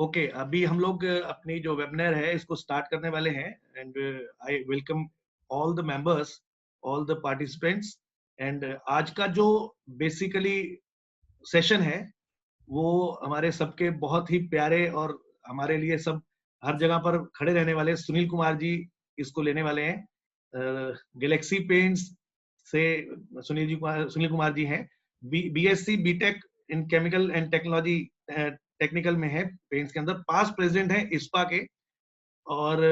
Okay, अभी हम लोग अपनी जो वेबिनार है इसको स्टार्ट करने वाले हैं and I welcome all the members, all the participants. And आज का जो बेसिकली सेशन है वो हमारे सबके बहुत ही प्यारे और हमारे लिए सब हर जगह पर खड़े रहने वाले सुनील कुमार जी इसको लेने वाले हैं। गैलेक्सी पेंट्स से सुनील कुमार जी हैं। BSc BTech in chemical and technology technical में है पेंट्स के अंदर, पास्ट प्रेसिडेंट है इस्पा के। और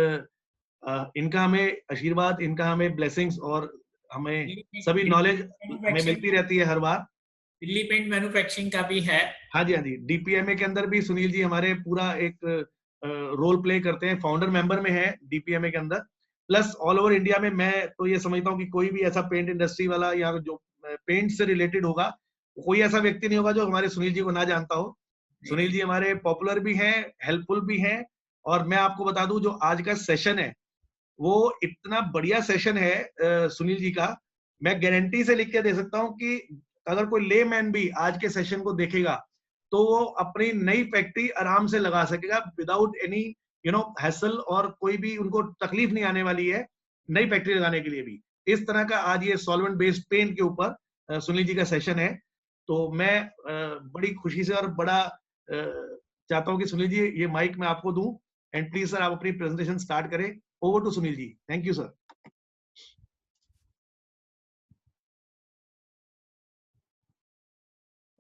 इनका हमें आशीर्वाद, इनका हमें ब्लेसिंग्स और हमें सभी नॉलेज हमें मिलती रहती है हर बार। दिल्ली पेंट मैन्युफैक्चरिंग का भी है। हाँ जी, हाँ जी। डीपीएमए के अंदर भी सुनील जी हमारे पूरा एक रोल प्ले करते हैं, फाउंडर मेंबर में है डीपीएमए के अंदर। प्लस ऑल ओवर इंडिया में मैं तो ये समझता हूँ कि कोई भी ऐसा पेंट इंडस्ट्री वाला या जो पेंट से रिलेटेड होगा, कोई ऐसा व्यक्ति नहीं होगा जो हमारे सुनील जी को ना जानता हो। सुनील जी हमारे पॉपुलर भी हैं, हेल्पफुल भी हैं। और मैं आपको बता दूं जो आज का सेशन है वो इतना बढ़िया सेशन है सुनील जी का, मैं गारंटी से लिख के दे सकता हूं कि अगर कोई लेमैन भी आज के सेशन को देखेगा तो वो अपनी नई फैक्ट्री आराम से लगा सकेगा विदाउट एनी हैसल, और कोई भी उनको तकलीफ नहीं आने वाली है नई फैक्ट्री लगाने के लिए भी। इस तरह का आज ये सॉल्वेंट बेस्ड पेंट के ऊपर सुनील जी का सेशन है। तो मैं बड़ी खुशी से और बड़ा चाहता हूं कि सुनील जी ये माइक मैं आपको दूं एंड प्लीज सर आप अपनी प्रेजेंटेशन स्टार्ट करें। Over to Sunil ji. Thank you sir.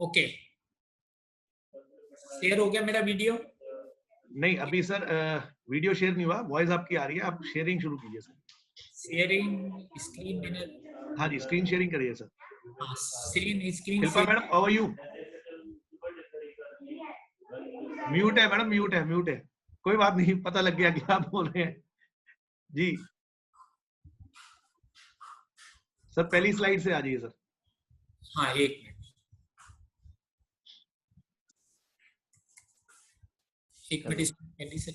Okay, share हो गया मेरा वीडियो? नहीं अभी सर वीडियो शेयर नहीं हुआ, वॉइस आपकी आ रही है, आप शेयरिंग शुरू कीजिए सर। शेयरिंग स्क्रीन मैंने, हाँ जी स्क्रीन शेयरिंग करिए sir. Screen Shilpa madam how are you? Mute है मैडम, म्यूट है, म्यूट है। कोई बात नहीं, पता लग गया कि आप बोल रहे हैं जी। सर पहली स्लाइड से आ जाइए सर। हाँ एक मिनट पहली से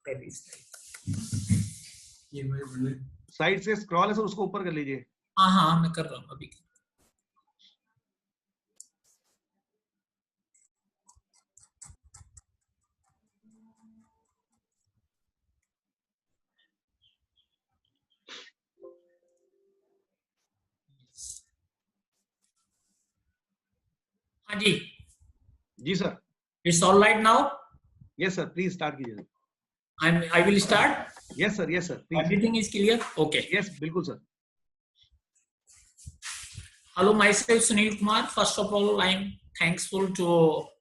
पहली ये साइड से स्क्रॉल है सर, उसको ऊपर कर लीजिए। हाँ हाँ मैं कर रहा हूँ अभी। हाँ जी जी sir. It's all right now? Yes sir, please start कीजिए। I will start. Yes sir, yes sir, please. Everything is clear? Okay. Yes, बिल्कुल sir. Hello, myself Sunil Kumar. First of all, I am thankful to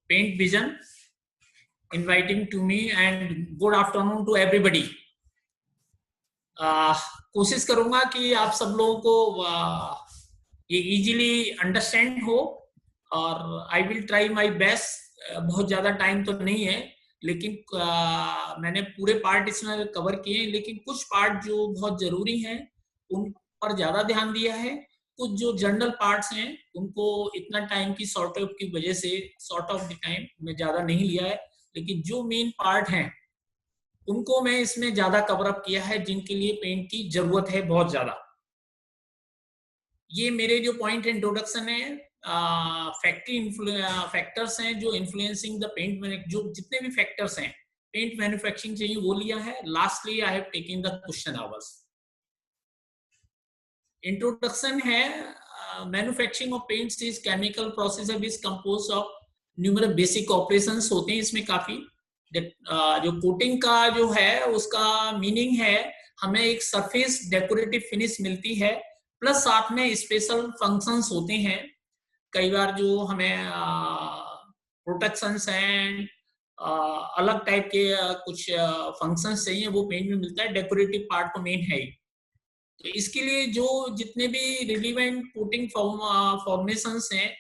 Paint Vision inviting to me, and good afternoon to everybody. कोशिश करूंगा कि आप सब लोगों को ये easily understand हो, और आई विल ट्राई माय बेस्ट। बहुत ज्यादा टाइम तो नहीं है, लेकिन मैंने पूरे पार्ट इसमें कवर किए हैं, लेकिन कुछ पार्ट जो बहुत जरूरी हैं उन पर ज्यादा ध्यान दिया है। कुछ जो जनरल पार्ट्स हैं उनको इतना टाइम की शॉर्ट ऑफ की वजह से शॉर्ट ऑफ द टाइम में ज्यादा नहीं लिया है, लेकिन जो मेन पार्ट हैं उनको मैं इसमें ज्यादा कवर अप किया है, जिनके लिए पेंट की जरूरत है बहुत ज्यादा। ये मेरे जो पॉइंट इंट्रोडक्शन है, फैक्ट्री फैक्टर्स हैं जो इन्फ्लुएंसिंग द पेंट, जो जितने भी फैक्टर्स हैं पेंट मैन्युफैक्चरिंग चाहिए वो लिया है। Lastly I have taken the question hours. Introduction है, manufacturing of paints is chemical process which compose of numerous basic operations होते हैं इसमें काफी। जो कोटिंग का जो है उसका मीनिंग है हमें एक सरफेस डेकोरेटिव फिनिश मिलती है, प्लस साथ में स्पेशल फंक्शंस होते हैं। कई बार जो हमें प्रोटेक्शंस हैं, अलग टाइप के कुछ फंक्शंस चाहिए, वो पेंट में मिलता है। डेकोरेटिव पार्ट तो मेन है ही। तो इसके लिए जो जितने भी रिलेवेंट कोटिंग फॉर्मेशंस हैं,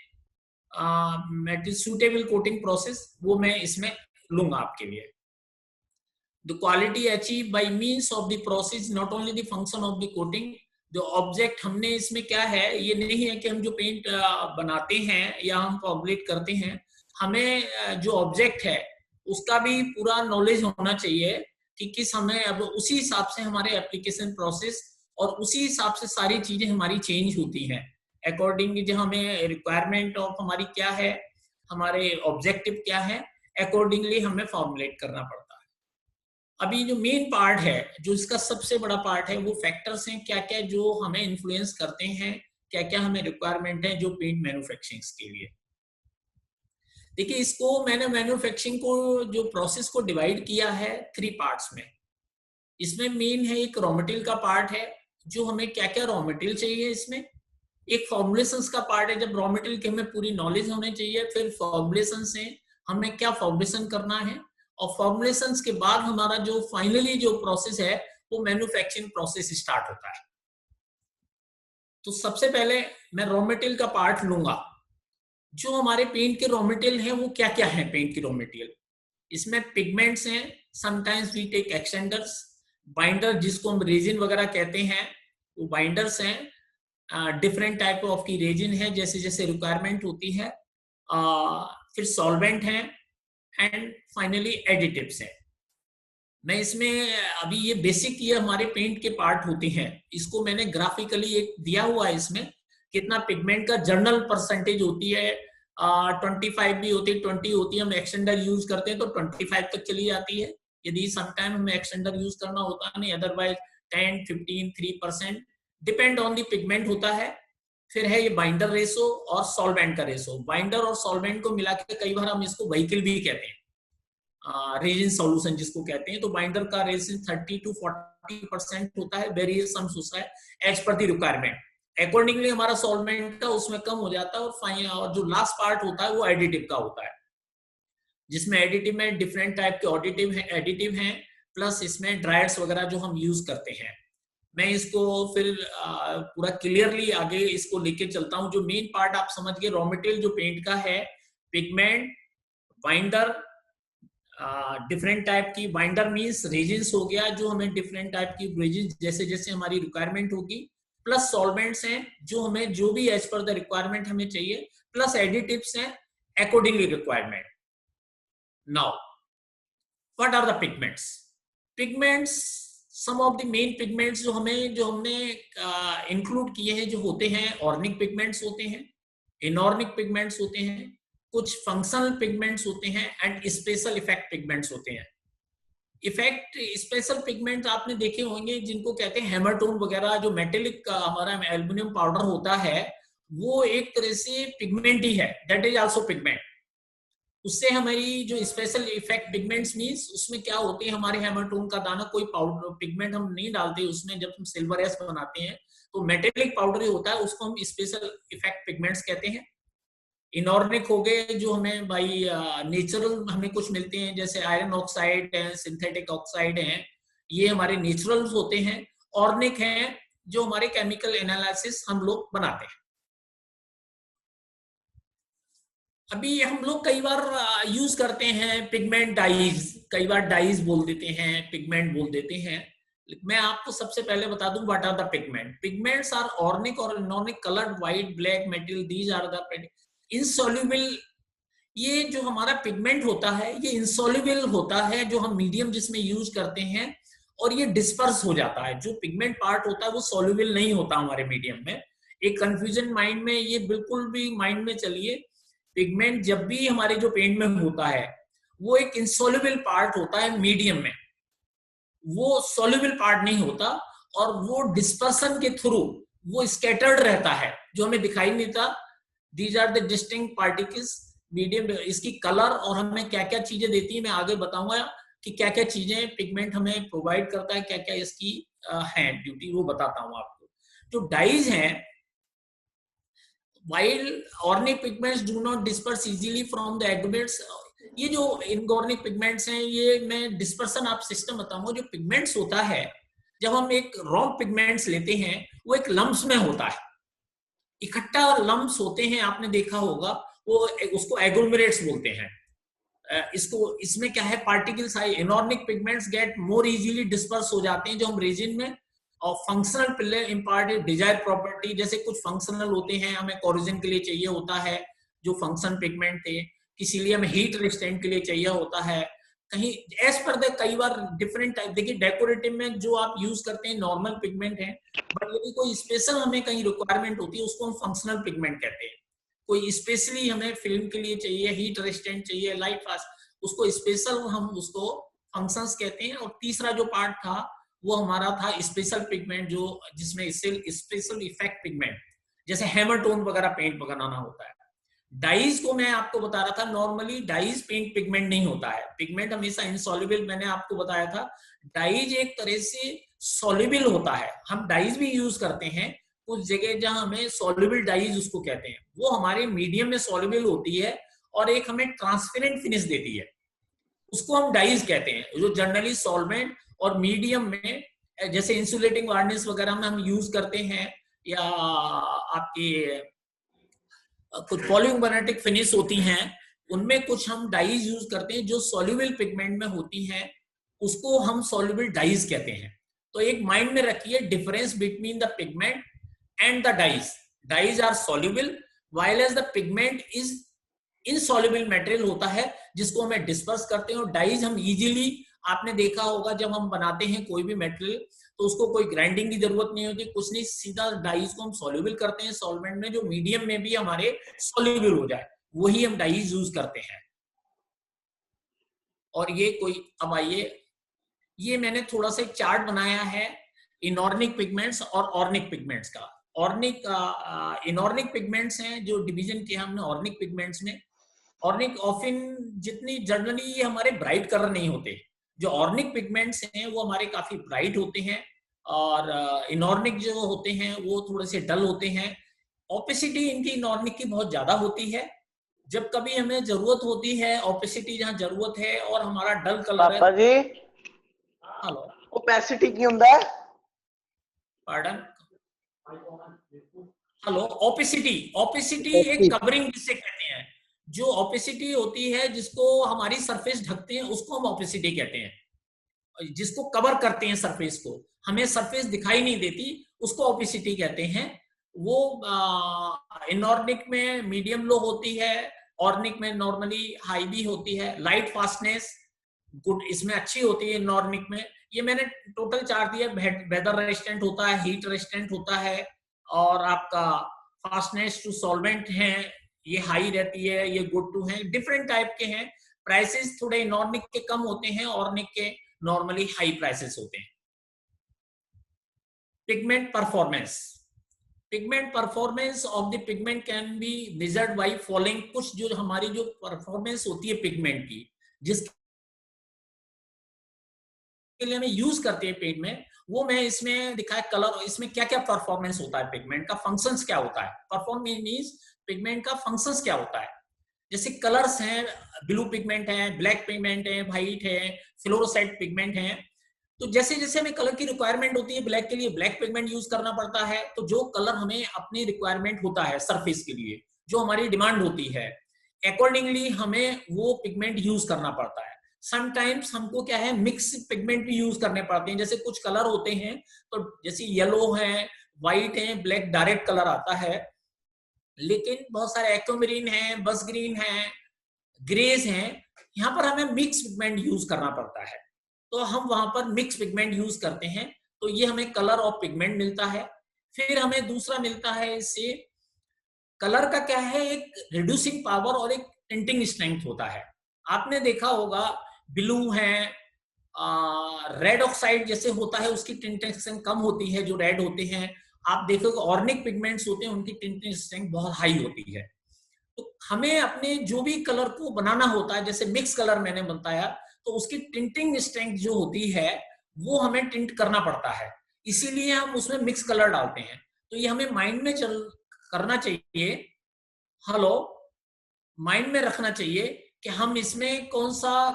सूटेबल कोटिंग प्रोसेस, वो मैं इसमें लूंगा आपके लिए। The quality achieved by means of the process, not only the function of the coating। जो ऑब्जेक्ट हमने इसमें क्या है, ये नहीं है कि हम जो पेंट बनाते हैं या हम फॉर्मुलेट करते हैं, हमें जो ऑब्जेक्ट है उसका भी पूरा नॉलेज होना चाहिए कि किस हमें अब उसी हिसाब से हमारे एप्लीकेशन प्रोसेस और उसी हिसाब से सारी चीजें हमारी चेंज होती हैं अकॉर्डिंग जो हमें रिक्वायरमेंट ऑफ हमारी क्या है। हमारे ऑब्जेक्टिव क्या है, अकॉर्डिंगली हमें फॉर्मुलेट करना पड़ता है। अभी जो मेन पार्ट है, जो इसका सबसे बड़ा पार्ट है, वो फैक्टर्स हैं क्या क्या जो हमें इन्फ्लुएंस करते हैं, क्या क्या हमें रिक्वायरमेंट है जो पेंट मैन्युफैक्चरिंग के लिए। देखिए, इसको मैंने मैन्युफैक्चरिंग को जो प्रोसेस को डिवाइड किया है 3 पार्ट्स में। इसमें मेन है एक रॉ मटेरियल का पार्ट है, जो हमें क्या क्या रॉ मटेरियल चाहिए इसमें। एक फॉर्मुलेशंस का पार्ट है, जब रॉ मटेरियल की हमें पूरी नॉलेज होनी चाहिए। फिर फॉर्मुलेशन से हमें क्या फॉर्मुलेशन करना है, और फॉर्मुलेशंस के बाद हमारा जो फाइनली जो प्रोसेस है वो मैन्युफैक्चरिंग प्रोसेस स्टार्ट होता है। तो सबसे पहले मैं रॉ मटेरियल का पार्ट लूंगा। जो हमारे पेंट के रॉ मटेरियल है वो क्या क्या है पेंट के रॉ मटेरियल। इसमें पिगमेंट्स हैं, sometimes we take extenders, binder जिसको हम रेजिन वगैरह कहते हैं, वो बाइंडर्स हैं, डिफरेंट टाइप ऑफ की रेजिन है जैसे जैसे रिक्वायरमेंट होती है, फिर सॉल्वेंट है, एंड फाइनली एडिटिव्स है। मैं इसमें अभी ये बेसिक ये हमारे पेंट के पार्ट होते हैं, इसको मैंने ग्राफिकली एक दिया हुआ है। इसमें कितना पिगमेंट का जर्नल परसेंटेज होती है, 25 भी होती है, 20 होती है। हम एक्सटेंडर यूज करते हैं तो 25 तक चली जाती है, यदि समटाइम हमें एक्सटेंडर यूज करना होता है, नहीं otherwise 10, 15, 3% depend on the pigment होता है। फिर है ये बाइंडर रेशो और सॉल्वेंट का रेशो। बाइंडर और सॉल्वेंट को मिला के कई बार हम इसको व्हीकल भी कहते हैं, रेजिन सॉल्यूशन जिसको कहते हैं। तो बाइंडर का रेजिन 30 to 40% होता है, वेरिएशन होता है as per the requirement. Accordingly हमारा सॉल्वेंट का उसमें कम हो जाता है। और जो लास्ट पार्ट होता है वो एडिटिव का होता है, जिसमें एडिटिव में डिफरेंट टाइप के एडिटिव हैं, प्लस इसमें ड्रायर्स वगैरह जो हम यूज करते हैं। मैं इसको फिर पूरा क्लियरली आगे इसको लेके चलता हूं। जो मेन पार्ट आप समझ गए, रॉ मटेरियल जो पेंट का है, पिगमेंट, बाइंडर, डिफरेंट टाइप की बाइंडर मींस रेजिन्स हो गया, जो हमें डिफरेंट टाइप की रेजिन्स जैसे जैसे हमारी रिक्वायरमेंट होगी, प्लस सॉल्वेंट्स हैं जो हमें जो भी एज पर द रिक्वायरमेंट हमें चाहिए, प्लस एडिटिव्स हैं accordingly requirement. Now what are the pigments? Pigments, some of the main pigments जो हमने इंक्लूड किए हैं, जो होते हैं ऑर्गेनिक पिगमेंट्स होते हैं, इनऑर्गेनिक पिगमेंट्स होते हैं, कुछ फंक्शनल पिगमेंट्स होते हैं, एंड स्पेशल इफेक्ट पिगमेंट्स होते हैं। इफेक्ट स्पेशल पिगमेंट आपने देखे होंगे जिनको कहते हैं हेमरटोन वगैरह। जो मेटेलिक हमारा एल्युमिनियम पाउडर होता है वो एक तरह से पिगमेंट ही है, दैट इज आल्सो पिगमेंट। उससे हमारी जो स्पेशल इफेक्ट पिगमेंट्स मींस उसमें क्या होते हैं, हमारे हेमरटोन का दाना, कोई पाउडर पिगमेंट हम नहीं डालते उसमें। जब हम सिल्वर एस बनाते हैं तो मेटेलिक पाउडर ही होता है, उसको हम स्पेशल इफेक्ट पिगमेंट्स कहते हैं। इनऑर्गेनिक हो गए जो हमें भाई नेचुरल हमें कुछ मिलते हैं, जैसे आयरन ऑक्साइड है, सिंथेटिक ऑक्साइड है, ये हमारे नेचुरल होते हैं। ऑर्गेनिक हैं जो हमारे केमिकल एनालिसिस हम लोग बनाते हैं। अभी हम लोग कई बार यूज करते हैं पिगमेंट डाइज, कई बार डाइज बोल देते हैं, पिगमेंट बोल देते हैं। मैं आपको सबसे पहले बता दूं what are the pigment. Pigments are organic और inorganic coloured white black material, these are the insoluble. ये जो हमारा पिगमेंट होता है ये इनसॉल्युबल होता है, जो हम मीडियम जिसमें यूज करते हैं, और ये डिस्पर्स हो जाता है। जो पिगमेंट पार्ट होता है वो सॉल्युबल नहीं होता हमारे मीडियम में। एक कंफ्यूजन माइंड में, ये बिल्कुल भी माइंड में चलिए, पिगमेंट जब भी हमारे जो पेंट में होता है वो एक इंसॉल्युबल पार्ट होता है मीडियम में, वो सॉल्युबल पार्ट नहीं होता, और वो डिस्पर्सन के थ्रू वो स्कैटर्ड रहता है, जो हमें दिखाई नहीं देता। These are the distinct particles medium. इसकी कलर और हमें क्या क्या चीजें देती है, मैं आगे बताऊंगा कि क्या क्या चीजें पिगमेंट हमें प्रोवाइड करता है, क्या क्या इसकी है ड्यूटी, वो बताता हूं आपको। जो डाइज हैं, while organic pigments do not disperse easily from the aggregates, ये जो इनऑर्गेनिक पिगमेंट्स हैं, ये मैं डिस्पर्सन आप सिस्टम बताऊंगा। जो पिगमेंट्स होता है, जब हम एक रॉ पिगमेंट्स लेते हैं वो एक लम्प्स में होता है, इकट्ठा लम्प्स होते हैं, आपने देखा होगा, वो उसको एग्लोमेरेट्स बोलते हैं। इसमें क्या है, particles high. Inorganic pigments get more easily disperse हो जाते हैं जो हम रेजिन में। और functional filler imparted desired property, जैसे कुछ फंक्शनल होते हैं, हमें कोरिजन के लिए चाहिए होता है जो फंक्शन पिगमेंट थे, किसी लिए हमें हीट रेजिस्टेंट के लिए चाहिए होता है, कहीं एज पर द कई बार डिफरेंट टाइप। देखिए डेकोरेटिव में जो आप यूज करते हैं नॉर्मल पिगमेंट है, बट यदि कोई स्पेशल हमें कहीं रिक्वायरमेंट होती है उसको हम फंक्शनल पिगमेंट कहते हैं। कोई स्पेशली हमें फिल्म के लिए चाहिए, हीट रेजिस्टेंट चाहिए, लाइट फास्ट, उसको स्पेशल हम उसको फंक्शंस कहते हैं। और तीसरा जो पार्ट था वो हमारा था स्पेशल पिगमेंट, जो जिसमें स्पेशल इफेक्ट पिगमेंट, जैसे हैमर टोन वगैरह पेंट बनाना होता है। डाइज को मैं आपको बता रहा था, नॉर्मली डाइज पेंट पिगमेंट नहीं होता है, पिगमेंट हमेशा इनसॉल्युबल, मैंने आपको बताया था। डाइज एक तरह से सॉल्युबल होता है, हम डाइज भी यूज करते हैं कुछ जगह जहां हमें सॉल्युबल डाइज उसको कहते हैं, वो हमारे मीडियम में सॉल्युबल होती है और एक हमें ट्रांसपेरेंट फिनिश देती है, उसको हम डाइज कहते हैं, जो जनरली सॉल्वेंट और मीडियम में, जैसे इंसुलेटिंग वार्निश वगैरह में हम यूज करते हैं, या आपके कुछ पॉलीकार्बोनेटिक फिनिश होती हैं उनमें कुछ हम डाइज यूज करते हैं जो सॉल्युबल पिगमेंट में होती हैं, उसको हम सॉल्युबल डाइज कहते हैं। तो एक माइंड में रखिए difference between the pigment and the dyes. Dyes are soluble while as the pigment is insoluble material होता है जिसको हमें डिस्पर्स करते हैं। और डाइज हम इजीली, आपने देखा होगा जब हम बनाते हैं कोई भी मटेरियल तो उसको कोई ग्राइंडिंग की जरूरत नहीं होती, कुछ नहीं, सीधा डाइज को हम सॉल्युबल करते हैं सॉल्वेंट में, जो मीडियम में भी हमारे सॉल्युबल हो जाए, वही हम डाइज यूज करते हैं। और ये कोई, अब आइए, ये मैंने थोड़ा सा एक चार्ट बनाया है इनऑर्गेनिक पिगमेंट्स और ऑर्गेनिक पिगमेंट्स का। इनऑर्गेनिक पिगमेंट्स हैं जो डिवीजन किया हमने ऑर्गेनिक पिगमेंट्स में। ऑर्गेनिक ऑफिन जितनी जनरली ये हमारे ब्राइट कलर नहीं होते, जो ऑर्गेनिक पिगमेंट्स हैं वो हमारे काफी ब्राइट होते हैं, और इनऑर्गेनिक जो होते हैं वो थोड़े से डल होते हैं। ऑपेसिटी इनकी इनऑर्गेनिक की बहुत ज्यादा होती है, जब कभी हमें जरूरत होती है ऑपेसिटी, जहां जरूरत है और हमारा डल कलर है। पापा जी, हेलो, ओपेसिटी की ਹੁੰਦਾ है? पार्डन, हेलो, ओपेसिटी, ओपेसिटी एक कवरिंग जिसे कहते हैं, जो ओपेसिटी होती है जिसको हमारी सरफेस ढकते हैं उसको हम ओपेसिटी कहते हैं, जिसको कवर करते हैं सरफेस को, हमें सरफेस दिखाई नहीं देती, उसको ओपेसिटी कहते हैं। वो इनऑर्गेनिक में मीडियम लो होती है, ऑर्गेनिक में नॉर्मली हाई भी होती है। लाइट फास्टनेस गुड इसमें अच्छी होती है इनऑर्गेनिक में। ये मैंने टोटल चार्ट दिया, वेदर रेजिस्टेंट होता है, हीट रेजिस्टेंट होता है, और आपका फास्टनेस टू सॉल्वेंट है ये हाई रहती है, ये गुड टू है, डिफरेंट टाइप के हैं। प्राइसेस थोड़े इनऑर्गेनिक के कम होते हैं, ऑर्गेनिक के नॉर्मली हाई प्राइसेस होते हैं। Pigment performance, pigment performance of the pigment can be measured by following. कुछ जो हमारी जो परफॉर्मेंस होती है पिगमेंट की, जिसके लिए हमें यूज करते हैं पेंट में, वो मैं इसमें दिखाया कलर, इसमें क्या क्या परफॉर्मेंस होता है, पिगमेंट का फंक्शंस क्या होता है। परफॉर्मेंस मींस पिगमेंट का फंक्शंस क्या होता है। जैसे कलर्स हैं, ब्लू पिगमेंट है, ब्लैक पिगमेंट है, व्हाइट है, फ्लोरोसेंट पिगमेंट है। तो जैसे जैसे हमें कलर की रिक्वायरमेंट होती है, ब्लैक के लिए ब्लैक पिगमेंट यूज करना पड़ता है, तो जो कलर हमें अपनी रिक्वायरमेंट होता है सरफेस के लिए, जो हमारी डिमांड होती है, अकॉर्डिंगली हमें वो पिगमेंट यूज करना पड़ता है। समटाइम्स हमको क्या है, मिक्स पिगमेंट भी यूज करने पड़ते हैं। जैसे कुछ कलर होते हैं, तो जैसे येलो है, व्हाइट है, ब्लैक डायरेक्ट कलर आता है, लेकिन बहुत सारे एक्वामरीन है, बस ग्रीन है, ग्रेज हैं, यहाँ पर हमें मिक्स पिगमेंट यूज करना पड़ता है, तो हम वहां पर मिक्स पिगमेंट यूज करते हैं। तो ये हमें कलर ऑफ पिगमेंट मिलता है। फिर हमें दूसरा मिलता है इससे, कलर का क्या है, एक रिड्यूसिंग पावर और एक टिंटिंग स्ट्रेंथ होता है। आपने देखा होगा ब्लू है, रेड ऑक्साइड जैसे होता है, उसकी टिंटिंग कम होती है जो रेड होते हैं। आप देखोगे ऑर्गेनिक पिगमेंट्स होते हैं, उनकी टिंटिंग स्ट्रेंथ बहुत हाई होती है। तो हमें अपने जो भी कलर को बनाना होता है, जैसे मिक्स कलर मैंने बताया, तो उसकी टिंटिंग स्ट्रेंथ जो होती है वो हमें टिंट करना पड़ता है, इसीलिए हम उसमें मिक्स कलर डालते हैं। तो ये हमें माइंड में करना चाहिए, हेलो, माइंड में रखना चाहिए कि हम इसमें कौन सा,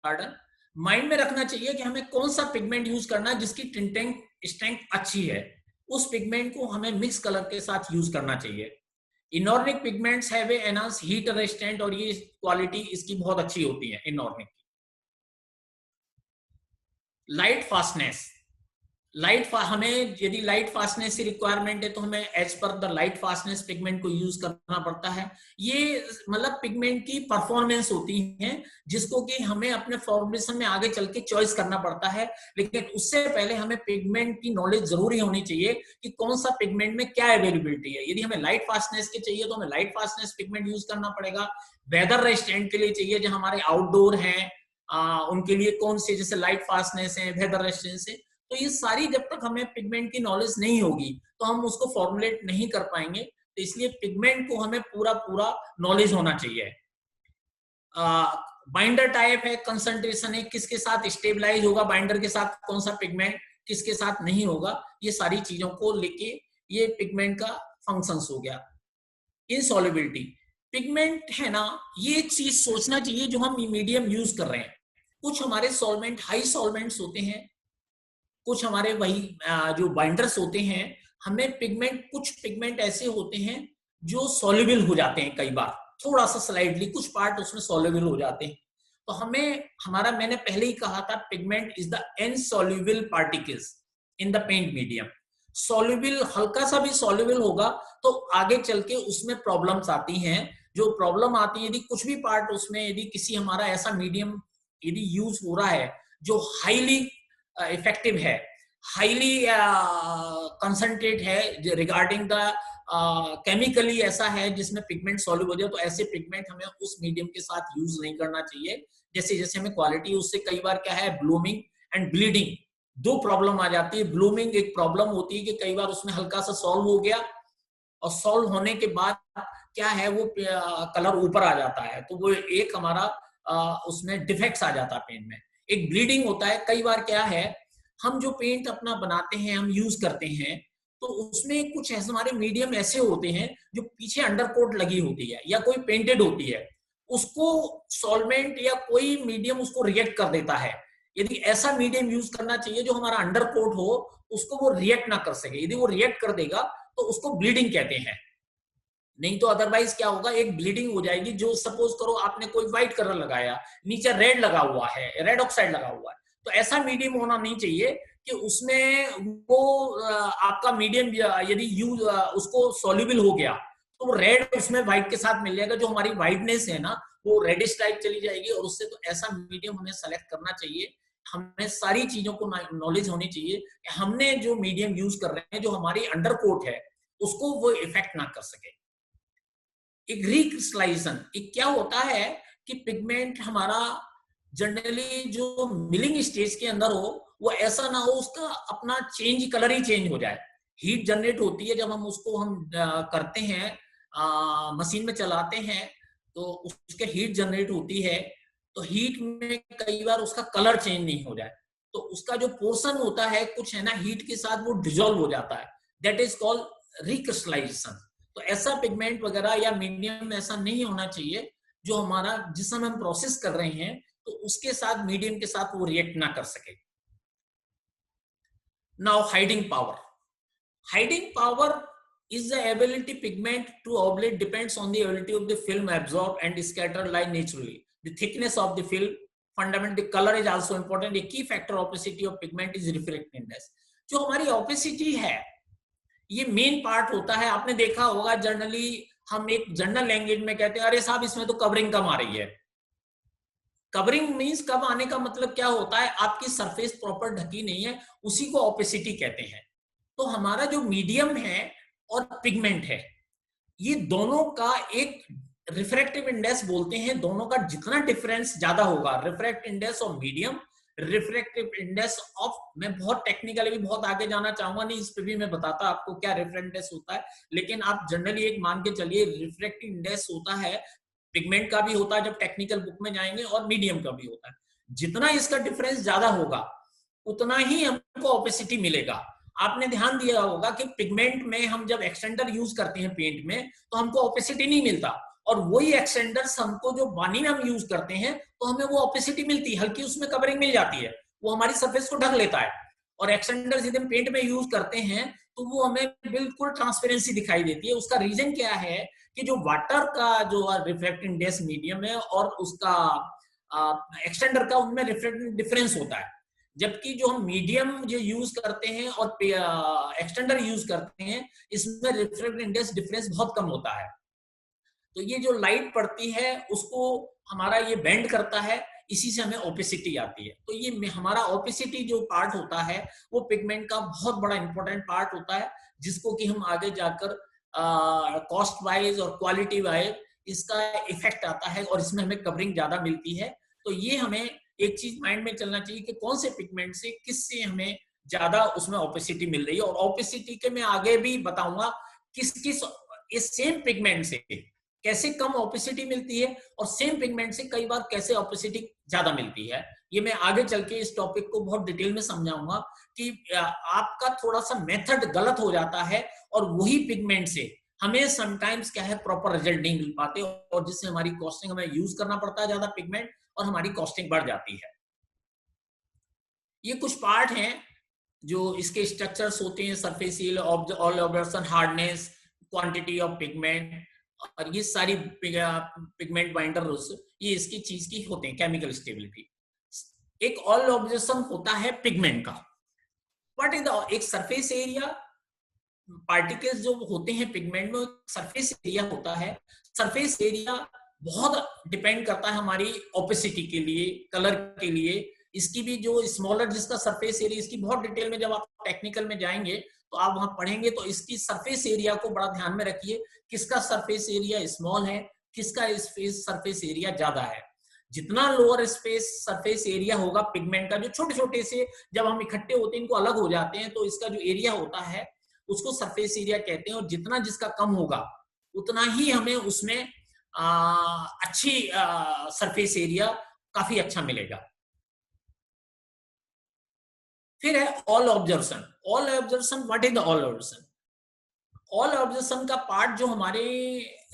पार्डन, माइंड में रखना चाहिए कि हमें कौन सा पिगमेंट यूज करना है जिसकी टिंटिंग स्ट्रेंथ अच्छी है, उस पिगमेंट को हमें मिक्स कलर के साथ यूज करना चाहिए। Inorganic pigments have enhance heat resistant, और ये क्वालिटी इसकी बहुत अच्छी होती है इनऑर्गेनिक की। लाइट फास्टनेस, हमें यदि लाइट फास्टनेस की रिक्वायरमेंट है तो हमें as per the light fastness pigment को यूज करना पड़ता है। ये मतलब पिगमेंट की परफॉर्मेंस होती है जिसको कि हमें अपने फॉर्मुलेशन में आगे चल के चॉइस करना पड़ता है। लेकिन उससे पहले हमें पिगमेंट की नॉलेज जरूरी होनी चाहिए कि कौन सा पिगमेंट में क्या अवेलेबिलिटी है। यदि हमें लाइट फास्टनेस के चाहिए तो हमें लाइट फास्टनेस पिगमेंट यूज करना पड़ेगा। वेदर रेजिस्टेंट के लिए चाहिए जो हमारे आउटडोर हैं उनके लिए कौन से जैसे लाइट फास्टनेस है, वेदर रेजिस्टेंस है। तो ये सारी जब तक हमें पिगमेंट की नॉलेज नहीं होगी तो हम उसको फॉर्मुलेट नहीं कर पाएंगे। तो इसलिए पिगमेंट को हमें पूरा पूरा नॉलेज होना चाहिए। बाइंडर टाइप है, कंसंट्रेशन है, किसके साथ स्टेबलाइज होगा, बाइंडर के साथ कौन सा पिगमेंट किसके साथ नहीं होगा, ये सारी चीजों को लेके ये पिगमेंट का फंक्शंस हो गया। इनसॉल्युबिलिटी पिगमेंट है ना, ये एक चीज सोचना चाहिए जो हम मीडियम यूज कर रहे हैं। कुछ हमारे सॉल्वेंट हाई सॉल्वेंट्स होते हैं, कुछ हमारे वही जो बाइंडर्स होते हैं, हमें पिगमेंट कुछ पिगमेंट ऐसे होते हैं जो सॉल्युबल हो जाते हैं, कई बार थोड़ा सा स्लाइडली कुछ पार्ट उसमें सॉल्युबल हो जाते हैं। तो हमें हमारा मैंने पहले ही कहा था pigment is the insoluble particles in the paint medium. Soluble हल्का सा भी सॉल्युबल होगा तो आगे चल के उसमें प्रॉब्लम्स आती हैं। जो प्रॉब्लम आती है यदि कुछ भी पार्ट उसमें यदि किसी हमारा ऐसा मीडियम यदि यूज हो रहा है जो हाईली इफेक्टिव है, हाईली कंसंट्रेट है रिगार्डिंग द केमिकली ऐसा है जिसमें पिगमेंट सॉल्युबल हो जाए, तो ऐसे पिगमेंट हमें उस मीडियम के साथ यूज नहीं करना चाहिए। जैसे जैसे हमें क्वालिटी उससे कई बार क्या है ब्लूमिंग एंड ब्लीडिंग दो प्रॉब्लम आ जाती है। ब्लूमिंग एक प्रॉब्लम होती है कि कई बार उसमें हल्का सा सॉल्व हो गया और सॉल्व होने के बाद क्या है वो कलर ऊपर आ जाता है, तो वो एक हमारा उसमें डिफेक्ट्स आ जाता है पेंट में। एक ब्लीडिंग होता है, कई बार क्या है हम जो पेंट अपना बनाते हैं हम यूज करते हैं तो उसमें कुछ ऐसे हमारे मीडियम ऐसे होते हैं जो पीछे अंडरकोट लगी होती है या कोई पेंटेड होती है, उसको सॉल्वेंट या कोई मीडियम उसको रिएक्ट कर देता है। यदि ऐसा मीडियम यूज करना चाहिए जो हमारा अंडरकोट हो, उसको वो रिएक्ट ना कर सके। यदि वो रिएक्ट कर देगा तो उसको ब्लीडिंग कहते हैं। नहीं तो अदरवाइज क्या होगा, एक ब्लीडिंग हो जाएगी। जो सपोज करो आपने कोई व्हाइट कलर लगाया, नीचे रेड लगा हुआ है, रेड ऑक्साइड लगा हुआ है, तो ऐसा मीडियम होना नहीं चाहिए कि उसमें वो आपका मीडियम यदि यूज उसको सॉल्युबल हो गया तो वो रेड उसमें व्हाइट के साथ मिल जाएगा, जो हमारी व्हाइटनेस है ना वो रेडिश टाइप चली जाएगी। और उससे तो ऐसा मीडियम हमें सेलेक्ट करना चाहिए। हमें सारी चीजों को नॉलेज होनी चाहिए कि हमने जो मीडियम यूज कर रहे हैं जो हमारी अंडरकोट है उसको वो इफेक्ट ना कर सके। एक रिक्रिस्टलाइजेशन एक क्या होता है कि पिगमेंट हमारा जनरली जो मिलिंग स्टेज के अंदर हो वो ऐसा ना हो उसका अपना चेंज कलर ही चेंज हो जाए। हीट जनरेट होती है जब हम उसको करते हैं मशीन में चलाते हैं तो उसके हीट जनरेट होती है, तो हीट में कई बार उसका कलर चेंज नहीं हो जाए तो उसका जो पोर्शन होता है कुछ है ना हीट के साथ वो डिजोल्व हो जाता है, दैट इज कॉल्ड रिक्रिस्टलाइजेशन। तो ऐसा पिगमेंट वगैरह या मीडियम ऐसा नहीं होना चाहिए जो हमारा जिस समय हम प्रोसेस कर रहे हैं तो उसके साथ मीडियम के साथ वो रिएक्ट ना कर सके। Now hiding power. Hiding power is the ability pigment to obliterate depends on the ability of the film absorb and scatter light naturally. The thickness of the film, fundamentally color is also important. A key factor opacity of pigment is refractive index. जो हमारी opacity है ये main part होता है। आपने देखा होगा generally हम एक जनरल लैंग्वेज में कहते हैं अरे साहब इसमें तो कवरिंग कम आ रही है। कवरिंग मींस कम आने का मतलब क्या होता है, आपकी सरफेस प्रॉपर ढकी नहीं है, उसी को ओपेसिटी कहते हैं। तो हमारा जो मीडियम है और पिगमेंट है ये दोनों का एक रिफ्रैक्टिव इंडेक्स बोलते हैं। दोनों का जितना डिफरेंस ज्यादा होगा, रिफ्रैक्टिव इंडेक्स और मीडियम, रिफ्रैक्टिव इंडेक्स ऑफ, मैं बहुत टेक्निकली भी बहुत आगे जाना चाहूंगा नहीं, इस पे भी मैं बताता आपको क्या रिफ्रैक्टिव इंडेक्स होता है, लेकिन आप जनरली एक मान के चलिए रिफ्रैक्टिव इंडेक्स होता है, पिगमेंट का भी होता है जब टेक्निकल बुक में जाएंगे, और मीडियम का भी होता है। जितना इसका डिफरेंस ज्यादा होगा उतना ही हमको ओपेसिटी मिलेगा। आपने ध्यान दिया होगा कि पिगमेंट में हम जब एक्सटेंडर यूज करते हैं पेंट में तो हमको ओपेसिटी नहीं मिलता, और वही एक्सटेंडर्स हमको जो बानी में हम यूज करते हैं तो हमें वो ओपेसिटी मिलती है, हल्की उसमें कवरिंग मिल जाती है, वो हमारी सरफेस को ढक लेता है। और एक्सटेंडर्स यदि हम पेंट में यूज करते हैं तो वो हमें बिल्कुल ट्रांसपेरेंसी दिखाई देती है। उसका रीजन क्या है कि जो वाटर का जो रिफ्रैक्टिव इंडेक्स मीडियम है और उसका एक्सटेंडर का, उनमें रिफ्रैक्टिव डिफरेंस होता है। जबकि जो हम मीडियम जो यूज करते हैं और एक्सटेंडर यूज करते हैं, इसमें रिफ्रैक्टिव इंडेक्स डिफरेंस बहुत कम होता है। तो ये जो लाइट पड़ती है उसको हमारा ये बेंड करता है, इसी से हमें ओपेसिटी आती है। तो ये हमारा ओपेसिटी जो पार्ट होता है वो पिगमेंट का बहुत बड़ा इंपॉर्टेंट पार्ट होता है, जिसको कि हम आगे जाकर कॉस्ट वाइज और क्वालिटी वाइज इसका इफेक्ट आता है और इसमें हमें कवरिंग ज्यादा मिलती है। तो ये हमें एक चीज माइंड में चलना चाहिए कि कौन से पिगमेंट से किससे हमें ज्यादा उसमें ओपेसिटी मिल रही है, और ओपेसिटी के मैं आगे भी बताऊंगा किस किस इस सेम पिगमेंट से कैसे कम ओपेसिटी मिलती है और सेम पिगमेंट से कई बार कैसे ओपेसिटी ज्यादा मिलती है। ये मैं आगे चल के इस टॉपिक को बहुत डिटेल में समझाऊंगा कि आपका थोड़ा सा मेथड गलत हो जाता है और वही पिगमेंट से हमें समटाइम्स क्या है प्रॉपर रिजल्ट नहीं मिल पाते, और जिससे हमारी कॉस्टिंग हमें यूज करना पड़ता है ज्यादा पिगमेंट और हमारी कॉस्टिंग बढ़ जाती है। ये कुछ पार्ट हैं जो इसके स्ट्रक्चर्स होते हैं, surface area, all observation, hardness, quantity of pigment, और ये सारी पिगमेंट बाइंडर्स ये इसकी चीज की होते हैं, केमिकल स्टेबिलिटी। एक ऑल ऑब्जर्वेशन होता है पिगमेंट का। व्हाट इज द एक सरफेस एरिया, पार्टिकल्स जो होते हैं पिगमेंट में सरफेस एरिया होता है। सरफेस एरिया बहुत डिपेंड करता है हमारी ओपेसिटी के लिए, कलर के लिए। इसकी भी जो स्मॉलर जिसका सरफेस एरिया, इसकी बहुत डिटेल में जब आप टेक्निकल में जाएंगे तो आप वहां पढ़ेंगे, तो इसकी सरफेस एरिया को बड़ा ध्यान में रखिए, किसका सरफेस एरिया स्मॉल है, किसका सरफेस एरिया ज्यादा है। जितना लोअर स्पेस सरफेस एरिया होगा पिगमेंट का, जो छोटे छोटे से जब हम इकट्ठे होते हैं इनको अलग हो जाते हैं, तो इसका जो एरिया होता है उसको सरफेस एरिया कहते हैं। और जितना जिसका कम होगा उतना ही हमें उसमें अच्छी सरफेस एरिया काफी अच्छा मिलेगा। फिर है all observation. All observation, what is the all observation? All observation का पार्ट जो हमारे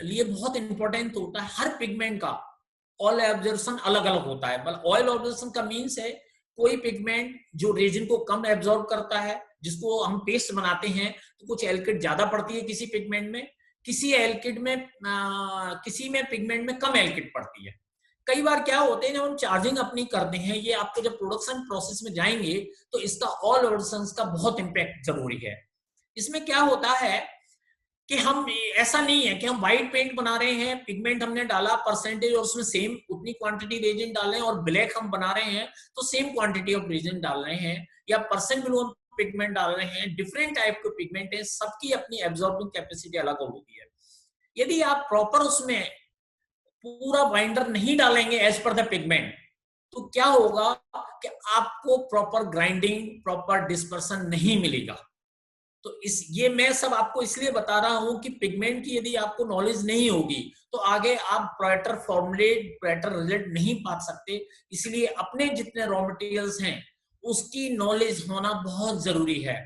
लिए बहुत इंपॉर्टेंट होता है, हर पिगमेंट का ऑल ऑब्जर्वेशन अलग अलग होता है। मतलब ऑयल ऑब्जर्वेशन का मीन्स है कोई पिगमेंट जो रेजिन को कम एब्जॉर्ब करता है, जिसको हम पेस्ट बनाते हैं, तो कुछ एल्किड ज्यादा पड़ती है किसी पिगमेंट में, किसी एल्किड में किसी में पिगमेंट में कम एल्किड पड़ती है। कई बार क्या होते हैं जब हम चार्जिंग अपनी करते हैं, ये आपको जब प्रोडक्शन प्रोसेस में जाएंगे तो इसका ऑल ऑब्जर्वेशन का बहुत इंपैक्ट जरूरी है। इसमें क्या होता है कि हम ऐसा नहीं है कि हम व्हाइट पेंट बना रहे हैं, पिगमेंट हमने डाला परसेंटेज और उसमें सेम उतनी क्वांटिटी रेजेंट डाल रहे हैं, और ब्लैक हम बना रहे हैं तो सेम क्वांटिटी ऑफ रेजेंट डाल रहे हैं, या परसेंट बिलो पिगमेंट डाल रहे हैं। डिफरेंट टाइप के पिगमेंट है, सबकी अपनी एब्जॉर्बिंग कैपेसिटी अलग होती है। यदि आप प्रॉपर उसमें पूरा बाइंडर नहीं डालेंगे एज पर द पिगमेंट, तो क्या होगा कि आपको प्रॉपर ग्राइंडिंग, प्रॉपर डिस्पर्सन नहीं मिलेगा। तो ये मैं सब आपको इसलिए बता रहा हूं कि पिगमेंट की यदि आपको नॉलेज नहीं होगी तो आगे आप बेटर फॉर्मुलेट, बेटर रिजल्ट नहीं पा सकते। इसलिए अपने जितने रॉ मटेरियल्स हैं उसकी नॉलेज होना बहुत जरूरी है,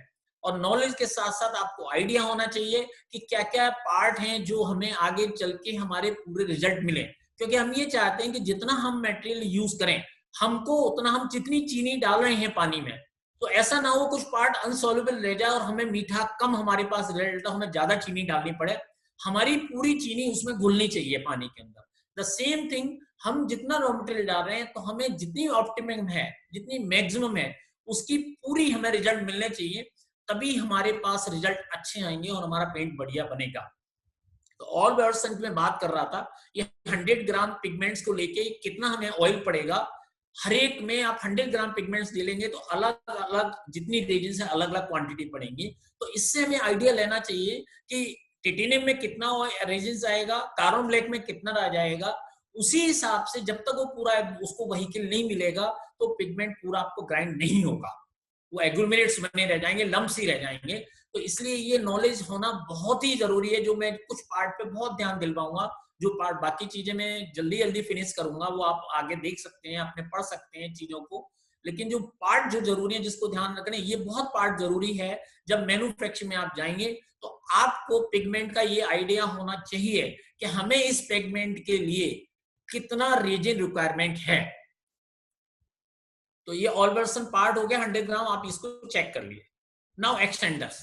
और नॉलेज के साथ साथ आपको आइडिया होना चाहिए कि क्या क्या पार्ट हैं जो हमें आगे चल के हमारे पूरे रिजल्ट मिले। क्योंकि हम ये चाहते हैं कि जितना हम मटेरियल यूज करें, हमको उतना, हम जितनी चीनी डाल रहे हैं पानी में, तो ऐसा ना हो कुछ पार्ट अनसॉल्युबल रह जाए और हमें मीठा कम हमारे पास रिजल्ट, हमें ज्यादा चीनी डालनी पड़े। हमारी पूरी चीनी उसमें घुलनी चाहिए पानी के अंदर। द सेम थिंग, हम जितना रॉ मटेरियल डाल रहे हैं तो हमें जितनी ऑप्टिमम है, जितनी मैक्सिमम है, उसकी पूरी हमें रिजल्ट मिलने चाहिए, तभी हमारे पास रिजल्ट अच्छे आएंगे और हमारा पेंट बढ़िया बनेगा। तो ऑल ऑब्जर्वेशन में बात कर रहा था, ये 100 ग्राम पिगमेंट्स को लेके कितना हमें ऑयल पड़ेगा। हर एक में आप 100 ग्राम पिगमेंट्स ले लेंगे तो अलग अलग जितनी रेजिन है अलग अलग क्वांटिटी पड़ेंगी। तो इससे हमें आइडिया लेना चाहिए कि टिटेनियम में कितना रेजिन आएगा, कार्बन ब्लैक में कितना रह जाएगा। उसी हिसाब से जब तक वो पूरा उसको व्हीकल नहीं मिलेगा तो पिगमेंट पूरा आपको ग्राइंड नहीं होगा, वो एग्लोमेरेट्स बने रह जाएंगे, लम्प्स ही रह जाएंगे। तो इसलिए ये नॉलेज होना बहुत ही जरूरी है, जो मैं कुछ पार्ट पे बहुत ध्यान दिलवाऊंगा। जो पार्ट बाकी चीजें मैं जल्दी जल्दी फिनिश करूंगा वो आप आगे देख सकते हैं, आपने पढ़ सकते हैं चीजों को। लेकिन जो पार्ट जो जरूरी है, जिसको ध्यान रखना है, ये बहुत पार्ट जरूरी है। जब मैन्युफैक्चरिंग में आप जाएंगे तो आपको पिगमेंट का ये आइडिया होना चाहिए कि हमें इस पिगमेंट के लिए कितना रेजिन रिक्वायरमेंट है। तो ये ऑल वर्सन पार्ट हो गया 100 ग्राम, आप इसको चेक कर लिए। Now extenders.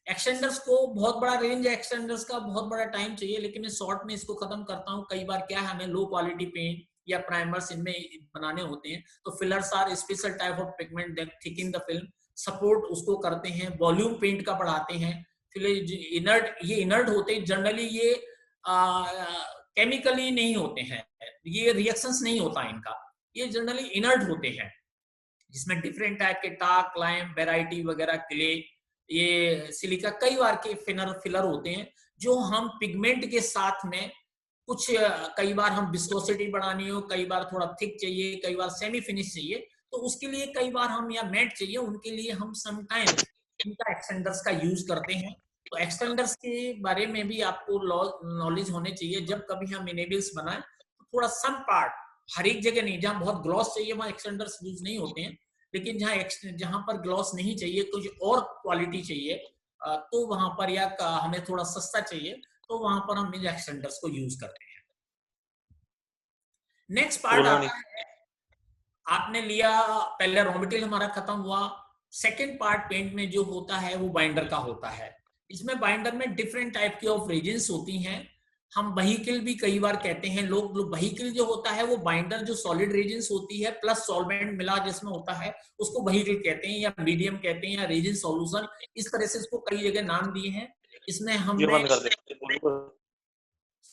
एक्सटेंडर्स को बहुत बड़ा रेंज है, एक्सटेंडर्स का बहुत बड़ा टाइम चाहिए, लेकिन मैं शॉर्ट में इसको खत्म करता हूं। कई बार क्या है, हमें लो क्वालिटी पेंट या प्राइमर्स इनमें बनाने होते हैं, तो fillers are special type of pigment that thicken the film, support उसको करते हैं, वॉल्यूम पेंट का बढ़ाते हैं। फिर ये इनर्ट होते हैं जनरली, ये केमिकली नहीं होते हैं, ये रिएक्शंस नहीं होता इनका, ये जनरली इनर्ट होते हैं, जिसमें डिफरेंट टाइप के टाक, लाइम, वेराइटी वगैरह, क्ले, ये सिलिका, कई बार के फिलर होते हैं जो हम पिगमेंट के साथ में कुछ, कई बार हम विस्कोसिटी बढ़ानी हो, कई बार थोड़ा थिक चाहिए, कई बार सेमी फिनिश चाहिए, तो उसके लिए कई बार हम, या मैट चाहिए, उनके लिए हम समटाइम्स इनका एक्सटेंडर्स का यूज करते हैं। तो एक्सटेंडर्स के बारे में भी आपको नॉलेज होने चाहिए। जब कभी हम इनेबल्स बनाएं तो थोड़ा सम पार्ट, हर एक जगह नहीं, जहां बहुत ग्लॉस चाहिए वहां एक्सटेंडर्स यूज नहीं होते हैं, लेकिन जहां पर ग्लॉस नहीं चाहिए, कुछ और क्वालिटी चाहिए, तो वहां पर, या हमें थोड़ा सस्ता चाहिए, तो वहां पर हम एक्सटेंडर्स को यूज करते हैं। नेक्स्ट पार्ट आता है, आपने लिया, पहले रॉ मटेरियल हमारा खत्म हुआ। सेकेंड पार्ट पेंट में जो होता है वो बाइंडर का होता है। इसमें बाइंडर में डिफरेंट टाइप की ऑफ रेजिन्स होती हैं। हम वहीकल भी कई बार कहते हैं लोग, वहीकल जो होता है वो बाइंडर जो सॉलिड रेजिन्स होती है प्लस सॉल्वेंट मिला जिसमें होता है, उसको वहीकल कहते हैं, या मीडियम कहते हैं, या रेजिन सॉल्यूशन, इस तरह से इसको कई जगह नाम दिए हैं। इसमें हमने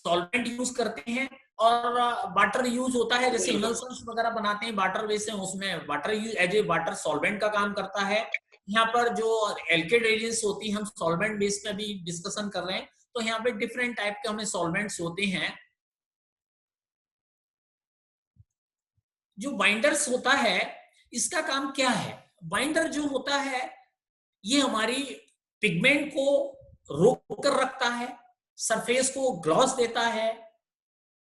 सॉल्वेंट यूज करते हैं और वाटर यूज होता है, जैसे इमल्शंस वगैरह बनाते हैं वाटर बेस है, उसमें water use as a water solvent का काम करता है। यहाँ पर जो एल्केड रेजिन्स होती है, हम सॉल्वेंट बेस में भी डिस्कशन कर रहे हैं, तो यहाँ पे डिफरेंट टाइप के हमें सॉल्वेंट्स होते हैं। जो बाइंडर्स होता है इसका काम क्या है? बाइंडर जो होता है ये हमारी पिगमेंट को रोक कर रखता है, सरफेस को ग्लॉस देता है,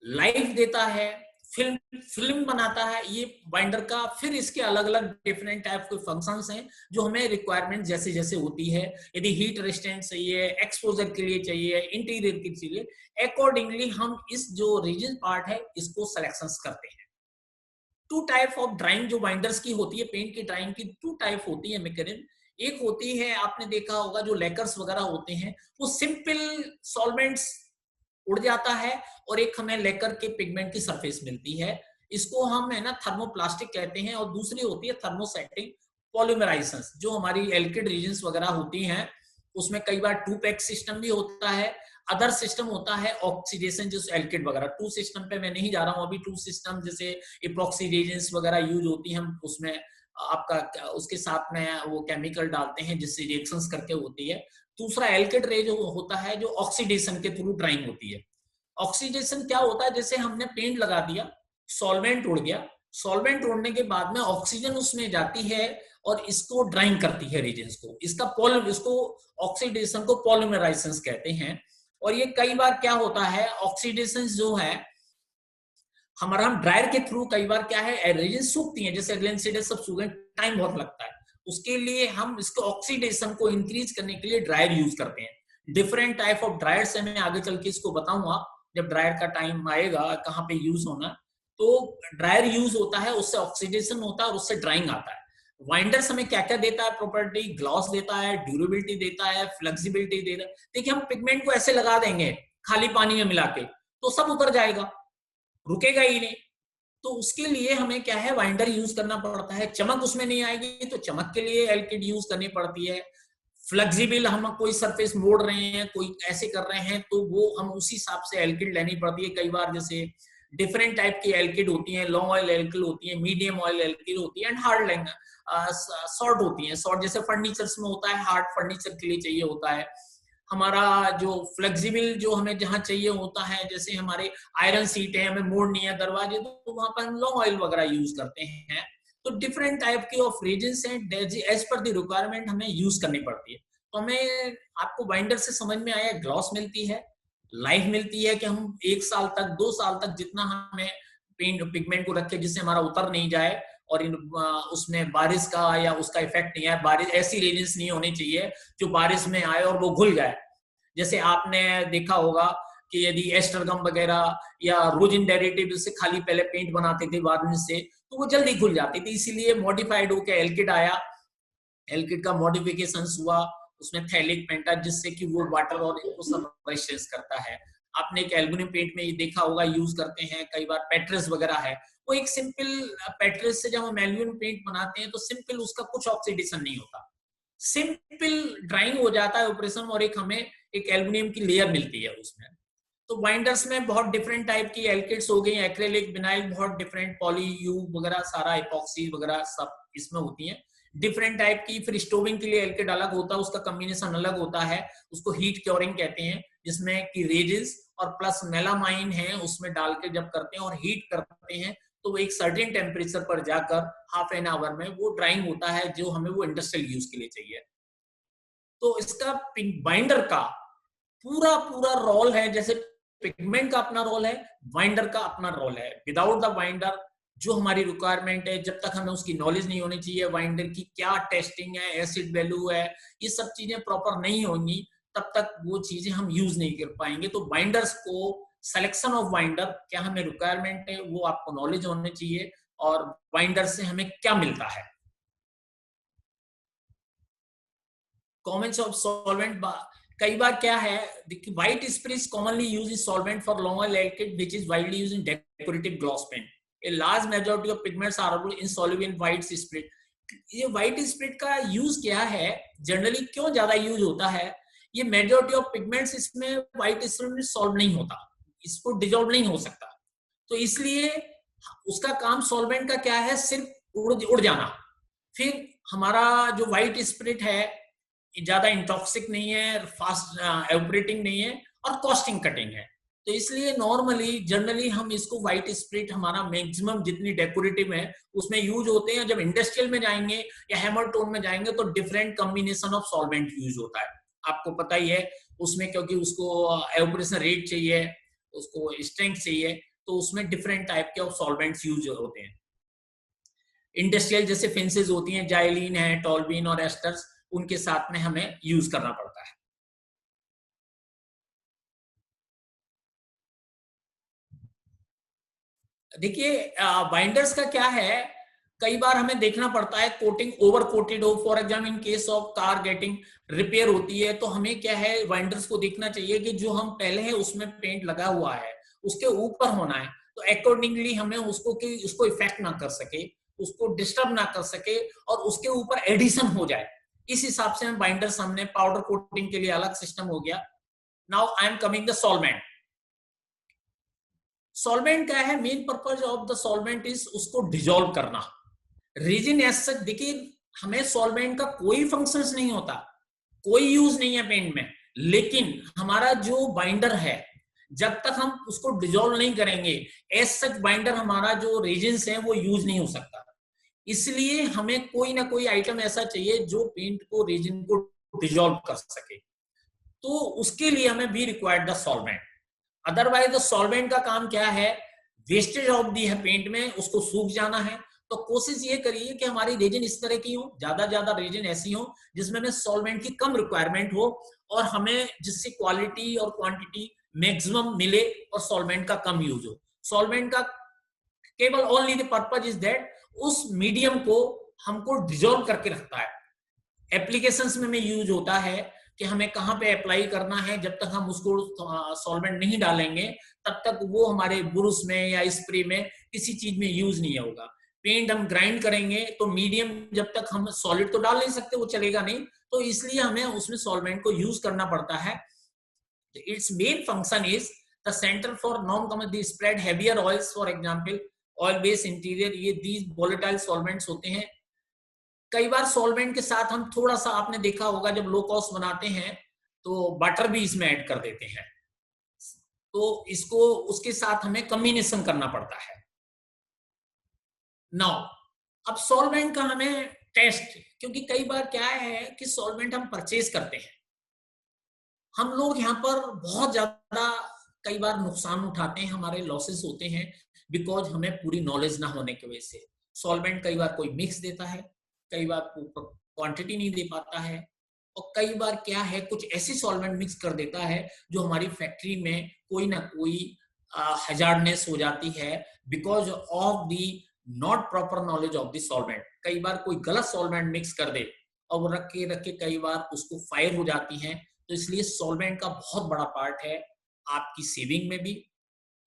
लाइफ देता है, फिल्म बनाता है, ये बाइंडर का। फिर इसके अलग अलग डिफरेंट टाइप के फंक्शंस हैं जो हमें रिक्वायरमेंट जैसे जैसे होती है, यदि हीट रेजिस्टेंस चाहिए, एक्सपोजर के लिए चाहिए, इंटीरियर के लिए, अकॉर्डिंगली हम इस जो रीजन पार्ट है इसको सिलेक्शंस करते हैं। टू टाइप ऑफ ड्राइंग जो बाइंडर्स की होती है, पेंट की ड्राइंग की टू टाइप होती है मैकेनिज्म। एक होती है, आपने देखा होगा जो लेकर्स वगैरह होते हैं वो सिंपल सॉल्वेंट्स उड़ जाता है, और एक हमें लेकर के पिगमेंट की सरफेस मिलती है, इसको हम है ना थर्मोप्लास्टिक कहते हैं। और दूसरी होती है थर्मोसेटिंग पॉलीमराइजेशन, जो हमारी एल्किड रीजन्स वगैरह होती हैं, उसमें कई बार टू पैक सिस्टम भी होता है, अदर सिस्टम होता है ऑक्सीडेशन, जो एल्किड वगैरह। टू सिस्टम पे मैं नहीं जा रहा हूं अभी। टू सिस्टम जैसे इपॉक्सी रेजेंट्स वगैरह यूज होती है, हम उसमें आपका उसके साथ में वो केमिकल डालते हैं जिससे रिएक्शंस करके होती है। दूसरा एल्किड रे जो होता है जो ऑक्सीडेशन के थ्रू ड्राइंग होती है। ऑक्सीडेशन क्या होता है? जैसे हमने पेंट लगा दिया, सॉल्वेंट उड़ गया, सॉल्वेंट उड़ने के बाद में ऑक्सीजन उसमें जाती है और इसको ड्राइंग करती है रीजन्स को। इसको ऑक्सीडेशन को पॉलीमराइजेशन कहते हैं। और ये कई बार क्या होता है, ऑक्सीडेशन जो है हमारा, हम ड्रायर के थ्रू कई बार क्या है रीजन्स सूखती हैं, जैसे ग्लेनसीड सब सूखने टाइम बहुत लगता है, उसके लिए हम इसको ऑक्सीडेशन को इंक्रीज करने के लिए ड्रायर यूज करते हैं। डिफरेंट टाइप ऑफ ड्रायर से मैं आगे चल के इसको बताऊंगा जब ड्रायर का टाइम आएगा कहाँ पे यूज होना। तो ड्रायर यूज होता है, उससे ऑक्सीडेशन होता है और उससे ड्राइंग आता है। वाइंडर्स हमें क्या क्या देता है प्रॉपर्टी? ग्लॉस देता है, ड्यूरेबिलिटी देता है, फ्लेक्सिबिलिटी देता है। देखिए हम पिगमेंट को ऐसे लगा देंगे खाली पानी में मिला के तो सब उतर जाएगा, रुकेगा ही नहीं। तो उसके लिए हमें क्या है वाइंडर यूज करना पड़ता है। चमक उसमें नहीं आएगी तो चमक के लिए एल्किड यूज करनी पड़ती है। फ्लेक्सिबल, हम कोई सरफेस मोड़ रहे हैं, कोई ऐसे कर रहे हैं, तो वो हम उसी हिसाब से एल्किड लेनी पड़ती है। कई बार जैसे डिफरेंट टाइप की एल्किड होती है, लॉन्ग ऑयल एल्किड होती है, मीडियम ऑयल एल्किड होती है, एंड हार्ड लेंग शॉर्ट होती है। शॉर्ट जैसे फर्नीचर्स में होता है, हार्ड फर्नीचर के लिए चाहिए होता है। हमारा जो फ्लेक्सिबल जो हमें जहां चाहिए होता है, जैसे हमारे आयरन सीट है, हमें मोड़नी है दरवाजे, तो वहां पर हम लॉन्ग ऑयल वगैरह यूज करते हैं। तो डिफरेंट टाइप के ऑफ रीजन्स हैं, एज पर द रिक्वायरमेंट हमें यूज करनी पड़ती है। तो हमें आपको बाइंडर से समझ में आया, ग्लॉस मिलती है, लाइफ मिलती है कि हम 1 साल तक 2 साल तक जितना हमें पेंट पिगमेंट को रखे जिससे हमारा उतर नहीं जाए और उसमें बारिश का या उसका इफेक्ट नहीं आए। बारिश ऐसी रेजिन्स नहीं होनी चाहिए जो बारिश में आए और वो घुल जाए। जैसे आपने देखा होगा कि यदि एस्टरगम वगैरह या रोजिन डेरिवेटिव से खाली पहले पेंट बनाते थे वार्निश से, तो वो जल्दी घुल जाती थी, इसीलिए मॉडिफाइड होकर एल्किड आया। एल्किड का मॉडिफिकेशन हुआ, उसमें थैलिक पेंटा, जिससे कि वो वाटर और इनको सब रेजिस्टेंस करता है। आपने एक एल्युमिनियम पेंट में ये देखा होगा यूज करते हैं, कई बार पेट्रेस वगैरह है, वो एक सिंपल पेट्रेस से जब हम एल्युमिनियम पेंट बनाते हैं तो सिंपल उसका कुछ ऑक्सीडेशन नहीं होता, सिंपल ड्राइंग हो जाता है ऑपरेशन और एक हमें एक एल्युमिनियम की लेयर मिलती है उसमें। तो बाइंडर्स में बहुत डिफरेंट टाइप की एल्किड्स हो गई, एक्रेलिक, विनाइल, बहुत डिफरेंट, पॉली यू वगैरह सारा, इपॉक्सी वगैरह सब इसमें होती है डिफरेंट टाइप की। फिर स्टोविंग के लिए एल्किड अलग होता है, उसका कॉम्बिनेशन अलग होता है, उसको हीट क्योरिंग कहते हैं, जिसमें कि रेजिस और प्लस मेलामाइन है उसमें डाल के जब करते हैं और हीट करते हैं तो वो एक सर्टेन टेम्परेचर पर जाकर हाफ एन आवर में वो ड्राइंग होता है जो हमें वो इंडस्ट्रियल यूज के लिए चाहिए। तो इसका बाइंडर का पूरा पूरा रोल है, जैसे पिगमेंट का अपना रोल है, बाइंडर का अपना रोल है। विदाउट द बाइंडर जो हमारी रिक्वायरमेंट है, जब तक हमें उसकी नॉलेज नहीं होनी चाहिए बाइंडर की क्या टेस्टिंग है, एसिड वैल्यू है, ये सब चीजें प्रॉपर नहीं होंगी, तब तक वो चीजें हम यूज नहीं कर पाएंगे। तो बाइंडर्स को, सिलेक्शन ऑफ बाइंडर, क्या हमें रिक्वायरमेंट है वो आपको नॉलेज होनी चाहिए, और बाइंडर से हमें क्या मिलता है। कॉमन्स ऑफ सॉल्वेंट, कई बार क्या है, white spray is commonly used in solvent for longer alkyd which is widely used in decorative gloss paint. A large majority of pigments are insoluble in white spirit। ये white spirit का use क्या है, generally क्यों ज्यादा use होता है, ये majority of pigments इसमें व्हाइट स्प्रिट में सॉल्व नहीं होता, इसको डिजोल्व नहीं हो सकता, तो इसलिए उसका काम सॉल्वेंट का क्या है, सिर्फ उड़ जाना। फिर हमारा जो व्हाइट स्प्रिट है ज्यादा इंटॉक्सिक नहीं है, फास्ट एवोपरेटिंग नहीं है और कॉस्टिंग कटिंग है, तो इसलिए नॉर्मली जनरली हम इसको व्हाइट स्प्रिट हमारा मैक्सिमम जितनी डेकोरेटिव है उसमें यूज होते हैं। जब इंडस्ट्रियल में जाएंगे या हैमर टोन में जाएंगे तो different combination of solvent use होता है, आपको पता ही है उसमें, क्योंकि उसको एवोपरेशन रेट चाहिए, उसको स्ट्रेंथ चाहिए, तो उसमें डिफरेंट टाइप के सॉल्वेंट्स यूज होते हैं। इंडस्ट्रियल जैसे फिंसेस होती हैं, जाइलिन है, टॉल्बिन और एस्टर्स, उनके साथ में हमें यूज करना पड़ता है। देखिए बाइंडर्स का क्या है, कई बार हमें देखना पड़ता है कोटिंग ओवर कोटेड हो, for example in case of car getting repair होती है, तो हमें क्या है बाइंडर्स को देखना चाहिए कि जो हम पहले है उसमें पेंट लगा हुआ है उसके ऊपर होना है, तो अकॉर्डिंगली हमें उसको कि उसको इफेक्ट ना कर सके, उसको डिस्टर्ब ना कर सके और उसके ऊपर एडिशन हो जाए, इस हिसाब से हम बाइंडर्स, हमने पाउडर कोटिंग के लिए अलग सिस्टम हो गया। Now I am coming the solvent. Solvent क्या है, main purpose of the solvent is उसको डिजोल्व करना। रेजिन एज सच, देखिए हमें सॉल्वेंट का कोई फंक्शंस नहीं होता, कोई यूज नहीं है पेंट में, लेकिन हमारा जो बाइंडर है जब तक हम उसको डिजोल्व नहीं करेंगे एज सच बाइंडर हमारा जो रेजिन्स है वो यूज नहीं हो सकता, इसलिए हमें कोई ना कोई आइटम ऐसा चाहिए जो पेंट को, रेजिन को डिजोल्व कर सके, तो उसके लिए हमें भी required the solvent. Otherwise the solvent का काम क्या है, वेस्टेज ऑफ दी है पेंट में, उसको सूख जाना है, तो कोशिश ये करिए कि हमारी रेजिन इस तरह की हो, ज्यादा रेजिन ऐसी हो जिसमें हमें सॉल्वेंट की कम रिक्वायरमेंट हो और हमें जिससे क्वालिटी और क्वांटिटी मैक्सिमम मिले और सॉल्वेंट का कम यूज हो। सॉल्वेंट का केवल only the purpose is that उस मीडियम को हमको डिजोल्व करके रखता है। एप्लीकेशंस में यूज होता है कि हमें कहाँ पे अप्लाई करना है, जब तक हम उसको सॉल्वेंट नहीं डालेंगे तब तक वो हमारे ब्रुश में या स्प्रे में किसी चीज में यूज नहीं होगा। पेंट हम ग्राइंड करेंगे तो मीडियम, जब तक हम सॉलिड तो डाल नहीं सकते, वो चलेगा नहीं, तो इसलिए हमें उसमें सॉल्वेंट को यूज करना पड़ता है। It's main function is the centre for non common spread heavier oils, for example oil based interior, ये दीज वोलेटाइल सॉल्वेंट्स होते हैं। कई बार सॉल्वेंट के साथ हम थोड़ा सा, आपने देखा होगा जब लो कॉस्ट बनाते हैं तो बटर भी इसमें ऐड कर देते हैं, तो इसको उसके साथ हमें कॉम्बिनेशन करना पड़ता है। नाउ अब सॉल्वेंट का हमें टेस्ट, क्योंकि कई बार क्या है कि सॉल्वेंट हम परचेज करते हैं, हम लोग यहाँ पर बहुत ज्यादा कई बार नुकसान उठाते हैं, हमारे लॉसेस होते हैं बिकॉज हमें पूरी नॉलेज ना होने की वजह से। सॉल्वेंट कई बार कोई मिक्स देता है, कई बार क्वांटिटी नहीं दे पाता है, और कई बार क्या है कुछ ऐसी सॉल्वेंट मिक्स कर देता है जो हमारी फैक्ट्री में कोई ना कोई हैजार्डनेस हो जाती है because of the not proper knowledge of the solvent. कई बार कोई गलत सॉल्वेंट मिक्स कर दे और वो रख के कई बार उसको फायर हो जाती है, तो इसलिए सॉल्वेंट का बहुत बड़ा पार्ट है आपकी सेविंग में भी,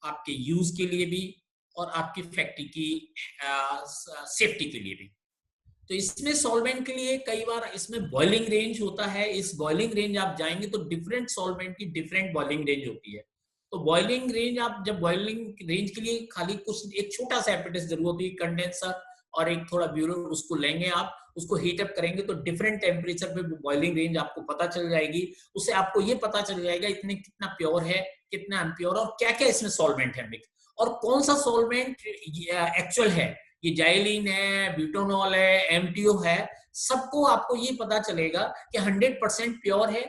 आपके यूज के लिए भी, और आपकी फैक्ट्री की सेफ्टी के लिए भी। तो इसमें सॉल्वेंट के लिए कई बार इसमें बॉइलिंग रेंज होता है। इस बॉइलिंग रेंज आप जाएंगे तो डिफरेंट सॉल्वेंट की डिफरेंट बॉइलिंग रेंज होती है। तो बॉइलिंग रेंज, आप जब बॉइलिंग रेंज के लिए खाली कुछ एक छोटा सा एपेरेटस जरूरत होती है, कंडेंसर और एक थोड़ा ब्यूरो, उसको लेंगे आप, उसको हीट अप करेंगे तो डिफरेंट टेम्परेचर पे बॉइलिंग रेंज आपको पता चल जाएगी। उससे आपको ये पता चल जाएगा इतने कितना प्योर है, कितना अनप्योर, और क्या क्या इसमें सॉल्वेंट है मिक्स, और कौन सा सॉल्वेंट एक्चुअल है, ये जाइलिन है, ब्यूटानॉल है, एमटीओ है, सबको आपको ये पता चलेगा कि 100% प्योर है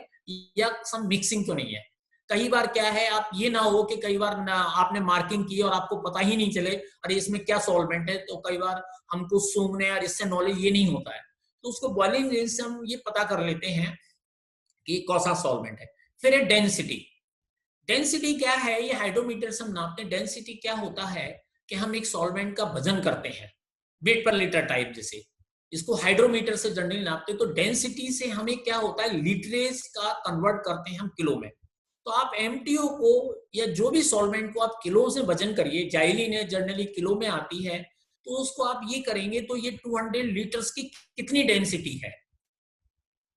या सम मिक्सिंग तो नहीं है। कई बार क्या है, आप ये ना हो कि कई बार ना आपने मार्किंग की और आपको पता ही नहीं चले अरे इसमें क्या सॉल्वेंट है, तो कई बार हमको सूंघने और इससे नॉलेज ये नहीं होता है। तो उसको बॉइलिंग रेंज से हम ये पता कर लेते हैं कि कौन सा सॉल्वेंट है। फिर है डेंसिटी। डेंसिटी क्या है, ये हाइड्रोमीटर से हम नापते हैं। डेंसिटी क्या होता है कि हम एक सॉल्वेंट का वजन करते हैं, वेट पर लीटर टाइप, जैसे इसको हाइड्रोमीटर से जनरली नापते हैं। तो डेंसिटी से हमें क्या होता है, लीटरेज का कन्वर्ट करते हैं हम किलो में। तो आप एमटीओ को या जो भी सॉल्वेंट को आप किलो से वजन करिए, जाइलिन है जनरली किलो में आती है, तो उसको आप ये करेंगे तो ये 200 लीटर्स की कितनी डेंसिटी है,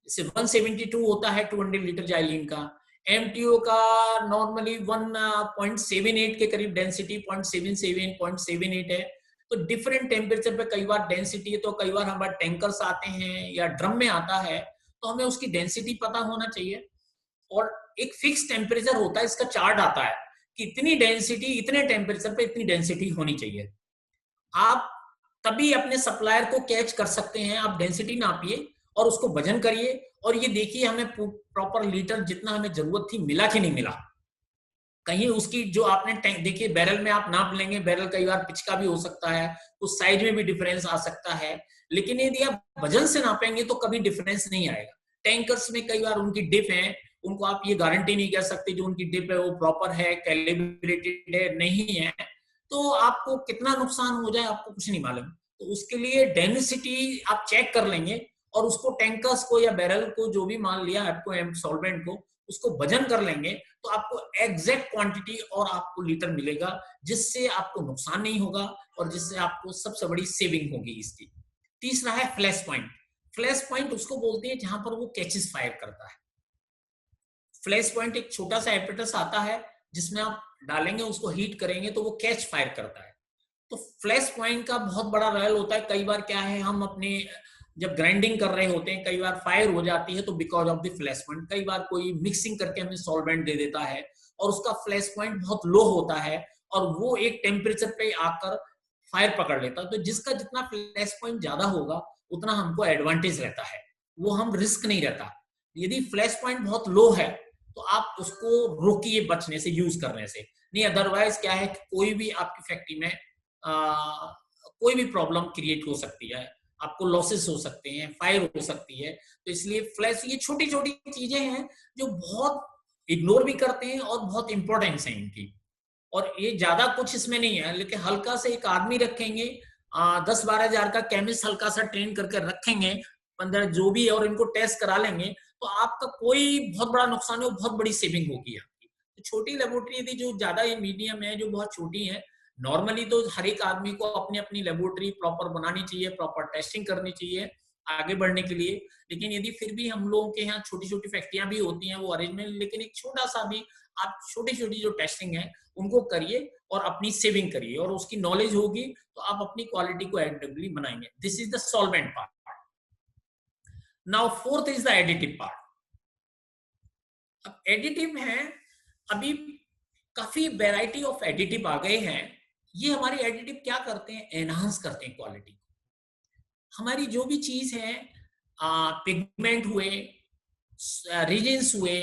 जैसे 172 होता है 200 लीटर जाइलिन का। एमटीओ का नॉर्मली 1.78 के करीब डेंसिटी, 0.77 0.78 है। तो डिफरेंट टेम्परेचर पे कई बार डेंसिटी है, तो कई बार हमारे टैंकर्स आते हैं या ड्रम में आता है, तो हमें उसकी डेंसिटी पता होना चाहिए। और एक फिक्स टेम्परेचर होता है, इसका चार्ट आता है कि इतनी डेंसिटी, इतने टेम्परेचर पे इतनी डेंसिटी होनी चाहिए। आप तभी अपने सप्लायर को कैच कर सकते हैं। आप डेंसिटी नापिए और उसको वजन करिए और ये देखिए हमें प्रॉपर लीटर जितना हमें जरूरत थी मिला कि नहीं मिला। कहीं उसकी जो आपने टैंक देखिए, बैरल में आप नाप लेंगे, बैरल कई बार पिचका भी हो सकता है, उस साइज में भी डिफरेंस आ सकता है, लेकिन यदि आप वजन से नापेंगे तो कभी डिफरेंस नहीं आएगा। टैंकर्स में कई बार उनकी डिप है, उनको आप ये गारंटी नहीं कर सकते जो उनकी डिप है वो प्रॉपर है, कैलिब्रेटेड है, नहीं है, तो आपको कितना नुकसान हो जाए आपको कुछ नहीं मालूम। तो उसके लिए डेंसिटी आप चेक कर लेंगे और उसको टैंकर्स को या बैरल को जो भी मान लिया आपको सॉल्वेंट को, उसको वजन कर लेंगे तो आपको एग्जैक्ट क्वांटिटी और आपको लीटर मिलेगा, जिससे आपको नुकसान नहीं होगा और जिससे आपको सबसे बड़ी सेविंग होगी इसकी। तीसरा है फ्लैश पॉइंट। फ्लैश पॉइंट उसको बोलते हैं जहां पर वो कैचेस फायर करता है। फ्लैश पॉइंट एक छोटा सा एपेरेटस आता है जिसमें आप डालेंगे, उसको हीट करेंगे तो वो कैच फायर करता है। तो फ्लैश पॉइंट का बहुत बड़ा रोल होता है। कई बार क्या है, हम अपने जब ग्राइंडिंग कर रहे होते हैं कई बार फायर हो जाती है, तो because of the flash point कई बार कोई मिक्सिंग करके हमें सॉल्वेंट दे देता है और उसका फ्लैश पॉइंट बहुत लो होता है और वो एक टेम्परेचर पे आकर फायर पकड़ लेता है। तो जिसका जितना फ्लैश पॉइंट ज्यादा होगा उतना हमको एडवांटेज रहता है, वो हम रिस्क नहीं रहता। यदि फ्लैश पॉइंट बहुत लो है तो आप उसको रोकिए बचने से, यूज करने से, नहीं अदरवाइज क्या है कोई भी आपकी फैक्ट्री में कोई भी प्रॉब्लम क्रिएट हो सकती है, आपको लॉसेस हो सकते हैं, फायर हो सकती है। तो इसलिए फ्लैश, ये छोटी छोटी चीजें हैं जो बहुत इग्नोर भी करते हैं और बहुत इंपॉर्टेंस है इनकी। और ये ज्यादा कुछ इसमें नहीं है, लेकिन हल्का से एक आदमी रखेंगे, 10-12 हजार का केमिस्ट हल्का सा ट्रेन करके रखेंगे, 15 जो भी है, और इनको टेस्ट करा लेंगे तो आपका कोई बहुत बड़ा नुकसान है, वो बहुत बड़ी सेविंग होगी आपकी। तो छोटी लेबोरेटरी यदि जो ज्यादा मीडियम है, जो बहुत छोटी है, नॉर्मली तो हर एक आदमी को अपनी अपनी लेबोरेटरी प्रॉपर बनानी चाहिए, प्रॉपर टेस्टिंग करनी चाहिए आगे बढ़ने के लिए। लेकिन यदि फिर भी हम लोगों के यहाँ छोटी छोटी फैक्ट्रियां भी होती हैं वो अरेंजमेंट, लेकिन एक छोटा सा भी आप छोटी छोटी जो टेस्टिंग है उनको करिए और अपनी सेविंग करिए, और उसकी नॉलेज होगी तो आप अपनी क्वालिटी को एडिटिवली बनाएंगे। This is the solvent part. Now fourth is the additive part. अब एडिटिव है, अभी काफी वैरायटी ऑफ एडिटिव आ गए हैं। ये हमारे एडिटिव क्या करते हैं, एनहांस करते हैं क्वालिटी। हमारी जो भी चीज है, पिगमेंट हुए, रीजन्स हुए,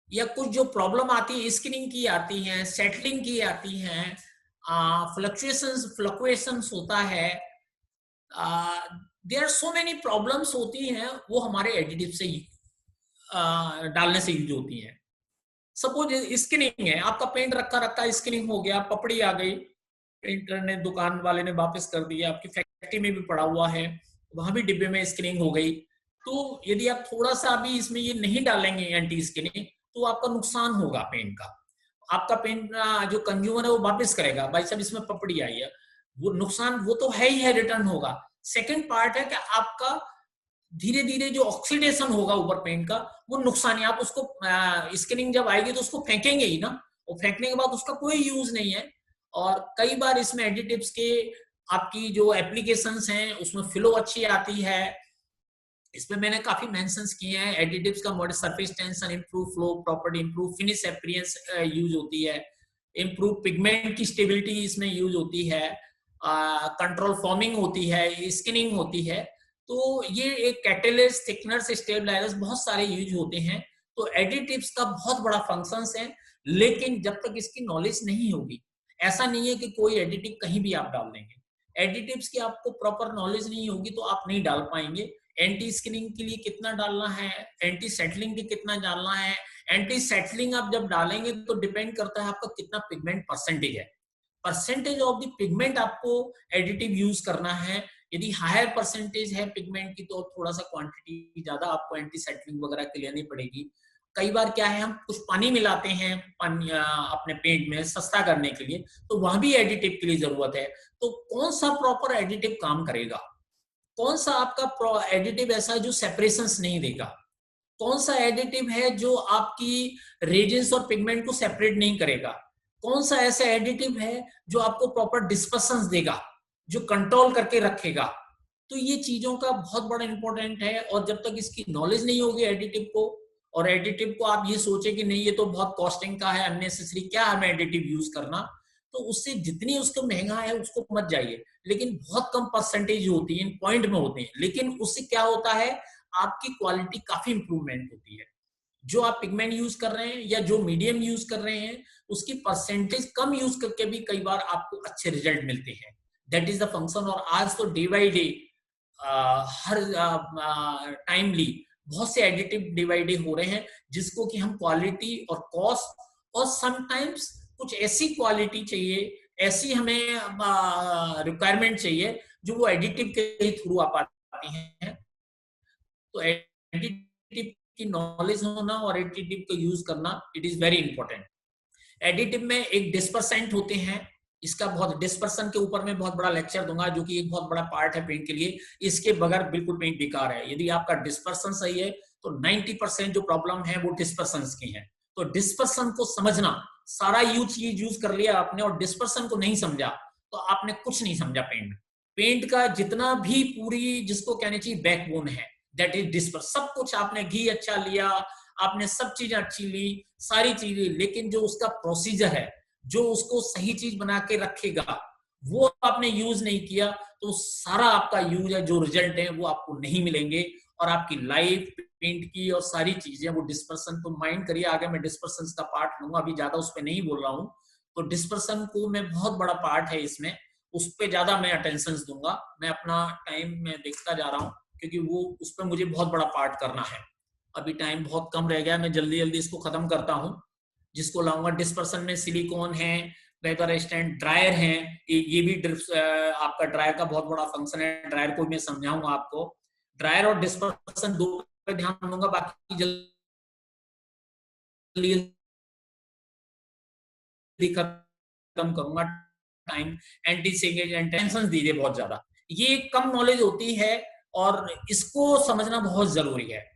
या कुछ जो प्रॉब्लम आती है स्किनिंग की आती है, सेटलिंग की आती है, फ्लक्चुएशंस होता है, there are so many problems होती हैं, वो हमारे एडिटिव से डालने से यूज होती है। सपोज स्किनिंग है, आपका पेंट रखा रखा स्किनिंग हो गया, पपड़ी आ गई, पेंटर ने, दुकान वाले ने वापस कर दिया, आपकी फैक्ट्री में भी पड़ा हुआ है, वहां भी डिब्बे में स्किनिंग हो गई। तो यदि आप थोड़ा सा भी इसमें ये नहीं डालेंगे एंटी स्किनिंग तो आपका नुकसान होगा पेंट का। आपका पेन जो कंज्यूमर है वो वापस करेगा, भाई साहब इसमें पपड़ी आई है, वो नुकसान वो तो है ही है, रिटर्न होगा। सेकंड पार्ट है कि आपका धीरे धीरे जो ऑक्सीडेशन होगा ऊपर पेंट का वो नुकसान है। आप उसको स्किनिंग जब आएगी तो उसको फेंकेंगे ही ना, और फेंकने के बाद उसका कोई यूज नहीं है। और कई बार इसमें एडिटिव्स के आपकी जो एप्लीकेशंस हैं उसमें फ्लो अच्छी आती है, इसमें मैंने काफी मेंशंस किए हैं। एडिटिव्स का model surface tension, improve flow property, improve finish appearance use होती है, इंप्रूव पिगमेंट की स्टेबिलिटी इसमें यूज होती है, कंट्रोल फॉर्मिंग होती है, स्किनिंग होती है। तो ये एक कैटलिस्ट, थिकनर्स, स्टेबलाइजर्स बहुत सारे यूज होते हैं। तो एडिटिव्स का बहुत बड़ा फंक्शंस है, लेकिन जब तक इसकी नॉलेज नहीं होगी, ऐसा नहीं है कि कोई एडिटिव कहीं भी आप डाल देंगे। एडिटिव्स की आपको प्रॉपर नॉलेज नहीं होगी तो आप नहीं डाल पाएंगे। एंटी स्किनिंग के लिए कितना डालना है, एंटी सेटलिंग के कितना डालना है। एंटी सेटलिंग आप जब डालेंगे तो डिपेंड करता है आपका कितना पिगमेंट परसेंटेज है। परसेंटेज ऑफ द पिगमेंट आपको एडिटिव यूज करना है। यदि हायर परसेंटेज है पिगमेंट की तो थोड़ा सा क्वांटिटी ज्यादा आपको एंटी सेटलिंग वगैरह के लेनी पड़ेगी। कई बार क्या है, हम कुछ पानी मिलाते हैं पानी अपने पेंट में सस्ता करने के लिए, तो वहां भी एडिटिव के लिए जरूरत है। तो कौन सा प्रॉपर एडिटिव काम करेगा, कौन सा आपका एडिटिव ऐसा है जो सेपरेशंस नहीं देगा, कौन सा एडिटिव है जो आपकी रेजिन्स और पिगमेंट को सेपरेट नहीं करेगा, कौन सा ऐसा एडिटिव है जो आपको प्रॉपर डिस्पर्शंस देगा, जो कंट्रोल करके रखेगा। तो ये चीजों का बहुत बड़ा इंपॉर्टेंट है। और जब तक इसकी नॉलेज नहीं होगी एडिटिव को, और एडिटिव को आप ये सोचे कि नहीं ये तो बहुत कॉस्टिंग का है, अननेसेसरी क्या हमें एडिटिव यूज करना, तो उससे जितनी उसको महंगा है उसको मत जाइए। लेकिन बहुत कम परसेंटेज होती है, इन पॉइंट में होती है, लेकिन उससे क्या होता है, आपकी क्वालिटी काफी इंप्रूवमेंट होती है। जो आप पिगमेंट यूज कर रहे हैं या जो मीडियम यूज कर रहे हैं, उसकी परसेंटेज कम यूज करके भी कई बार आपको अच्छे रिजल्ट मिलते हैं। That is the function. और आज तो day by day her timely बहुत से एडिटिव डे बाई डे हो रहे हैं, जिसको कि हम क्वालिटी और कॉस्ट और समटाइम्स कुछ ऐसी क्वालिटी चाहिए, ऐसी हमें रिक्वायरमेंट चाहिए जो वो एडिटिव के थ्रू आ पाती हैं। तो एडिटिव की नॉलेज होना और एडिटिव का यूज करना, it is very important. Additive में एक डिस्पर्सेंट होते हैं, इसका बहुत डिस्पर्सन के ऊपर में बहुत बड़ा लेक्चर दूंगा, जो कि एक बहुत बड़ा पार्ट है पेंट के लिए। इसके बगैर बिल्कुल पेंट बेकार है। यदि आपका डिस्पर्सन सही है तो 90% जो प्रॉब्लम है वो डिस्पर्सन की है। तो डिस्पर्सन को समझना, सारा यूज कर लिया आपने और डिस्पर्सन को नहीं समझा तो आपने कुछ नहीं समझा। पेंट का जितना भी पूरी जिसको कहने चाहिए बैकबोन है, दैट इज डिस्पर्स। सब कुछ आपने घी अच्छा लिया, आपने सब चीजें अच्छी ली, सारी चीजें, लेकिन जो उसका प्रोसीजर है, जो उसको सही चीज बना के रखेगा, वो आपने यूज नहीं किया तो सारा आपका यूज है, जो रिजल्ट है वो आपको नहीं मिलेंगे। और आपकी लाइफ पेंट की और सारी चीजें वो डिस्पर्सन, तो माइंड करिए, आगे मैं डिस्पर्सन का पार्ट लूंगा, अभी ज्यादा उस पर नहीं बोल रहा हूँ। तो डिस्पर्सन को मैं बहुत बड़ा पार्ट है इसमें, उस पर ज्यादा मैं अटेंशन दूंगा। मैं अपना टाइम में देखता जा रहा हूँ क्योंकि वो उस पर मुझे बहुत बड़ा पार्ट करना है। अभी टाइम बहुत कम रह गया, मैं जल्दी जल्दी इसको खत्म करता हूँ। जिसको लाऊंगा डिस्पर्सन में सिलिकॉन है, वेपर स्टैंड, ड्रायर है। ये भी आपका ड्रायर का बहुत बड़ा फंक्शन है, ड्रायर को मैं समझाऊंगा आपको। ड्रायर और डिस्पर्सन दो पे ध्यान दूंगा, बाकी जल्दी खत्म करूंगा। टाइम एंटी सेगेज एंड टेंशन दीजिए बहुत ज्यादा, ये कम नॉलेज होती है और इसको समझना बहुत जरूरी है।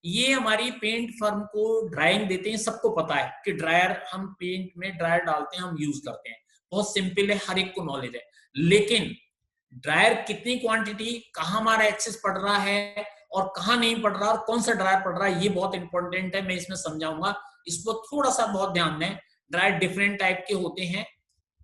ये हमारी पेंट फर्म को ड्राइंग देते हैं, सबको पता है कि ड्रायर, हम पेंट में ड्रायर डालते हैं, हम यूज करते हैं, बहुत सिंपल है, हर एक को नॉलेज है। लेकिन ड्रायर कितनी क्वांटिटी, कहाँ हमारा एक्सेस पड़ रहा है और कहाँ नहीं पड़ रहा और कौन सा ड्रायर पड़ रहा है, ये बहुत इंपॉर्टेंट है। मैं इसमें समझाऊंगा, इसको थोड़ा सा बहुत ध्यान दें। ड्रायर डिफरेंट टाइप के होते हैं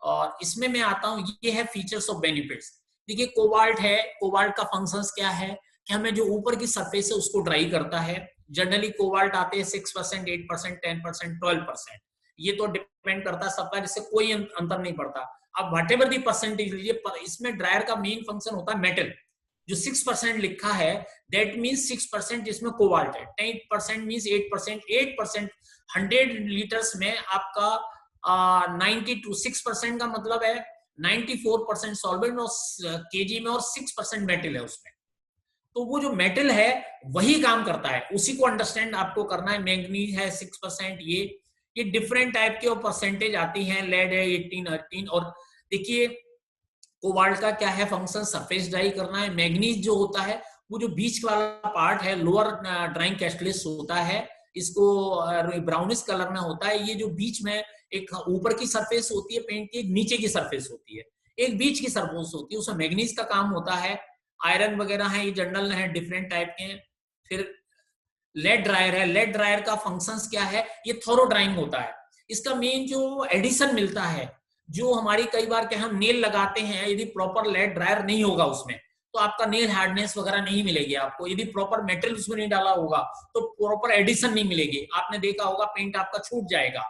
और इसमें मैं आता हूँ, ये है फीचर्स और बेनिफिट्स। देखिए कोबाल्ट है, कोबाल्ट का फंक्शंस क्या है कि हमें जो ऊपर की सरफेस है उसको ड्राई करता है। जनरली कोबाल्ट आते हैं 6%, 8%, 10%, 12%, ये तो डिपेंड करता है सबका, जिससे कोई अंतर नहीं पड़ता। अब व्हाटएवर दी परसेंटेज लीजिए, पर इसमें ड्रायर का मेन फंक्शन होता है मेटल। जो 6% लिखा है दैट मीन्स 6% इसमें कोबाल्ट है, 10% मीन्स 8%, 8% 100 लीटर्स में आपका 92, 6% का मतलब है 94% सॉल्वेंट और केजी में, और 6% मेटल है उसमें। तो वो जो मेटल है वही काम करता है, उसी को अंडरस्टैंड आपको करना है। मैंगनीज है 6%, ये डिफरेंट टाइप के और परसेंटेज आती हैं। लेड है 18 और देखिए कोबाल्ट का क्या है फंक्शन, सरफेस ड्राई करना है। मैग्नीज जो होता है वो जो बीच वाला पार्ट है लोअर ड्राइंग कैटलिस्ट होता है, इसको ब्राउनिश कलर में होता है। ये जो बीच में एक ऊपर की सरफेस होती है पेंट की, एक नीचे की सरफेस होती है, एक बीच की सरफेस होती है, उसमें मैग्नीज का काम होता है। आयरन वगैरह है, ये जनरल है, डिफरेंट टाइप के हैं। फिर लेड ड्रायर है। लेड ड्रायर का फंक्शंस क्या है, ये थोरो ड्राइंग होता है। इसका मेन जो एडिशन मिलता है, जो हमारी कई बार क्या हम नेल लगाते हैं, यदि प्रॉपर लेड ड्रायर नहीं होगा उसमें तो आपका नेल हार्डनेस वगैरह नहीं मिलेगी आपको। यदि प्रॉपर मेटल उसमें नहीं डाला होगा तो प्रॉपर एडिशन नहीं मिलेगी। आपने देखा होगा पेंट आपका छूट जाएगा।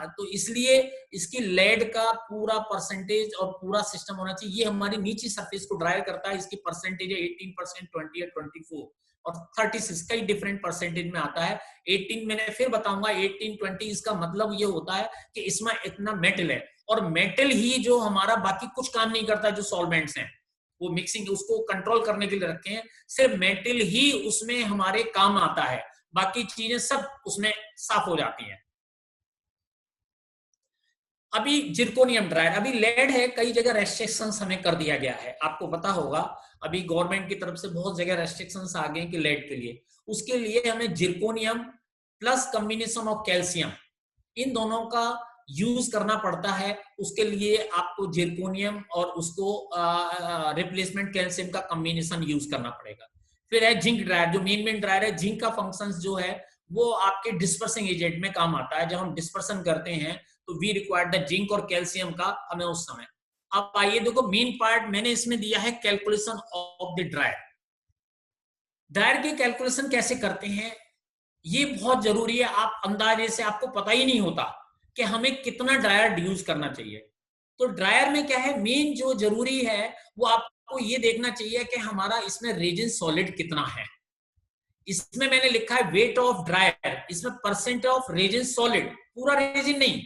तो इसलिए इसकी लेड का पूरा परसेंटेज और पूरा सिस्टम होना चाहिए। ये हमारी नीचे सरफेस को ड्राई करता है। इसकी परसेंटेज है 18%, 20 या 24 और 36 कई डिफरेंट परसेंटेज में आता है। 18 मैंने फिर बताऊंगा, 18, 20 इसका मतलब ये होता है कि इसमें इतना मेटल है, और मेटल ही जो हमारा बाकी कुछ काम नहीं करता। जो सॉल्वेंट्स हैं वो मिक्सिंग उसको कंट्रोल करने के लिए रखे हैं, सिर्फ मेटल ही उसमें हमारे काम आता है, बाकी चीजें सब उसमें साफ हो जाती हैं। अभी जिरकोनियम ड्रायर, अभी लेड है, कई जगह रेस्ट्रिक्शंस हमें कर दिया गया है, आपको पता होगा। अभी गवर्नमेंट की तरफ से बहुत जगह रेस्ट्रिक्शंस आ गए कि लेड के लिए, उसके लिए हमें zirconium plus combination of calcium, इन दोनों का यूज करना पड़ता है। उसके लिए आपको जिरकोनियम और उसको रिप्लेसमेंट कैल्शियम का कॉम्बिनेशन यूज करना पड़ेगा। फिर है जिंक ड्रायर, जो मेन ड्रायर है। जिंक का फंक्शन जो है वो आपके डिस्पर्सिंग एजेंट में काम आता है। जब हम डिस्पर्सन करते हैं तो वी रिक्वायर द जिंक और कैल्शियम का हमें उस समय। अब आइए देखो मेन पार्ट मैंने इसमें दिया है calculation of the dryer. Dryer की कैलकुलेशन कैसे करते हैं ये बहुत जरूरी है। आप अंदाजे से आपको पता ही नहीं होता कि हमें कितना ड्रायर यूज करना चाहिए। तो ड्रायर में क्या है, मेन जो जरूरी है वो आपको ये देखना चाहिए कि हमारा इसमें रेजिन सॉलिड कितना है। इसमें मैंने लिखा है वेट ऑफ ड्रायर, इसमें परसेंट ऑफ रेजिन सॉलिड, पूरा रेजिन नहीं।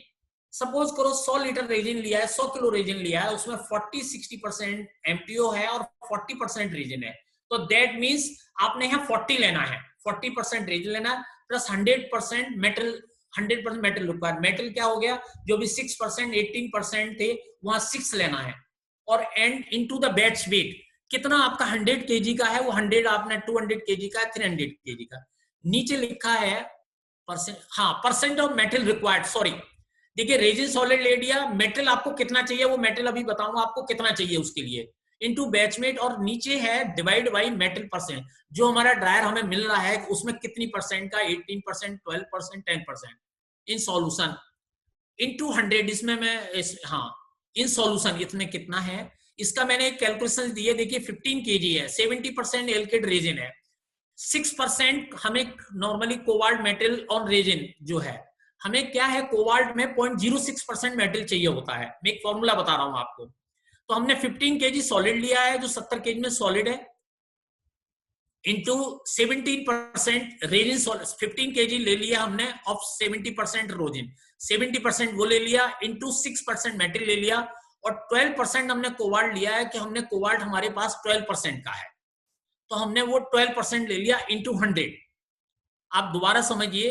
सपोज करो 100 लीटर रेजिन लिया है, 100 किलो रेजिन लिया है, उसमें 40-60% एमटीओ है और 40% रेजिन है, तो दैट मींस आपने यहाँ 40 लेना है, 40% रेजिन लेना है plus 100% metal, 100% metal required. Metal क्या हो गया, जो भी 6% 18% थे वहां 6 लेना है। और and into the batch weight, कितना आपका 100 केजी का है वो 100 आपने 200 केजी का, 300 केजी का। नीचे लिखा है परसेंट, हाँ percent of metal required, sorry. देखिए रेजिन सॉलिड ले लिया, मेटल आपको कितना चाहिए वो मेटल अभी बताऊंगा आपको कितना चाहिए उसके लिए, इनटू बैचमेट, और नीचे है डिवाइड बाय मेटल परसेंट, जो हमारा ड्रायर हमें मिल रहा है उसमें कितनी परसेंट का, 18%, 12%, 10% इन सॉल्यूशन इनटू 100। इसमें मैं हाँ इन सॉल्यूशन इसमें कितना है इसका मैंने एक कैलकुलेशन दी है। देखिए 15 केजी है, 70% एल्केड रेजिन है, 6% हमें normally cobalt metal on resin जो है, हमें क्या है कोबाल्ट में 0.06% मेटल चाहिए होता है। मैं एक फॉर्मूला बता रहा हूं आपको। तो हमने 15 केजी सॉलिड लिया है जो 70 केजी में सॉलिड है, इंटू 17% रेजिन, 15 केजी ले लिया हमने ऑफ 70% रोजिन, 70% वो ले लिया, इंटू 6% मेटल ले लिया, और 12% हमने कोबाल्ट लिया है कि हमने कोबाल्ट हमारे पास 12% का है, तो हमने वो 12% ले लिया इंटू 100। आप दोबारा समझिए,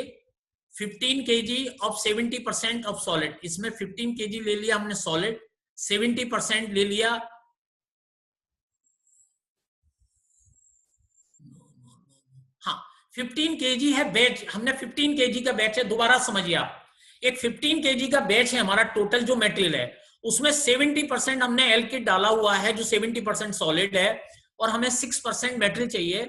15 केजी ऑफ 70% ऑफ सॉलिड, इसमें 15 केजी ले लिया हमने सॉलिड, 70% ले लिया, हाँ 15 केजी है बैच, हमने 15 केजी का बैच है। दोबारा समझिए आप, एक 15 केजी का बैच है हमारा, टोटल जो मटेरियल है उसमें 70% हमने एल्किड डाला हुआ है जो 70% सॉलिड है, और हमें 6% मेटल चाहिए।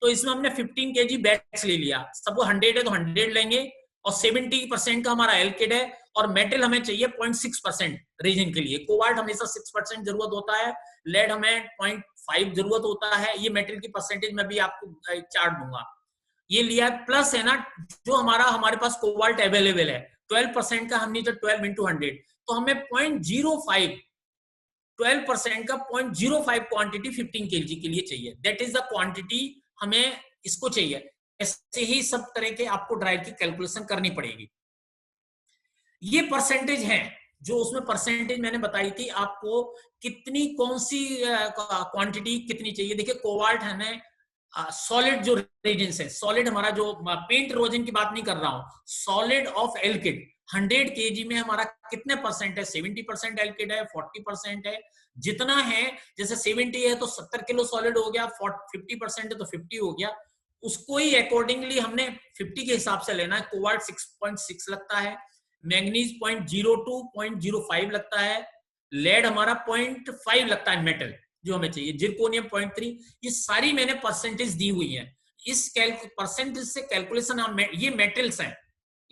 तो इसमें हमने 15 केजी बैच ले लिया, सब 100 है तो 100 लेंगे, और 70% का हमारा एल्किड है, और मेटल हमें चाहिए 0.6% रेजिन के लिए। कोबाल्ट हमेशा 6% जरूरत होता है, लेड हमें 0.5 जरूरत होता है। ये मेटल की परसेंटेज में भी आपको चार्ट दूंगा। ये लिया प्लस है ना, जो हमारे पास कोबाल्ट अवेलेबल है 12% का, हमने जो 12 इंटू 100, तो हमें 0.05, 12% का 0.05 क्वांटिटी 15 केजी के लिए चाहिए। दैट इज द क्वांटिटी हमें इसको चाहिए। ऐसे ही सब तरह के आपको ड्रायर की कैलकुलेशन करनी पड़ेगी। ये परसेंटेज है जो उसमें परसेंटेज मैंने बताई थी आपको, कितनी कौन सी क्वांटिटी कितनी चाहिए। देखिए कोबाल्ट हमें सॉलिड जो रेजेंस है, सॉलिड हमारा जो पेंट इरोजन की बात नहीं कर रहा हूं, सॉलिड ऑफ एल्किड 100 kg में हमारा कितने परसेंट है? 70% एल्किड है, 40% है, जितना है, जैसे 70 है तो 70 किलो सॉलिड हो गया, 50% है तो 50 हो गया, उसको ही अकॉर्डिंगली हमने 50 के हिसाब से लेना है। कोबाल्ट 6.6 लगता है, मैग्नीज 0.02 0.05 लगता है, लेड हमारा 0.5 लगता है मेटल जो हमें चाहिए, जिरकोनियम 0.3। ये सारी मैंने परसेंटेज दी हुई है। इस परसेंटेज से कैलकुलेशन, ये मेटल्स हैं,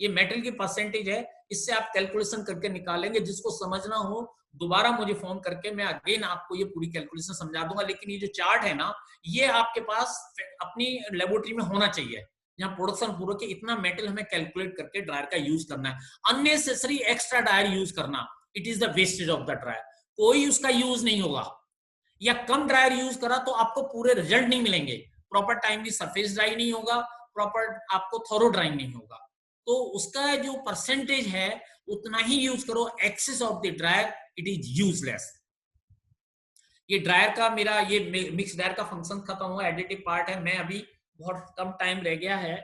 ये मेटल की परसेंटेज है, इससे आप कैलकुलेशन करके निकालेंगे। जिसको समझना हो दोबारा मुझे फोन करके मैं अगेन आपको ये पूरी कैलकुलेशन समझा दूंगा। लेकिन ये जो चार्ट है ना, ये आपके पास अपनी लेबोरेटरी में होना चाहिए, जहां प्रोडक्शन पूरा के इतना मेटल हमें कैलकुलेट करके ड्रायर का यूज करना है। अननेसेसरी एक्स्ट्रा ड्रायर यूज करना, it is the wastage of the dryer, कोई उसका यूज नहीं होगा। या कम ड्रायर यूज करा तो आपको पूरे रिजल्ट नहीं मिलेंगे, प्रॉपर टाइमली सरफेस ड्राई नहीं होगा, प्रॉपर आपको थोरो ड्राइंग नहीं होगा। तो उसका जो परसेंटेज है उतना ही यूज करो। Excess of the dryer it is useless. ये ड्रायर का मेरा ये मिक्स ड्रायर का फंक्शन खत्म हुआ, एडिटिव पार्ट है। मैं अभी बहुत कम टाइम रह गया है,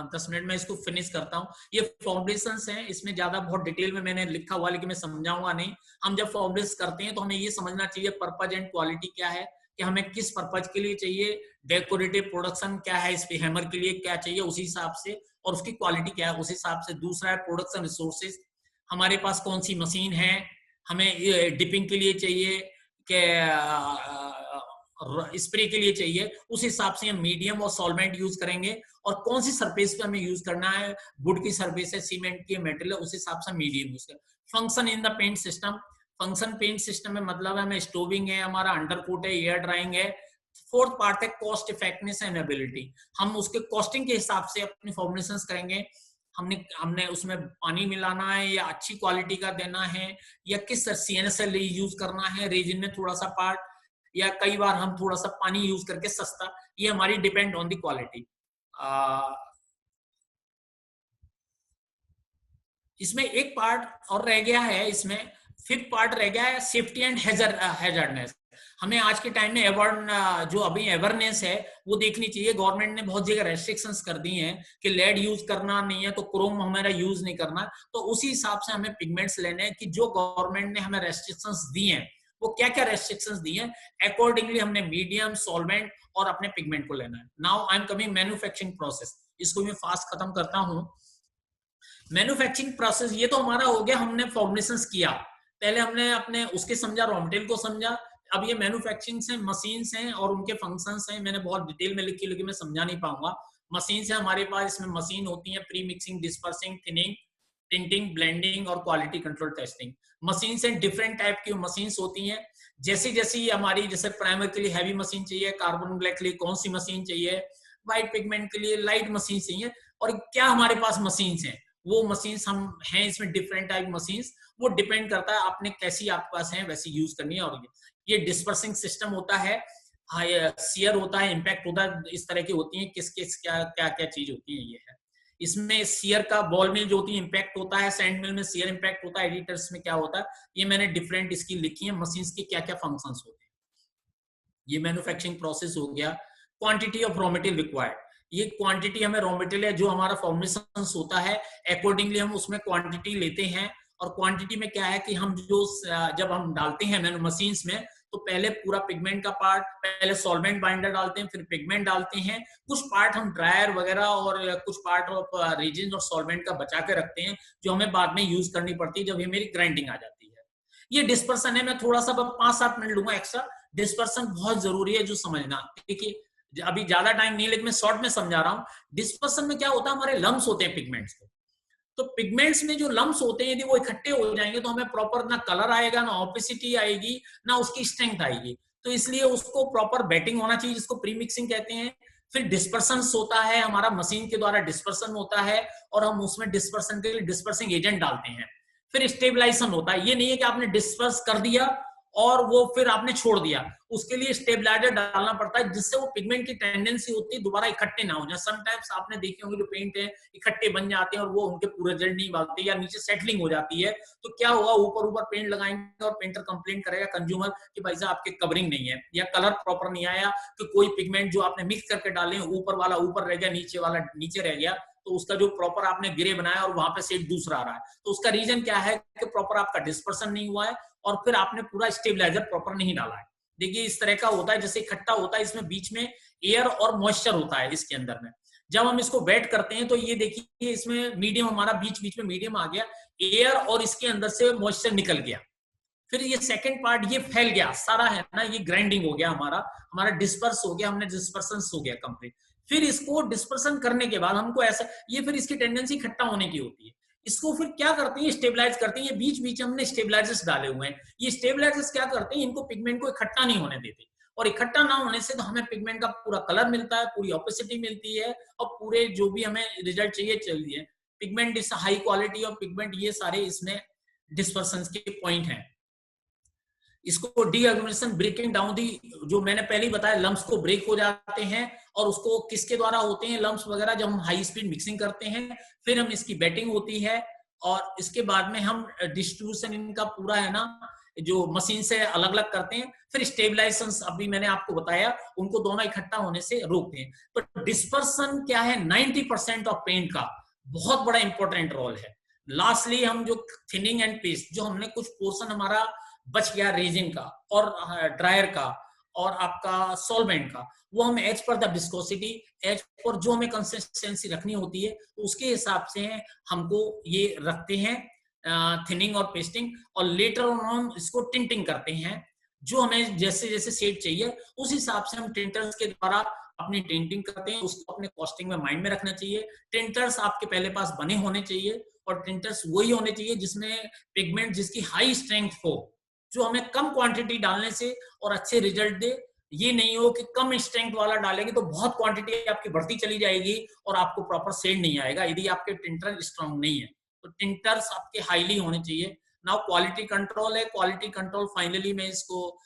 10 मिनट में इसको फिनिश करता हूँ। ये फॉर्मुलेशंस हैं, इसमें ज्यादा बहुत डिटेल में मैंने लिखा हुआ, लेकिन मैं समझाऊंगा नहीं। हम जब फॉर्मुलेशन करते हैं तो हमें ये समझना चाहिए पर्पज एंड क्वालिटी क्या है, कि हमें किस पर्पज के लिए चाहिए, डेकोरेटिव प्रोडक्शन क्या है, इस पे हैमर के लिए क्या चाहिए उसी हिसाब से, और उसकी क्वालिटी क्या है उस हिसाब से। दूसरा है प्रोडक्शन रिसोर्सेज, हमारे पास कौन सी मशीन है, हमें डिपिंग के लिए चाहिए कि स्प्रे के लिए चाहिए, उस हिसाब से हम मीडियम और सॉल्वेंट यूज करेंगे। और कौन सी सरफेस पे हमें यूज करना है, वुड की सरफेस है, सीमेंट की मेटल है, उस हिसाब से मीडियम यूज करें। Function in the paint system, function paint system में मतलब है हमें स्टोविंग है, हमारा अंडरकोट है, एयर ड्राइंग है। फोर्थ पार्ट है कॉस्ट इफेक्टिवनेस एंड एबिलिटी, हम उसके कॉस्टिंग के हिसाब से अपनी फॉर्मुलेशंस करेंगे। हमने उसमें पानी मिलाना है या अच्छी क्वालिटी का देना है, या किस CNSL यूज करना है, रेजिन में थोड़ा सा पार्ट, या कई बार हम थोड़ा सा पानी यूज करके सस्ता, ये हमारी डिपेंड ऑन द क्वालिटी। इसमें एक पार्ट और रह गया है, इसमें फिफ्थ पार्ट रह गया है सेफ्टी एंड हैजर्डनेस। हमें आज के टाइम में जो अभी अवेयरनेस है वो देखनी चाहिए। गवर्नमेंट ने बहुत जगह रेस्ट्रिक्शंस कर दी हैं कि लेड यूज करना नहीं है, तो क्रोम हमारा यूज नहीं करना। तो उसी हिसाब से हमें पिगमेंट्स लेने हैं कि जो गवर्नमेंट ने हमें रेस्ट्रिक्शंस दी हैं वो क्या क्या रेस्ट्रिक्शंस दी हैं, अकॉर्डिंगली हमने मीडियम, सॉल्वेंट और अपने पिगमेंट को लेना है। Now I am coming manufacturing process, इसको मैं फास्ट खत्म करता हूं। मैन्युफैक्चरिंग प्रोसेस ये तो हमारा हो गया, हमने फॉर्मुलेशंस किया, पहले हमने अपने उसके समझा, रॉ मटेरियल को समझा। अब ये मैन्युफैक्चरिंग से मशीन्स हैं और उनके फंक्शंस हैं, मैंने बहुत डिटेल में लिखी लेकिन मैं समझा नहीं पाऊंगा। मशीन से हमारे पास, इसमें मशीन होती है premixing, dispersing, thinning, tinting, blending और क्वालिटी कंट्रोल टेस्टिंग। मशीन से डिफरेंट टाइप की मशीन होती हैं। जैसी जैसी हमारी, जैसे प्राइमर के लिए हैवी मशीन चाहिए, कार्बन ब्लैक के लिए कौन सी मशीन चाहिए, व्हाइट पिगमेंट के लिए लाइट मशीन चाहिए, और क्या हमारे पास मशीन है, वो मशीन्स हम हैं इसमें डिफरेंट टाइप मशीन्स, वो डिपेंड करता है आपने कैसी आपके पास है वैसी यूज करनी है। और ये डिस्पर्सिंग सिस्टम होता है, सीयर होता है, इम्पैक्ट होता है, इस तरह की होती है, किस किस क्या क्या क्या चीज होती है। ये है इसमें सीयर का, बॉल मिल जो होती है इम्पैक्ट होता है, सैंड मिल में सीयर इम्पैक्ट होता है, एडिटर्स में क्या होता है, ये मैंने डिफरेंट इसकी लिखी है, मशीन्स के क्या क्या फंक्शंस होते हैं। ये मैन्युफैक्चरिंग प्रोसेस हो गया। Quantity of raw material required, ये क्वांटिटी हमें रॉ मटेरियल है जो हमारा फॉर्मुलेशन होता है, अकॉर्डिंगली हम उसमें क्वांटिटी लेते हैं। और क्वांटिटी में क्या है कि हम जो जब हम डालते हैं मशीन्स में, तो पहले पूरा पिगमेंट का पार्ट, पहले सॉल्वेंट बाइंडर डालते हैं, फिर पिगमेंट डालते हैं, कुछ पार्ट हम ड्रायर वगैरह और कुछ पार्ट ऑफ रेजिन और सॉल्वेंट का बचा के रखते हैं, जो हमें बाद में यूज करनी पड़ती है जब ये मेरी ग्राइंडिंग आ जाती है। ये डिस्पर्सन है, मैं थोड़ा सा 5-7 मिनट लूंगा एक्स्ट्रा। डिस्पर्सन बहुत जरूरी है जो समझना, देखिए अभी ज्यादा टाइम नहीं, लेकिन मैं शॉर्ट में समझा रहा हूँ। डिस्पर्सन में क्या होता है, हमारे लम्स होते हैं पिगमेंट्स के, तो पिगमेंट्स में जो लम्स होते हैं यदि वो इकट्ठे हो जाएंगे तो हमें प्रॉपर ना कलर आएगा, ना ऑपेसिटी आएगी, ना उसकी स्ट्रेंथ आएगी। तो इसलिए उसको प्रॉपर बेटिंग होना चाहिए, जिसको प्री मिक्सिंग कहते हैं। फिर डिस्पर्सन होता है, हमारा मशीन के द्वारा डिस्पर्सन होता है, और हम उसमें डिस्पर्सन के लिए डिस्पर्सिंग एजेंट डालते हैं। फिर स्टेबलाइजेशन होता है, ये नहीं है कि आपने डिस्पर्स कर दिया और वो फिर आपने छोड़ दिया, उसके लिए स्टेबलाइजर डालना पड़ता है, जिससे वो पिगमेंट की टेंडेंसी होती है दोबारा इकट्ठे ना हो जाए। समटाइम्स आपने देखे होंगे जो पेंट है इकट्ठे बन जाते हैं और वो उनके पूरे रिजल्ट नहीं बनते या नीचे सेटलिंग हो जाती है, तो क्या होगा, ऊपर ऊपर पेंट लगाएंगे और पेंटर कंप्लेंट करेगा कंज्यूमर कि भाई साहब आपके कवरिंग नहीं है या कलर प्रॉपर नहीं आया, कि कोई पिगमेंट जो आपने मिक्स करके डाले ऊपर वाला ऊपर रह गया, नीचे वाला नीचे रह गया, तो उसका जो प्रॉपर आपने ग्रे बनाया और वहां पे शेड दूसरा आ रहा है। तो उसका रीजन क्या है कि प्रॉपर आपका डिस्पर्सन नहीं हुआ है और फिर आपने पूरा स्टेबलाइजर प्रॉपर नहीं डाला है। देखिए इस तरह का होता है, जैसे इकट्ठा होता है, इसमें बीच में एयर और मॉइस्चर होता है इसके अंदर में। जब हम इसको वेट करते हैं तो ये देखिए इसमें मीडियम हमारा बीच बीच में मीडियम आ गया, एयर और इसके अंदर से मॉइस्चर निकल गया, फिर ये सेकंड पार्ट ये फैल गया सारा है ना, ये ग्राइंडिंग हो गया, हमारा डिस्पर्स हो गया, हमने डिस्पर्सन हो गया कंप्लीट। फिर इसको डिस्पर्सन करने के बाद हमको ऐसा, ये फिर इसकी टेंडेंसी इकट्ठा होने की होती है, इसको फिर क्या करते हैं, स्टेबलाइज करते हैं। ये बीच बीच हमने स्टेबलाइजर्स डाले हुए हैं, ये स्टेबलाइजर्स क्या करते हैं, इनको पिगमेंट को इकट्ठा नहीं होने देते, और इकट्ठा ना होने से तो हमें पिगमेंट का पूरा कलर मिलता है, पूरी ऑपेसिटी मिलती है, और पूरे जो भी हमें रिजल्ट चाहिए पिगमेंट इस हाई क्वालिटी ऑफ पिगमेंट, ये सारे इसमें डिस्पर्सन के पॉइंट हैं। इसको डीएग्लूटिनेशन ब्रेकिंग डाउन दी, जो मैंने पहले ही बताया, लम्स को ब्रेक हो जाते हैं, और उसको किसके द्वारा होते हैं लम्स वगैरह, जब हम हाई स्पीड मिक्सिंग करते हैं, फिर हम इसकी बेटिंग होती है, और इसके बाद में हम डिस्ट्रीब्यूशन इनका पूरा है ना जो मशीन से अलग अलग करते हैं, फिर स्टेबलाइजेशन अभी मैंने आपको बताया, उनको दोनों इकट्ठा होने से रोकते हैं। तो डिस्पर्सन क्या है, 90% ऑफ पेंट का बहुत बड़ा इंपॉर्टेंट रोल है। लास्टली हम जो थिनिंग एंड पेस्ट, जो हमने कुछ पोर्शन हमारा बच गया रेजिन का और ड्रायर का और आपका सॉल्वेंट का, वो हम as per the viscosity, as per जो हमें कंसिस्टेंसी रखनी होती है, तो उसके हिसाब से हमको ये रखते हैं थिनिंग और पेस्टिंग, और लेटर ऑन इसको टिंटिंग करते हैं, जो हमें जैसे जैसे शेड चाहिए उस हिसाब से हम टिंटर्स के द्वारा अपनी टिंटिंग करते हैं। उसको अपने कॉस्टिंग में माइंड में रखना चाहिए। टिंटर्स आपके पहले पास बने होने चाहिए, और टिंटर्स वही होने चाहिए जिसमें पिगमेंट जिसकी हाई स्ट्रेंथ हो, जो हमें कम क्वांटिटी डालने से और अच्छे रिजल्ट दे। ये नहीं हो कि कम स्ट्रेंथ वाला डालेंगे तो बहुत क्वांटिटी आपकी बढ़ती चली जाएगी और आपको प्रॉपर शेड नहीं आएगा, यदि आपके टिंटर स्ट्रांग नहीं है। तो टिंटर्स आपके हाईली होने चाहिए। नाउ क्वालिटी कंट्रोल है, क्वालिटी कंट्रोल फाइनली मैं इसको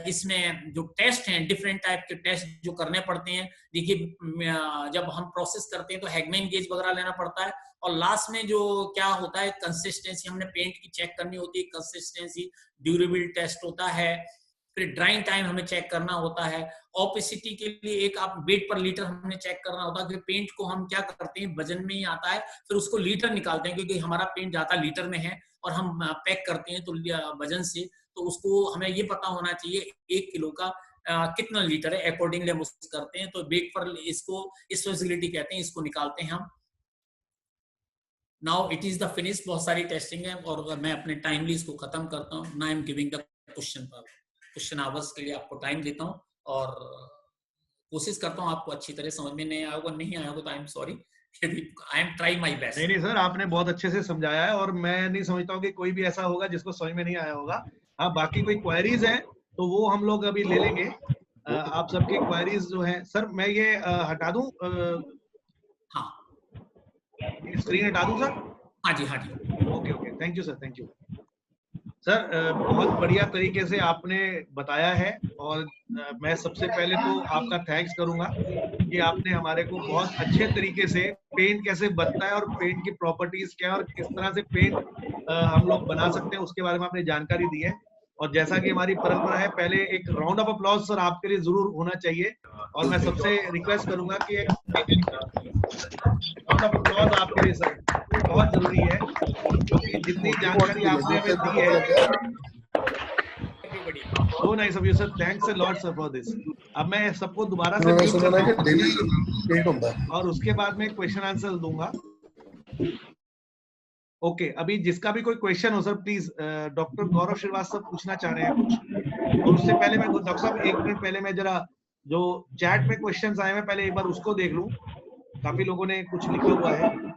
इसमें जो टेस्ट हैं, डिफरेंट टाइप के टेस्ट जो करने पड़ते हैं। देखिए जब हम प्रोसेस करते हैं तो हैगमैन गेज वगैरह लेना पड़ता है, और लास्ट में जो क्या होता है, कंसिस्टेंसी हमने पेंट की चेक करनी होती है, कंसिस्टेंसी ड्यूरेबिलिटी टेस्ट होता है, फिर ड्राइंग टाइम हमें चेक करना होता है, ऑपेसिटी के लिए एक आप वेट पर लीटर हमने चेक करना होता है, कि पेंट को हम क्या करते हैं वजन में ही आता है, फिर उसको लीटर निकालते हैं, क्योंकि हमारा पेंट ज्यादा लीटर में है और हम पैक करते हैं तो वजन से, तो उसको हमें ये पता होना चाहिए 1 किलो का कितना लीटर है, अकॉर्डिंगली हम उसको करते हैं। तो वेट पर इसको इस फैसिलिटी कहते हैं, इसको निकालते हैं हम। Now it is the finish. बहुत सारी टेस्टिंग है और मैं अपने टाइमली इसको खत्म करता हूँ। Now I am giving the question hours के लिए आपको टाइम देता हूँ, और कोशिश करता हूँ आपको अच्छी तरह समझ में नहीं आया होगा, नहीं आया होगा तो I am sorry, I am try my best. नहीं सर, आपने बहुत अच्छे से समझाया है, और मैं नहीं समझता हूँ कि कोई भी ऐसा होगा जिसको समझ में नहीं आया होगा। हाँ, बाकी कोई क्वेरीज है तो वो हम लोग अभी ले लेंगे। आप सबके क्वेरीज जो है सर, मैं ये हटा दूं, हाँ स्क्रीन हटा दूं सर? हाँ जी, हाँ जी। Okay, thank you sir, thank you sir. बहुत बढ़िया तरीके से आपने बताया है, और मैं सबसे पहले तो आपका थैंक्स करूंगा कि आपने हमारे को बहुत अच्छे तरीके से पेंट कैसे बनता है और पेंट की प्रॉपर्टीज क्या है और किस तरह से पेंट हम लोग बना सकते हैं उसके बारे में आपने जानकारी दी है। और जैसा कि हमारी परंपरा है, पहले एक राउंड ऑफ अप्लॉज सर आपके लिए जरूर होना चाहिए, और मैं सबसे रिक्वेस्ट करूंगा कि एक राउंड ऑफ अप्लॉज आपके लिए सर बहुत जरूरी है, क्योंकि जितनी जानकारी आपने हमें दी है। So nice of you sir, thanks a lot sir for this। अब मैं सबको दोबारा से म्यूट करता हूं और उसके बाद में क्वेश्चन आंसर दूंगा। ओके, अभी जिसका भी कोई क्वेश्चन हो sir please, doctor Gaurav Srivastava पूछना चाह रहे हैं कुछ, और उससे पहले मैं डॉक्टर साहब 1 मिनट पहले मैं जरा जो चैट में क्वेश्चंस आए हैं पहले एक बार उसको देख लूं। काफी लोगों ने कुछ लिखा हुआ है।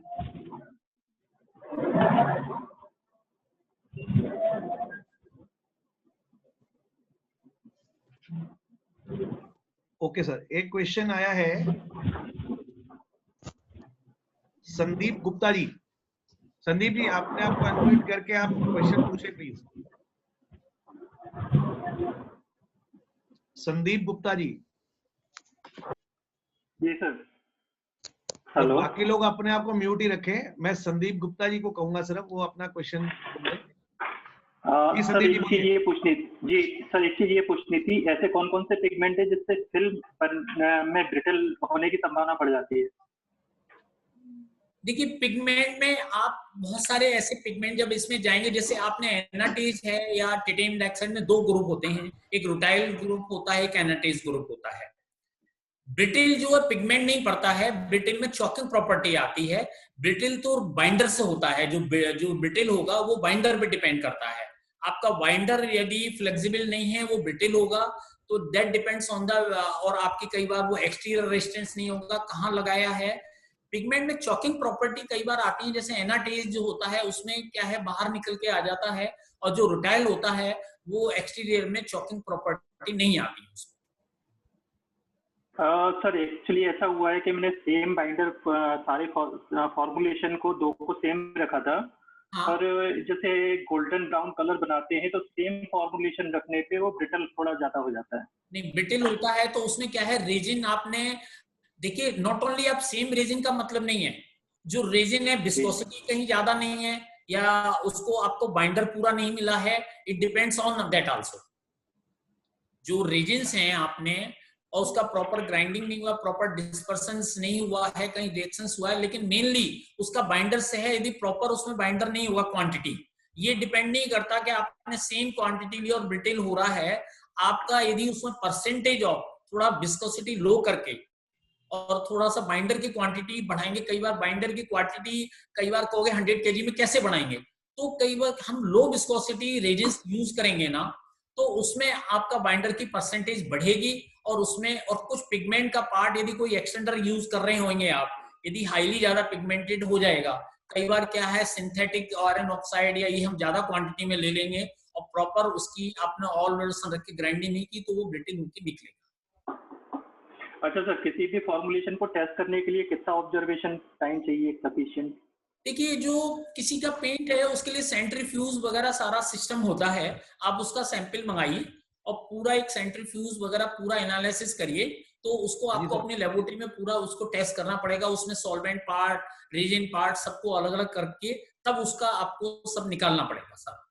ओके सर, एक क्वेश्चन आया है संदीप गुप्ता जी। संदीप जी, आपने आपको अनम्यूट करके आप क्वेश्चन पूछे प्लीज। संदीप गुप्ता जी। जी सर। तो हेलो। बाकी लोग अपने आप को म्यूट ही रखें, मैं संदीप गुप्ता जी को कहूंगा सिर्फ, वो अपना क्वेश्चन बोले। जी सर संदीप जी एक चीज बोलिए। ये पूछनी जी सर एक चीज ये पूछनी थी, ऐसे कौन कौन से पिगमेंट है जिससे फिल्म में ब्रिटल होने की संभावना बढ़ जाती है? देखिए पिगमेंट में आप बहुत सारे ऐसे पिगमेंट जब इसमें जाएंगे, जैसे आपने एनाटेज है या टिटेनियम डाइऑक्साइड में दो ग्रुप होते हैं, एक रुटाइल ग्रुप होता है, एक एनाटेज ग्रुप होता है। ब्रिटिल जो है पिगमेंट नहीं पड़ता है, ब्रिटिल में चॉकिंग प्रॉपर्टी आती है। ब्रिटिल तो बाइंडर से होता है, जो ब्रिटिल होगा वो बाइंडर पे डिपेंड करता है। आपका बाइंडर यदि फ्लेक्सिबल नहीं है वो ब्रिटिल होगा, तो दैट डिपेंड्स ऑन द, और आपकी कई बार वो एक्सटीरियर रेजिस्टेंस नहीं होगा कहाँ लगाया है। पिगमेंट में चॉकिंग प्रॉपर्टी कई बार आती है, जैसे एनाटेज जो होता है उसमें क्या है बाहर निकल के आ जाता है, और जो रुटाइल होता है वो एक्सटीरियर में चॉकिंग प्रॉपर्टी नहीं आती है उसमें। सर एक्चुअली ऐसा हुआ है कि मैंने सेम बाइंडर सारे फॉर्मुलेशन को दो को सेम रखा था। हाँ। और जैसे गोल्डन ब्राउन कलर बनाते हैं तो सेम फॉर्मुलेशन रखने पे वो ब्रिटल थोड़ा ज्यादा हो जाता है। नहीं, ब्रिटिल होता है तो उसमें क्या है, रेजिन आपने देखिए, नॉट ओनली आप सेम रेजिन का मतलब नहीं है, जो रेजिन है विस्कोसिटी कहीं ज्यादा नहीं है या उसको आपको बाइंडर पूरा नहीं मिला है, it depends on that also. जो रेजिन्स हैं आपने और उसका प्रॉपर ग्राइंडिंग नहीं हुआ, प्रॉपर डिस्पर्सन नहीं हुआ है, कहीं रिएक्शंस हुआ है, लेकिन मेनली उसका बाइंडर से है। यदि प्रॉपर उसमें बाइंडर नहीं हुआ, क्वांटिटी ये डिपेंड नहीं करता कि आपने सेम क्वांटिटी ली और ब्रिटिल हो रहा है। आपका यदि उसमें परसेंटेज ऑफ थोड़ा विस्कोसिटी लो करके और थोड़ा सा बाइंडर की क्वांटिटी बढ़ाएंगे, कई बार बाइंडर की क्वांटिटी कई बार कहोगे 100 kg में कैसे बढ़ाएंगे, तो कई बार हम लो विस्कोसिटी रेजिन्स यूज करेंगे ना, तो उसमें आपका बाइंडर की परसेंटेज बढ़ेगी। और उसमें और कुछ पिगमेंट का पार्ट यदि कोई एक्सटेंडर यूज कर रहे होंगे आप, यदि हाईली ज्यादा पिगमेंटेड हो जाएगा, कई बार क्या है सिंथेटिक आयरन ऑक्साइड या ये हम ज्यादा क्वांटिटी में ले लेंगे और प्रॉपर उसकी आपने ऑल वर्सन रख के ग्राइंडिंग नहीं की, तो वो ब्रिटिल होकर निकलेगा। अच्छा सर, किसी भी फॉर्मुलेशन को टेस्ट करने के लिए कितना ऑब्जर्वेशन टाइम चाहिए सफिशिएंट? देखिए, जो किसी का पेंट है उसके लिए सेंट्रीफ्यूज वगैरह सारा सिस्टम होता है। आप उसका सैंपल मंगाइए और पूरा एक सेंट्रीफ्यूज वगैरह पूरा एनालिसिस करिए, तो उसको आपको अपनी लेबोरेटरी में पूरा उसको टेस्ट करना पड़ेगा। उसमें सॉल्वेंट पार्ट, रेजिन पार्ट सबको अलग अलग करके तब उसका आपको सब निकालना पड़ेगा सब।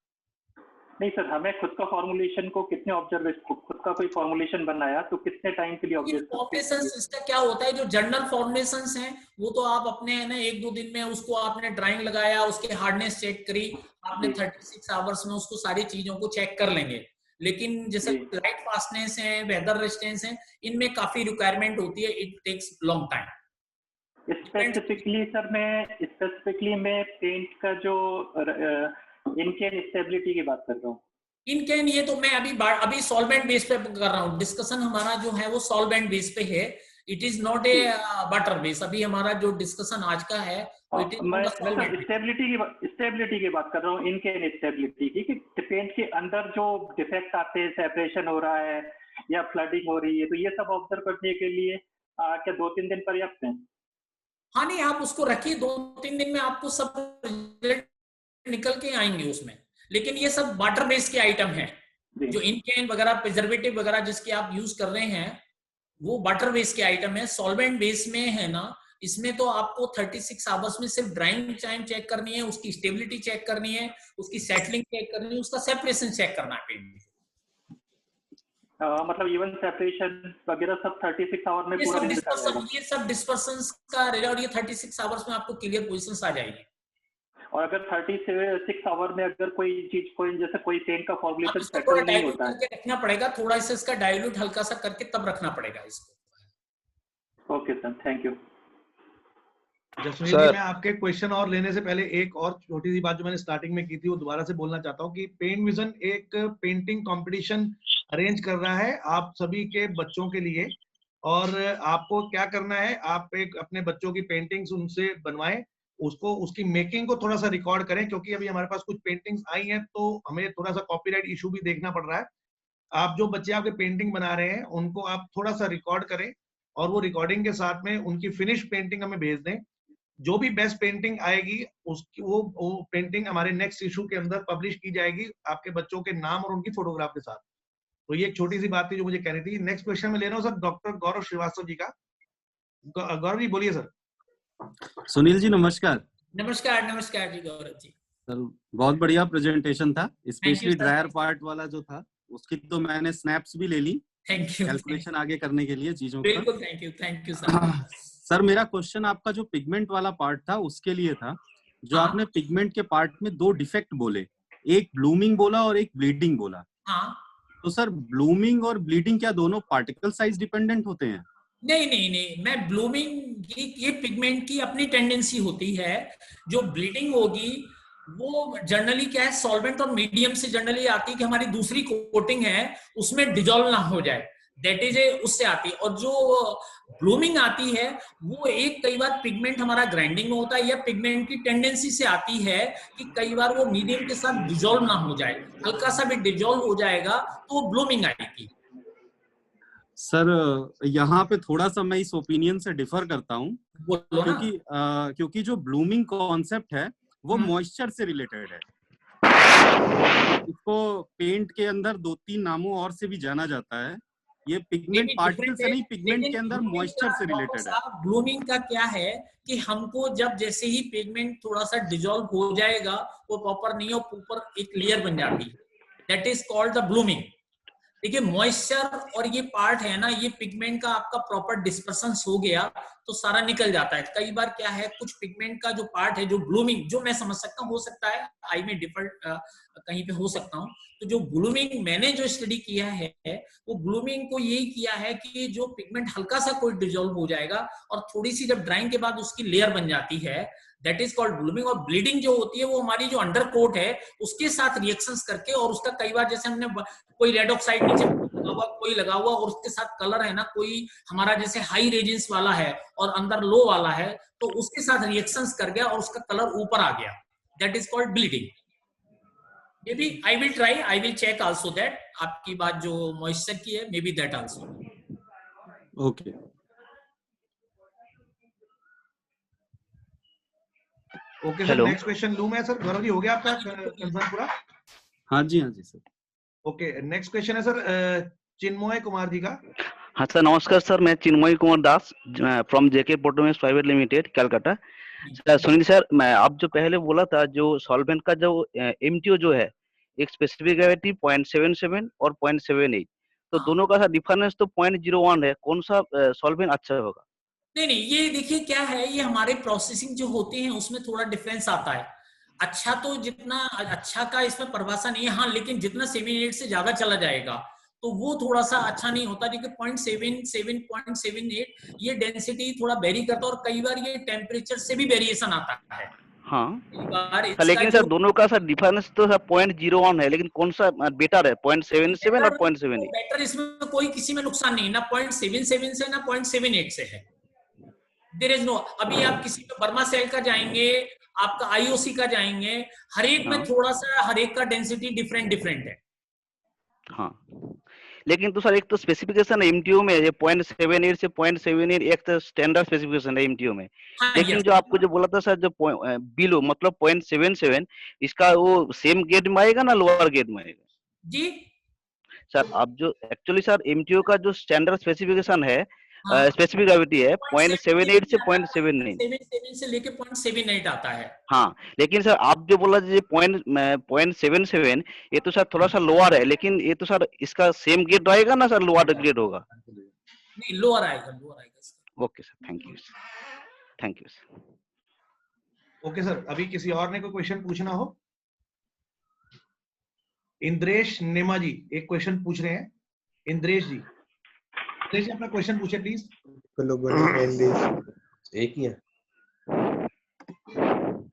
नहीं सर, हमें खुद का फॉर्मुलेशन को कितने ऑब्जर्वेशन, खुद का कोई फॉर्मुलेशन बनाया तो कितने टाइम के लिए फॉर्मुलेशंस इसका क्या होता है, जो जर्नल फॉर्मुलेशंस हैं वो तो आप अपने है ना 1-2 दिन में उसको आपने ड्राइंग लगाया, उसके हार्डनेस चेक करी, आपने 36 आवर्स में उसको सारी चीजों को चेक कर लेंगे। लेकिन जैसे लाइट फास्टनेस है, वेदर रेजिस्टेंस है, इनमें काफी रिक्वायरमेंट होती है, it takes long time. Specifically मैं पेंट का जो इनकेन स्टेबिलिटी की बात कर रहा हूँ। इनकेन ये तो मैं अभी सॉल्वेंट बेस पे कर रहा हूँ, डिस्कशन हमारा जो है वो सॉल्वेंट बेस पे है, it is not a water base. अभी हमारा जो डिस्कशन आज का है मैं स्टेबिलिटी की बात कर रहा हूँ, इनकेन स्टेबिलिटी की, कि पेंट के अंदर जो डिफेक्ट आते हैं, सेपरेशन हो रहा है या फ्लडिंग हो रही है, तो ये सब ऑब्जर्व करने के लिए क्या 2-3 दिन पर्याप्त है? हाँ नहीं, आप उसको रखिए, 2-3 दिन में आपको सब रिजल्ट निकल के आएंगे उसमें। लेकिन ये सब वाटर बेस के आइटम है, जो इनकेन वगैरह प्रिजर्वेटिव वगैरह जिसके आप यूज कर रहे हैं वो वाटर बेस के आइटम है। सॉल्वेंट बेस में है ना, इसमें तो आपको 36 आवर्स में सिर्फ ड्राइंग टाइम चेक करनी है, उसकी स्टेबिलिटी चेक करनी है, उसकी सेटलिंग चेक करनी है, उसका सेपरेशन चेक करना है पेंट। मतलब इवन सेपरेशन वगैरह सब 36 आवर में पूरा ये सब डिस्पर्शंस का रिजल्ट ये 36 आवर्स में आपको क्लियर पोजीशंस आ जाएगी। और अगर 36 आवर में अगर कोई चीज, कोई जैसे कोई पेंट का फॉर्मुलेशन सेटल नहीं होता है, रखना पड़ेगा थोड़ा सा, इसका डाइल्यूट हल्का सा करके तब रखना पड़ेगा इसको। Okay sir, thank you. Jasvir ji, मैं आपके क्वेश्चन और लेने से पहले एक और छोटी सी बात जो मैंने स्टार्टिंग में की थी वो दोबारा से बोलना चाहता हूँ कि पेंट विजन एक पेंटिंग कंपटीशन अरेंज कर रहा है आप सभी के बच्चों के लिए। और आपको क्या करना है, आप एक अपने बच्चों की पेंटिंग्स उनसे बनवाएं, उसको उसकी मेकिंग को थोड़ा सा रिकॉर्ड करें, क्योंकि अभी हमारे पास कुछ पेंटिंग्स आई हैं तो हमें थोड़ा सा कॉपीराइट इशू भी देखना पड़ रहा है। आप जो बच्चे आपके पेंटिंग बना रहे हैं उनको आप थोड़ा सा रिकॉर्ड करें और वो रिकॉर्डिंग के साथ में उनकी फिनिश पेंटिंग हमें भेज दें। जो भी बेस्ट पेंटिंग आएगी उसकी वो पेंटिंग हमारे नेक्स्ट इशू के अंदर पब्लिश की जाएगी आपके बच्चों के नाम और उनकी फोटोग्राफ के साथ। तो ये एक छोटी सी बात थी जो मुझे कहनी थी। नेक्स्ट क्वेश्चन में ले रहा हूँ सर डॉक्टर गौरव श्रीवास्तव जी का। गौरव जी बोलिए सर। सुनील जी नमस्कार। नमस्कार नमस्कार जी गौरव जी। सर बहुत बढ़िया प्रेजेंटेशन था, स्पेशली sir. ड्रायर पार्ट वाला जो था उसकी तो मैंने स्नैप्स भी ले ली थैंक यू कैलकुलेशन आगे करने के लिए चीजों का। बिल्कुल थैंक यू सर। सर मेरा क्वेश्चन आपका जो पिगमेंट वाला पार्ट था उसके लिए था, जो हाँ? आपने पिगमेंट के पार्ट में दो डिफेक्ट बोले, एक ब्लूमिंग बोला और एक ब्लीडिंग बोला। हाँ तो सर ब्लूमिंग और ब्लीडिंग क्या दोनों पार्टिकल साइज डिपेंडेंट होते हैं? नहीं, मैं ब्लूमिंग ये पिगमेंट की अपनी टेंडेंसी होती है। जो ब्लीडिंग होगी वो जनरली क्या है, सॉल्वेंट और मीडियम से जनरली आती है कि हमारी दूसरी कोटिंग है उसमें डिजोल्व ना हो जाए, दैट इज उससे आती है। और जो ब्लूमिंग आती है वो एक कई बार पिगमेंट हमारा ग्राइंडिंग में होता है या पिगमेंट की टेंडेंसी से आती है कि कई बार वो मीडियम के साथ डिजोल्व ना हो जाए, हल्का सा भी डिजोल्व हो जाएगा तो वो ब्लूमिंग आएगी। सर यहाँ पे थोड़ा सा मैं इस ओपिनियन से डिफर करता हूँ, क्योंकि जो ब्लूमिंग कॉन्सेप्ट है वो मॉइस्चर से रिलेटेड है। इसको पेंट के अंदर 2-3 नामों और से भी जाना जाता है। ये पिगमेंट पार्टिकल से नहीं, पिगमेंट के अंदर मॉइस्चर से रिलेटेड है। ब्लूमिंग का क्या है कि हमको जब जैसे ही पिगमेंट थोड़ा सा डिजोल्व हो जाएगा वो प्रॉपर नहीं हो, ऊपर एक लेयर बन जाती है, that is called the blooming. देखिए मॉइस्चर और ये पार्ट है ना, ये पिगमेंट का आपका प्रॉपर डिस्पर्सन हो गया तो सारा निकल जाता है। कई बार क्या है, कुछ पिगमेंट का जो पार्ट है जो ब्लूमिंग, जो मैं समझ सकता हूँ, हो सकता है आई में डिफर कहीं पे हो सकता हूँ, तो जो ब्लूमिंग मैंने जो स्टडी किया है वो ब्लूमिंग को यही किया है कि जो पिगमेंट हल्का सा कोई डिजोल्व हो जाएगा और थोड़ी सी जब ड्राइंग के बाद उसकी लेयर बन जाती है, दैट इज कॉल्ड ब्लूमिंग। और ब्लीडिंग जो होती है वो हमारी जो अंडर कोट है उसके साथ रिएक्शंस करके, और उसका कई बार जैसे हमने कोई रेड ऑक्साइड नीचे लगा हुआ, कोई लगा हुआ और उसके साथ कलर है ना, कोई हमारा जैसे हाई रेजिंस वाला है और अंदर लो वाला है, तो उसके साथ रिएक्शंस कर गया और उसका कलर ऊपर आ गया, that is called bleeding. Maybe I will try, I will check also that. आपकी बात जो मॉइस्चर की है, maybe that also. Okay okay sir, next question लूं मैं सर? गौरव जी हो गया आपका कंसर्न पूरा? हाँ जी सर। ओके, नेक्स्ट क्वेश्चन है सर चिन्मय कुमार जी का। हाँ सर नमस्कार सर, मैं Chinmay Kumar Das from JK Potomex private limited Calcutta. Sunil sir, मैं आप जो पहले बोला था जो सॉल्वेंट का जो एमटीओ जो है, एक स्पेसिफिक ग्रेविटी 0.77 और 0.78, तो दोनों का डिफरेंस तो 0.01 है, कौन सा सॉल्वेंट अच्छा होगा? नहीं, ये देखिए क्या है, ये हमारे प्रोसेसिंग जो होते हैं उसमें थोड़ा डिफरेंस आता है। अच्छा तो जितना अच्छा का इसमें परिभाषा नहीं है, हाँ, लेकिन जितना 7.8 से ज्यादा चला जाएगा तो वो थोड़ा सा अच्छा नहीं होता, क्योंकि 0.77 0.78 ये डेंसिटी थोड़ा वेरी करता है और कई बार ये टेम्परेचर से भी वेरिएशन आता है। हाँ लेकिन सर दोनों का सर डिफरेंस तो सर 0.01 है, लेकिन कौन सा बेटर है, 0.77 और 0.78? बेटर इसमें कोई किसी में नुकसान नहीं, ना 0.77 से ना 0.78 से है। देयर इज नो, अभी आप किसी में बर्मा सेल का जाएंगे, आपका आईओसी का जाएंगे, हर एक में थोड़ा सा हर एक का डेंसिटी डिफरेंट है। हाँ लेकिन तो सर एक तो स्पेसिफिकेशन है एमटीओ में, ये 0.78 से 0.78 एक तो स्टैंडर्ड स्पेसिफिकेशन है एमटीओ में। हाँ, लेकिन जो आपको जो बोला था सर जो बिलो मतलब 0.77, इसका वो सेम गेट में आएगा ना लोअर गेट में आएगा? जी सर आप जो एक्चुअली सर एमटीओ का जो स्टैंडर्ड स्पेसिफिकेशन है, स्पेसिफिक ग्रेविटी है 0.78 से 0.79 से लेके 0.78 आता है। हाँ लेकिन सर आप जो बोला 0.77, ये तो सर थोड़ा सा लोअर है, लेकिन ये तो सर इसका सेम ग्रेड रहेगा ना सर, लोअर ग्रेड होगा? नहीं, लोअर आएगा। Okay sir, thank you sir. Okay sir, अभी किसी और ने कोई क्वेश्चन पूछना हो? इंद्रेश नेमा जी एक क्वेश्चन पूछ रहे हैं। इंद्रेश जी अपना क्वेश्चन पूछे प्लीज। एक ही है।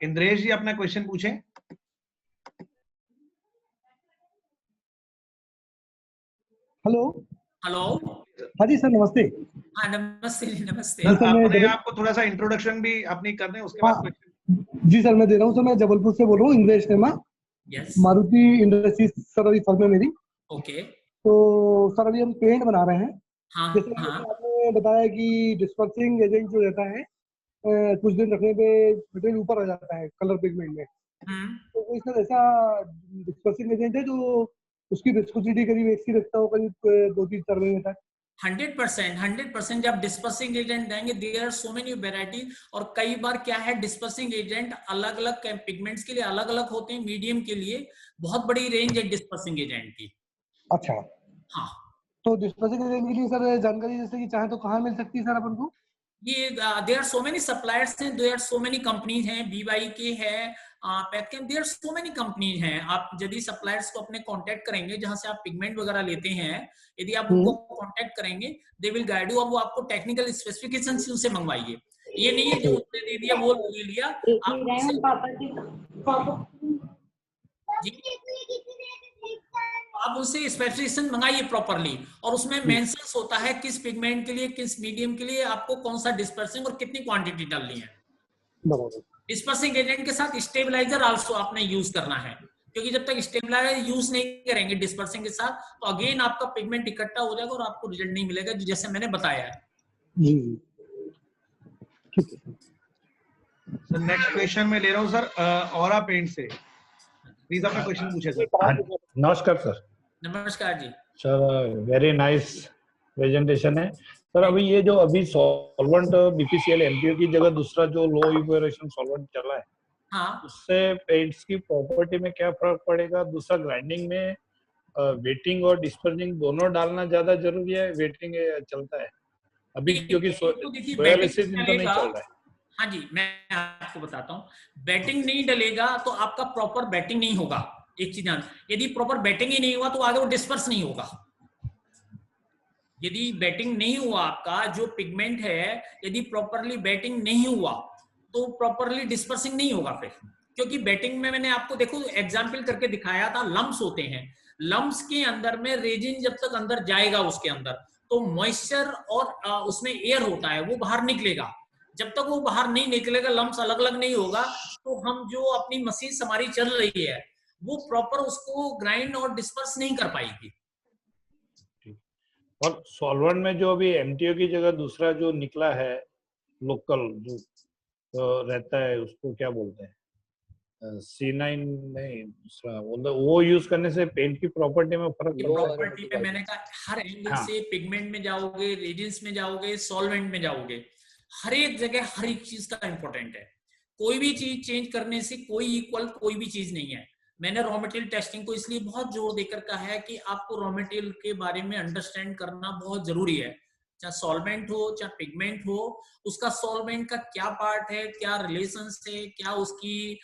इंद्रेश जी अपना क्वेश्चन पूछें। हेलो हाँ जी सर, नमस्ते। हाँ नमस्ते। अपने आपको थोड़ा सा इंट्रोडक्शन भी अपनी करने, उसके बाद क्वेश्चन। जी सर, मैं दे रहा हूँ सर, मैं जबलपुर से बोल रहा हूँ, इंद्रेश नेमा। मारुति इंडस्ट्रीज सर अभी फर्म है मेरी। ओके। तो सर अभी हम पेंट बना रहे हैं। हाँ, जैसे आपने बताया कि डिस्पर्सिंग एजेंट जो रहता है कुछ दिन रखने पे मटेरियल ऊपर आ जाता है कलर पिगमेंट में। तो कोई सर ऐसा डिस्पर्सिंग एजेंट है जो उसकी विस्कोसिटी करीब एक सी रखता हो करीब 2-3-4 महीने तक। 100% जब डिस्पर्सिंग एजेंट देंगे, there are so many variety. और कई बार क्या है, डिस्पर्सिंग एजेंट अलग अलग पिगमेंट्स के लिए अलग अलग होते हैं, मीडियम के लिए बहुत बड़ी रेंज है डिस्पर्सिंग एजेंट की। अच्छा, हाँ, तो डिस्पर्सिंग एजेंट के लिए सर जानकारी जैसे कि चाहे तो कहाँ मिल सकती है सर अपन को? ये there are so many suppliers हैं, there are so many companies हैं, BYK है, Petchem, there are so many companies हैं। आप यदि सप्लायर्स को अपने कांटेक्ट करेंगे, जहां से आप पिगमेंट वगैरह लेते हैं, यदि आप उनको कांटेक्ट करेंगे, दे विल गाइड यू, और वो आपको टेक्निकल स्पेसिफिकेशन से उनसे मंगवाइए। ये नहीं है जो उसने दे दिया वो ले लिया। आप उनसे स्पेसिफिकेशन मंगाइए प्रॉपरली, और उसमें मेंशंस होता है किस पिगमेंट के लिए, किस मीडियम के लिए आपको कौन सा डिस्पर्सिंग और कितनी क्वांटिटी डालनी है। डिस्पर्सिंग एजेंट के साथ स्टेबलाइजर आल्सो आपने यूज करना है, क्योंकि जब तक स्टेबलाइजर यूज नहीं करेंगे डिस्पर्सिंग के साथ, तो अगेन आपका पिगमेंट इकट्ठा हो जाएगा और आपको रिजल्ट नहीं मिलेगा, जैसे मैंने बताया है। नेक्स्ट क्वेश्चन मैं ले रहा हूँ सर ऑरा पेंट से। प्लीज अपना क्वेश्चन पूछे सर। नमस्कार सर। नमस्कार जी सर, वेरी नाइस प्रेजेंटेशन है सर। अभी ये जो अभी सॉल्वेंट BPCL MTO की जगह दूसरा जो लो इवेपोरेशन सॉल्वेंट चला है, हाँ, उससे पेंट्स की प्रॉपर्टी में क्या फर्क पड़ेगा? दूसरा, ग्राइंडिंग में वेटिंग और डिस्पर्सिंग दोनों डालना ज्यादा जरूरी है? वेटिंग चलता है अभी, क्योंकि सोयल एसिड तो नहीं चल रहा है। हाँ जी, मैं आपको बताता हूँ। बैटिंग नहीं डलेगा तो आपका प्रॉपर बैटिंग नहीं होगा। एक चीज जान, यदि प्रॉपर बैटिंग ही नहीं हुआ तो आगे वो डिस्पर्स नहीं होगा। यदि बैटिंग नहीं हुआ, आपका जो पिगमेंट है, यदि प्रॉपरली बैटिंग नहीं हुआ तो प्रॉपरली डिस्पर्सिंग नहीं होगा फिर। क्योंकि बैटिंग में मैंने आपको देखो एग्जाम्पल करके दिखाया था, लम्स होते हैं, लम्स के अंदर में रेजिन जब तक अंदर जाएगा उसके अंदर, तो मॉइस्चर और उसमें एयर होता है, वो बाहर निकलेगा। जब तक वो बाहर नहीं निकलेगा, लम्स अलग अलग नहीं होगा, तो हम जो अपनी मशीन हमारी चल रही है वो प्रॉपर उसको ग्राइंड और डिस्पर्स नहीं कर पाएगी। और सॉल्वेंट में जो अभी MTO की जगह दूसरा जो निकला है लोकल जो रहता है, उसको क्या बोलते हैं, C9 नहीं, दूसरा वो यूज करने से पेंट की प्रॉपर्टी में फर्क पड़ता है? प्रॉपर्टी पे मैंने कहा हर एंगल से, पिगमेंट में जाओगे, रेजिन्स में जाओगे, सॉल्वेंट में जाओगे, हर एक जगह हर एक चीज का इंपॉर्टेंट है। कोई भी चीज चेंज करने से कोई इक्वल कोई भी चीज नहीं है। मैंने रॉ मटेरियल टेस्टिंग को इसलिए बहुत जोर देकर कहा है कि आपको रॉ मटेरियल के बारे में अंडरस्टैंड करना बहुत जरूरी है। चाहे सॉल्वेंट हो चाहे पिगमेंट हो, उसका सॉल्वेंट का क्या पार्ट है, क्या रिलेशन है, क्या उसकी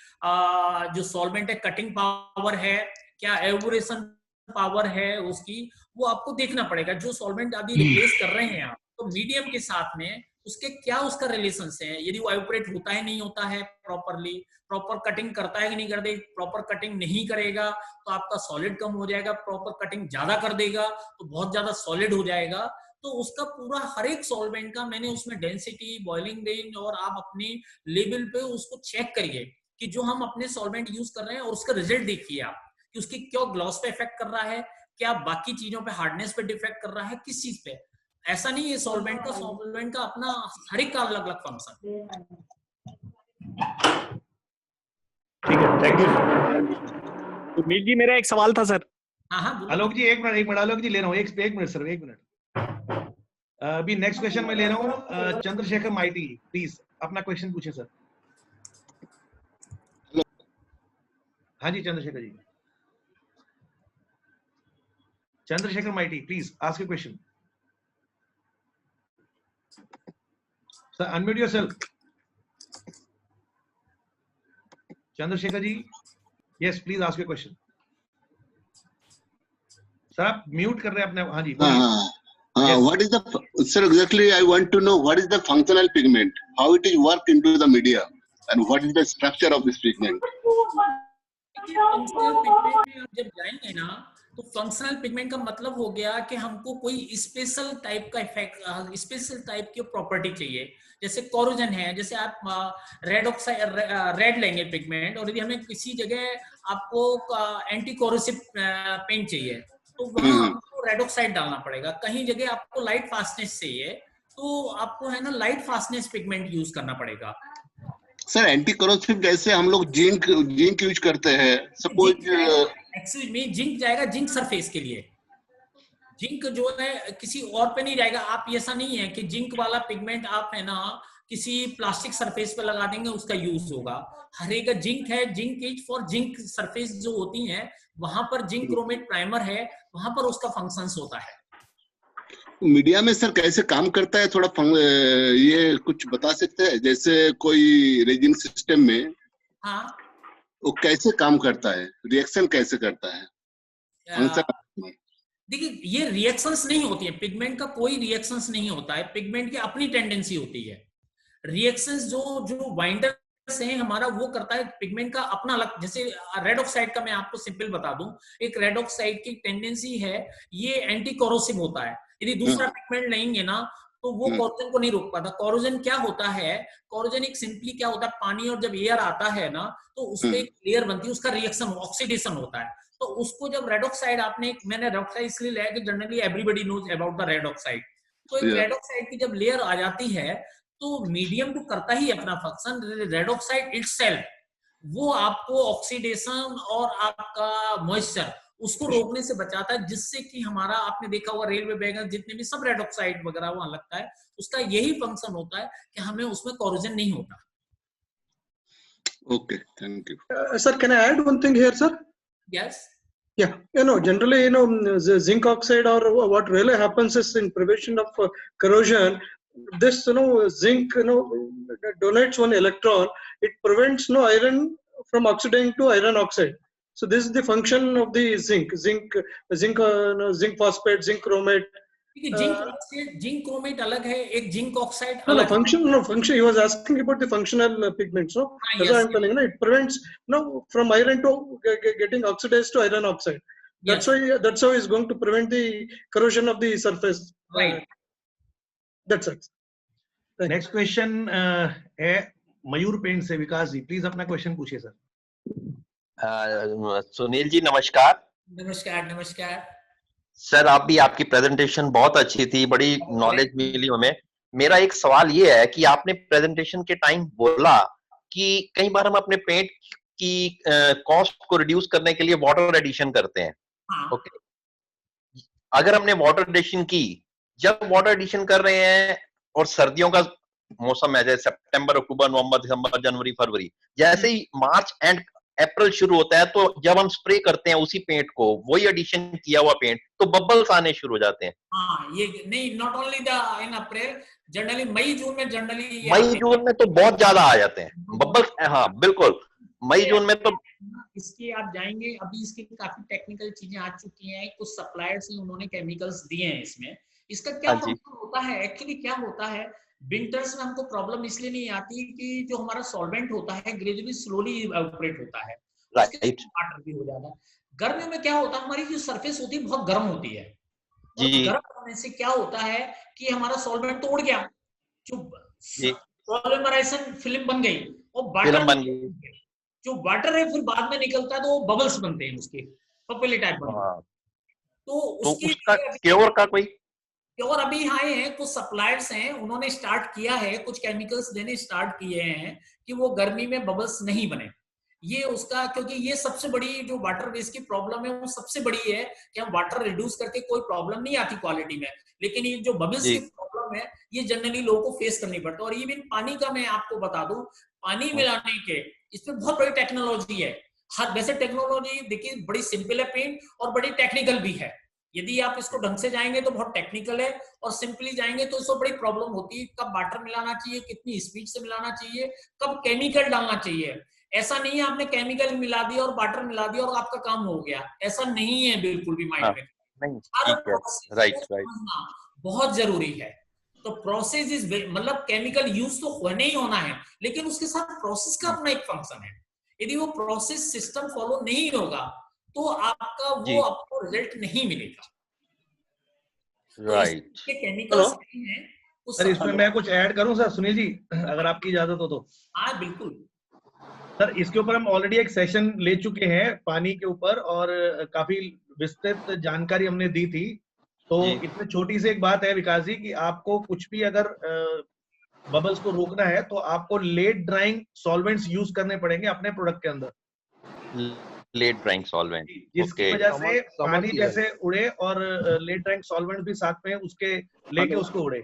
जो सॉल्वेंट है कटिंग पावर है, क्या एवोरेशन पावर है उसकी, वो आपको देखना पड़ेगा। जो सॉल्वेंट अभी रिप्लेस कर रहे हैं आप, तो मीडियम के साथ में उसके क्या उसका रिलेशन है, यदि वो एवोपरेट होता है नहीं होता है प्रॉपरली, प्रॉपर कटिंग करता है कि नहीं करते, प्रॉपर कटिंग नहीं करेगा तो आपका सॉलिड कम हो जाएगा, प्रॉपर कटिंग ज्यादा कर देगा तो बहुत ज्यादा सॉलिड हो जाएगा। तो उसका पूरा हर एक सॉल्वेंट का मैंने उसमें डेंसिटी, बॉइलिंग रेंज, और आप अपने लेवल पे उसको चेक करिए कि जो हम अपने सॉल्वेंट यूज कर रहे हैं और उसका रिजल्ट देखिए आप कि उसकी क्यों ग्लॉस पे इफेक्ट कर रहा है, क्या बाकी चीजों पे, हार्डनेस पे डिफेक्ट कर रहा है, किस चीज पे। ऐसा नहीं है, सॉल्वेंट का अपना हर एक का अलग अलग फंक्शन। ठीक है, थैंक यू। मीत जी, मेरा एक सवाल था सर। हाँ, आलोक जी एक मिनट आलोक जी ले रहा हूँ, एक मिनट सर, एक मिनट। अभी नेक्स्ट क्वेश्चन मैं ले रहा हूँ चंद्रशेखर माइटी, प्लीज अपना क्वेश्चन पूछे सर। हाँ जी Chandrashekhar ji, Chandrashekhar Maity please ask your question sir, unmute yourself. Chandrashekhar ji, yes please ask your question. Sir आप म्यूट कर रहे हैं अपने। हाँ जी yes. What is the, sir, exactly I want to know what is the functional pigment, how it is worked into the media, and what is the structure of this pigment? जब जाएंगे ना तो functional pigment का मतलब हो गया कि हमको कोई स्पेशल टाइप का इफेक्ट, स्पेशल टाइप की प्रॉपर्टी चाहिए। जैसे कोरोजन है, जैसे आप रेड ऑक्साइड, रेड लेंगे पिगमेंट, और यदि हमें किसी जगह आपको एंटी कोरोसिव पेंट चाहिए तो वहां आपको रेड ऑक्साइड डालना पड़ेगा। कहीं जगह आपको लाइट फास्टनेस चाहिए तो आपको है ना लाइट फास्टनेस पिगमेंट यूज करना पड़ेगा। सर एंटी कोरोसिव जैसे हम लोग जिंक यूज करते हैं, सपोज एक्चुअली में जिंक जाएगा जिंक सरफेस के लिए, जिंक जो है किसी और पे नहीं जाएगा। आप ऐसा नहीं है कि जिंक वाला पिगमेंट आप है ना किसी प्लास्टिक सरफेस पे लगा देंगे उसका यूज होगा। हर एक जिंक है, zinc is for zinc surface जो होती है वहां पर जिंक क्रोमेट प्राइमर है, वहां पर उसका फंक्शंस होता है। मीडिया में सर कैसे काम करता है, थोड़ा ये कुछ बता सकते हैं? जैसे कोई रेजिंग सिस्टम में हाँ, वो कैसे काम करता है, रिएक्शन कैसे करता है, फंक्शन? देखिए ये रिएक्शंस नहीं होती है, पिगमेंट का कोई रिएक्शंस नहीं होता है, पिगमेंट की अपनी टेंडेंसी होती है। रिएक्शंस जो बाइंडर्स हैं हमारा वो करता है पिगमेंट का अपना अलग। जैसे रेड ऑक्साइड का मैं आपको सिंपल बता दूं, एक रेड ऑक्साइड की टेंडेंसी है ये एंटी कोरोसिव होता है। यदि दूसरा पिगमेंट लेंगे ना तो वो कोरोजन को नहीं रोक पाता। कोरोजन क्या होता है, कोरोजन एक सिंपली क्या होता है, पानी और जब एयर आता है ना तो उस पर एक लेयर बनती है, उसका रिएक्शन ऑक्सीडेशन होता है। तो उसको जब रेड ऑक्साइड मैंने रेड ऑक्साइड इसलिए लिया कि generally everybody knows about the red oxide. तो एक रेड ऑक्साइड की जब लेयर आ जाती है तो मीडियम तो करता ही अपना फंक्शन, रेड ऑक्साइड इटसेल्फ वो आपको ऑक्सीडेशन और आपका मॉइस्चर उसको रोकने से बचाता है, जिससे कि हमारा आपने देखा होगा रेलवे बैगन जितने भी सब रेड ऑक्साइड वगैरह वहां लगता है, उसका यही फंक्शन होता है कि हमें उसमें कोरोजन नहीं होता। Okay, thank you. Sir, can I add one thing here, sir? Yes. Yeah, generally, the zinc oxide or what really happens is in prevention of corrosion, this, zinc, donates one electron. It prevents iron from oxidizing to iron oxide. So this is the function of the zinc phosphate, zinc chromate. Zinc chromate अलग है, एक zinc oxide No, अलग function. He was asking about the functional pigments. No, that's what I'm telling you. It prevents from iron to getting oxidized to iron oxide. That's how it's going to prevent the corrosion of the surface. Right. That's it. Next question है मयूर paint से। विकास जी please अपना question पूछिए sir. Sunil जी नमस्कार। नमस्कार। नमस्कार sir, आप भी, आपकी प्रेजेंटेशन बहुत अच्छी थी, बड़ी नॉलेज मिली हमें। मेरा एक सवाल ये है कि आपने प्रेजेंटेशन के टाइम बोला कि कई बार हम अपने पेंट की कॉस्ट को रिड्यूस करने के लिए वाटर एडिशन करते हैं। ओके, अगर हमने वाटर एडिशन की, जब वाटर एडिशन कर रहे हैं और सर्दियों का मौसम है जैसे सितंबर, अक्टूबर, नवंबर, दिसंबर, जनवरी, फरवरी, जैसे ही मार्च एंड अप्रैल शुरू होता है तो जब हम स्प्रे करते हैं उसी पेंट को, वही एडिशन किया हुआ पेंट, तो बबल्स आने शुरू हो जाते हैं। हाँ, ये नहीं, not only in April, generally मई जून में तो बहुत ज्यादा आ जाते हैं बबल्स। हाँ बिल्कुल, मई जून में तो इसके आप जाएंगे, अभी इसकी काफी टेक्निकल चीजें आ चुकी हैं, कुछ सप्लायर्स ने उन्होंने केमिकल्स दिए हैं इसमें। इसका क्या होता है, एक्चुअली क्या होता है, विंटर्स में हमको प्रॉब्लम इसलिए नहीं आती कि जो हमारा सॉल्वेंट होता है ग्रेजुअली स्लोली इवेपोरेट होता है, वाटर भी हो जाता है। गर्मियों में क्या होता है, हमारी जो सरफेस होती है बहुत गर्म होती है, गर्म होने से क्या होता है कि हमारा सॉल्वेंट तो उड़ गया, जो पॉलीमराइजेशन फिल्म बन गई और वाटर बन गई, जो वाटर है फिर बाद में निकलता है तो बबल्स बनते हैं, उसके पपली टाइप बनते हैं। तो उसका क्योर का कोई और अभी आए हैं, कुछ सप्लायर्स हैं, उन्होंने स्टार्ट किया है, कुछ केमिकल्स देने स्टार्ट किए हैं कि वो गर्मी में बबल्स नहीं बने। ये उसका, क्योंकि ये सबसे बड़ी जो वाटर वेस्ट की प्रॉब्लम है वो सबसे बड़ी है कि हम वाटर रिड्यूस करके कोई प्रॉब्लम नहीं आती क्वालिटी में, लेकिन ये जो बबल्स की प्रॉब्लम है ये जनरली लोगों को फेस करनी पड़ती है। और इवन पानी का मैं आपको बता दूं, पानी मिलाने के इसमें बहुत बड़ी टेक्नोलॉजी है। हर वैसे टेक्नोलॉजी देखिए बड़ी सिंपल है पेंट और बड़ी टेक्निकल भी है। यदि आप इसको ढंग से जाएंगे तो बहुत टेक्निकल है, और सिंपली जाएंगे तो इसको बड़ी प्रॉब्लम होती है, कब वाटर मिलाना चाहिए, कितनी स्पीड से मिलाना चाहिए, कब केमिकल डालना चाहिए। ऐसा नहीं है आपने केमिकल मिला दिया और वाटर मिला दिया और आपका काम हो गया, ऐसा नहीं है बिल्कुल भी माइंड में। राइट बहुत जरूरी है। तो प्रोसेस इज, मतलब केमिकल यूज तो होने ही होना है, लेकिन उसके साथ प्रोसेस का अपना एक फंक्शन है। यदि वो प्रोसेस सिस्टम फॉलो नहीं होगा तो आपका वो आपको रिजल्ट नहीं मिलेगा। राइट। केमिकल्स हैं सर, इसमें मैं कुछ ऐड करूं सर, सुनील जी अगर आपकी इजाजत हो तो। हाँ बिल्कुल सर, इसके ऊपर हम ऑलरेडी एक सेशन ले चुके हैं पानी के ऊपर, और काफी विस्तृत जानकारी हमने दी थी। तो इसमें छोटी सी एक बात है विकास जी कि आपको कुछ भी अगर बबल्स को रोकना है तो आपको लेट ड्राइंग सॉल्वेंट्स यूज करने पड़ेंगे अपने प्रोडक्ट के अंदर। लेट ड्राइंग सॉल्वेंट, जिसकी वजह से पानी जैसे उड़े और लेट ड्राइंग सॉल्वेंट भी साथ में उसके लेके उसको उड़े।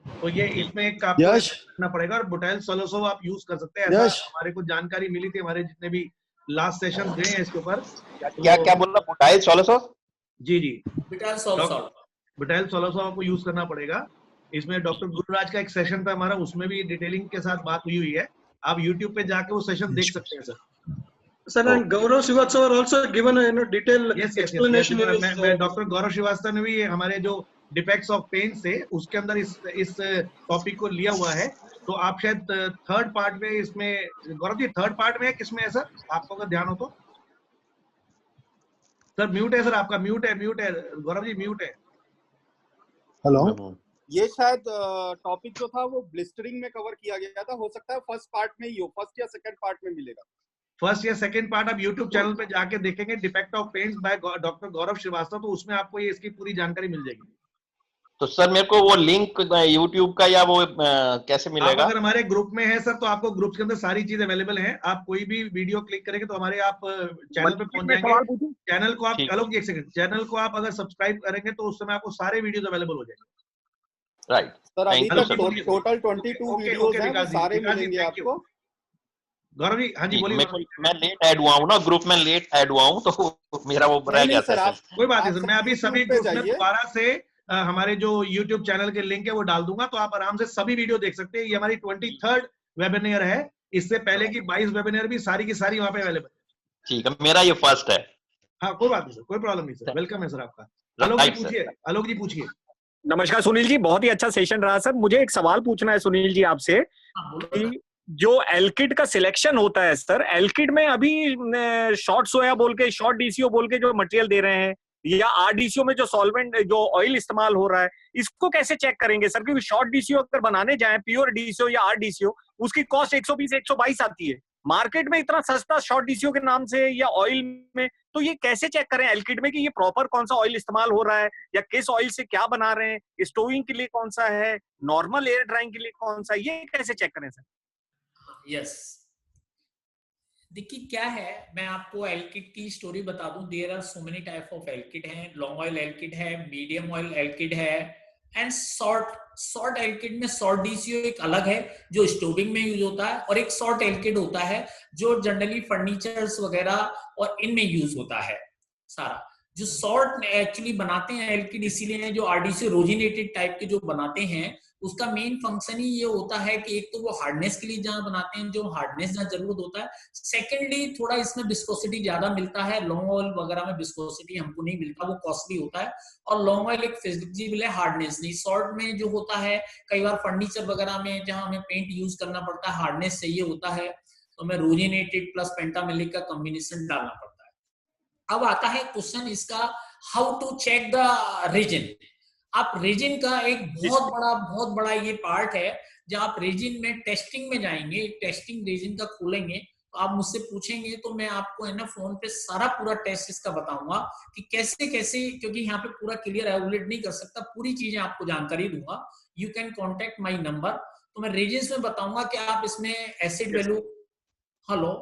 तो ये इसमें एक आपको करना पड़ेगा। और बुटाइल सोलोसो आप यूज कर सकते हैं। ऐसा हमारे को जानकारी मिली थी, हमारे जितने भी लास्ट सेशन हुए हैं इसके ऊपर। क्या बोल रहा बुटाइल सोलोसो? जी बुटाइल सोलोसो, बुटाइल सोलोसो आपको यूज करना पड़ेगा। इसमें डॉक्टर गुरुराज का एक सेशन था हमारा, उसमें भी डिटेलिंग के साथ बात हुई है। आप YouTube पे जाके वो सेशन देख सकते हैं sir. Sir, and Gaurav Srivastava also given a detailed explanation. मैं डॉक्टर गौरव श्रीवास्तव ने भी हमारे जो डिफेक्ट्स ऑफ पेन से उसके अंदर इस टॉपिक को लिया हुआ है। तो आप शायद थर्ड पार्ट में इसमें, गौरव जी थर्ड पार्ट में है किसमें है सर, आपको अगर ध्यान हो तो? सर म्यूट है सर, आपका म्यूट है गौरव जी, म्यूट है। हेलो, ये शायद टॉपिक जो था वो ब्लिस्टरिंग में कवर किया गया था, हो सकता है फर्स्ट पार्ट में ही हो, फर्स्ट या सेकंड पार्ट में मिलेगा। फर्स्ट या सेकंड पार्ट आप YouTube चैनल पे जाके देखेंगे, defect of paints by doctor Gaurav Shrivastava, तो उसमें आपको ये इसकी पूरी जानकारी मिल जाएगी। तो सर मेरे को वो लिंक YouTube का या वो कैसे मिलेगा? आप अगर हमारे ग्रुप में है सर, तो आपको ग्रुप के अंदर सारी चीज अवेलेबल है। आप कोई भी वीडियो क्लिक करेंगे तो हमारे आप चैनल पे पहुंच जाएंगे। चैनल को आप एक सेकंड, चैनल को आप अगर सब्सक्राइब करेंगे तो उस समय आपको सारे वीडियोस अवेलेबल हो जाएंगे। राइट सर, अभी तक टोटल 22 वीडियोस हैं, वो सारे मिलेंगे आपको। गौरव जी, हाँ जी बोलिए। मैं लेट ऐड हुआ हूँ ना, ग्रुप में लेट ऐड हुआ हूँ, तो मेरा वो रह गया था। कोई बात नहीं सर, मैं अभी सभी ग्रुप में दोबारा से हमारे जो YouTube चैनल के लिंक है वो डाल दूंगा, तो आप आराम से सभी वीडियो देख सकते हैं। ये हमारी 23rd वेबिनार है, इससे पहले की 22 वेबिनार भी सारी की सारी वहाँ पे अवेलेबल है। ठीक है, मेरा ये फर्स्ट है। हाँ कोई बात नहीं सर, कोई प्रॉब्लम नहीं सर, वेलकम है सर आपका। आलोक जी पूछिए। नमस्कार सुनील जी, बहुत ही अच्छा सेशन रहा सर। मुझे एक सवाल पूछना है सुनील जी आपसे कि जो एलकिड का सिलेक्शन होता है सर, एलकिड में अभी शॉर्ट सोया बोल के, शॉर्ट डीसीओ बोल के जो मटेरियल दे रहे हैं, या आरडीसीओ में जो सॉल्वेंट, जो ऑयल इस्तेमाल हो रहा है, इसको कैसे चेक करेंगे सर? क्योंकि शॉर्ट डीसीओ अगर बनाने जाए, प्योर डीसीओ या आरडीसीओ, उसकी कॉस्ट 120-122 आती है मार्केट में, इतना सस्ता शॉर्ट डीसीओ के नाम से या ऑयल में। तो ये कैसे चेक करें एलकिड में कि ये प्रॉपर कौन सा ऑयल इस्तेमाल हो रहा है, या किस ऑयल से क्या बना रहे हैं, स्टोविंग के लिए कौन सा है, नॉर्मल एयर ड्राइंग के लिए कौन सा, ये कैसे चेक करें सर? यस, देखिए क्या है, मैं आपको एलकिड की स्टोरी बता दूं। There are so many type of alkyd हैं। लॉन्ग ऑयल एलकिड है, मीडियम ऑयल एलकिड है, एंड शॉर्ट एलकिड में शॉर्ट डीसीओ एक अलग है जो स्टोविंग में यूज होता है, और एक शॉर्ट एलकिड होता है जो जनरली फर्नीचर्स वगैरह और इनमें यूज होता है सारा। जो शॉर्ट एक्चुअली बनाते हैं एलकिड इसीलिए जो आरडीसी रोजिनेटेड टाइप के जो बनाते हैं, उसका मेन फंक्शन ही ये होता है कि एक तो वो हार्डनेस के लिए जहां बनाते हैं, जो हार्डनेस जहां जरूरत होता है, सेकेंडली थोड़ा इसमें विस्कोसिटी ज्यादा मिलता है। लॉन्ग ऑयल वगैरह में विस्कोसिटी हमको नहीं मिलता, वो कॉस्टली होता है। और लॉन्ग ऑयल एक फिजिबल है, हार्डनेस नहीं। शॉर्ट में जो होता है, कई बार फर्नीचर वगैरह में जहां हमें पेंट यूज करना पड़ता है, हार्डनेस चाहिए होता है, तो हमें रोजिनेटेड प्लस पेंटामेलिक का कॉम्बिनेशन डालना पड़ता है। अब आता है क्वेश्चन इसका, how to check the resin. आप रेजिन का एक बहुत बड़ा ये पार्ट है, जब आप रेजिन में टेस्टिंग में जाएंगे, टेस्टिंग रेजिन का खोलेंगे, तो आप मुझसे पूछेंगे तो मैं आपको है ना फोन पे सारा पूरा टेस्ट इसका बताऊंगा कि कैसे कैसे, क्योंकि यहाँ पे पूरा क्लियर एवलेट नहीं कर सकता, पूरी चीजें आपको जानकारी दूंगा। You can contact my number. तो मैं रेजिन में बताऊंगा कि आप इसमें एसिड वैल्यू, हेलो,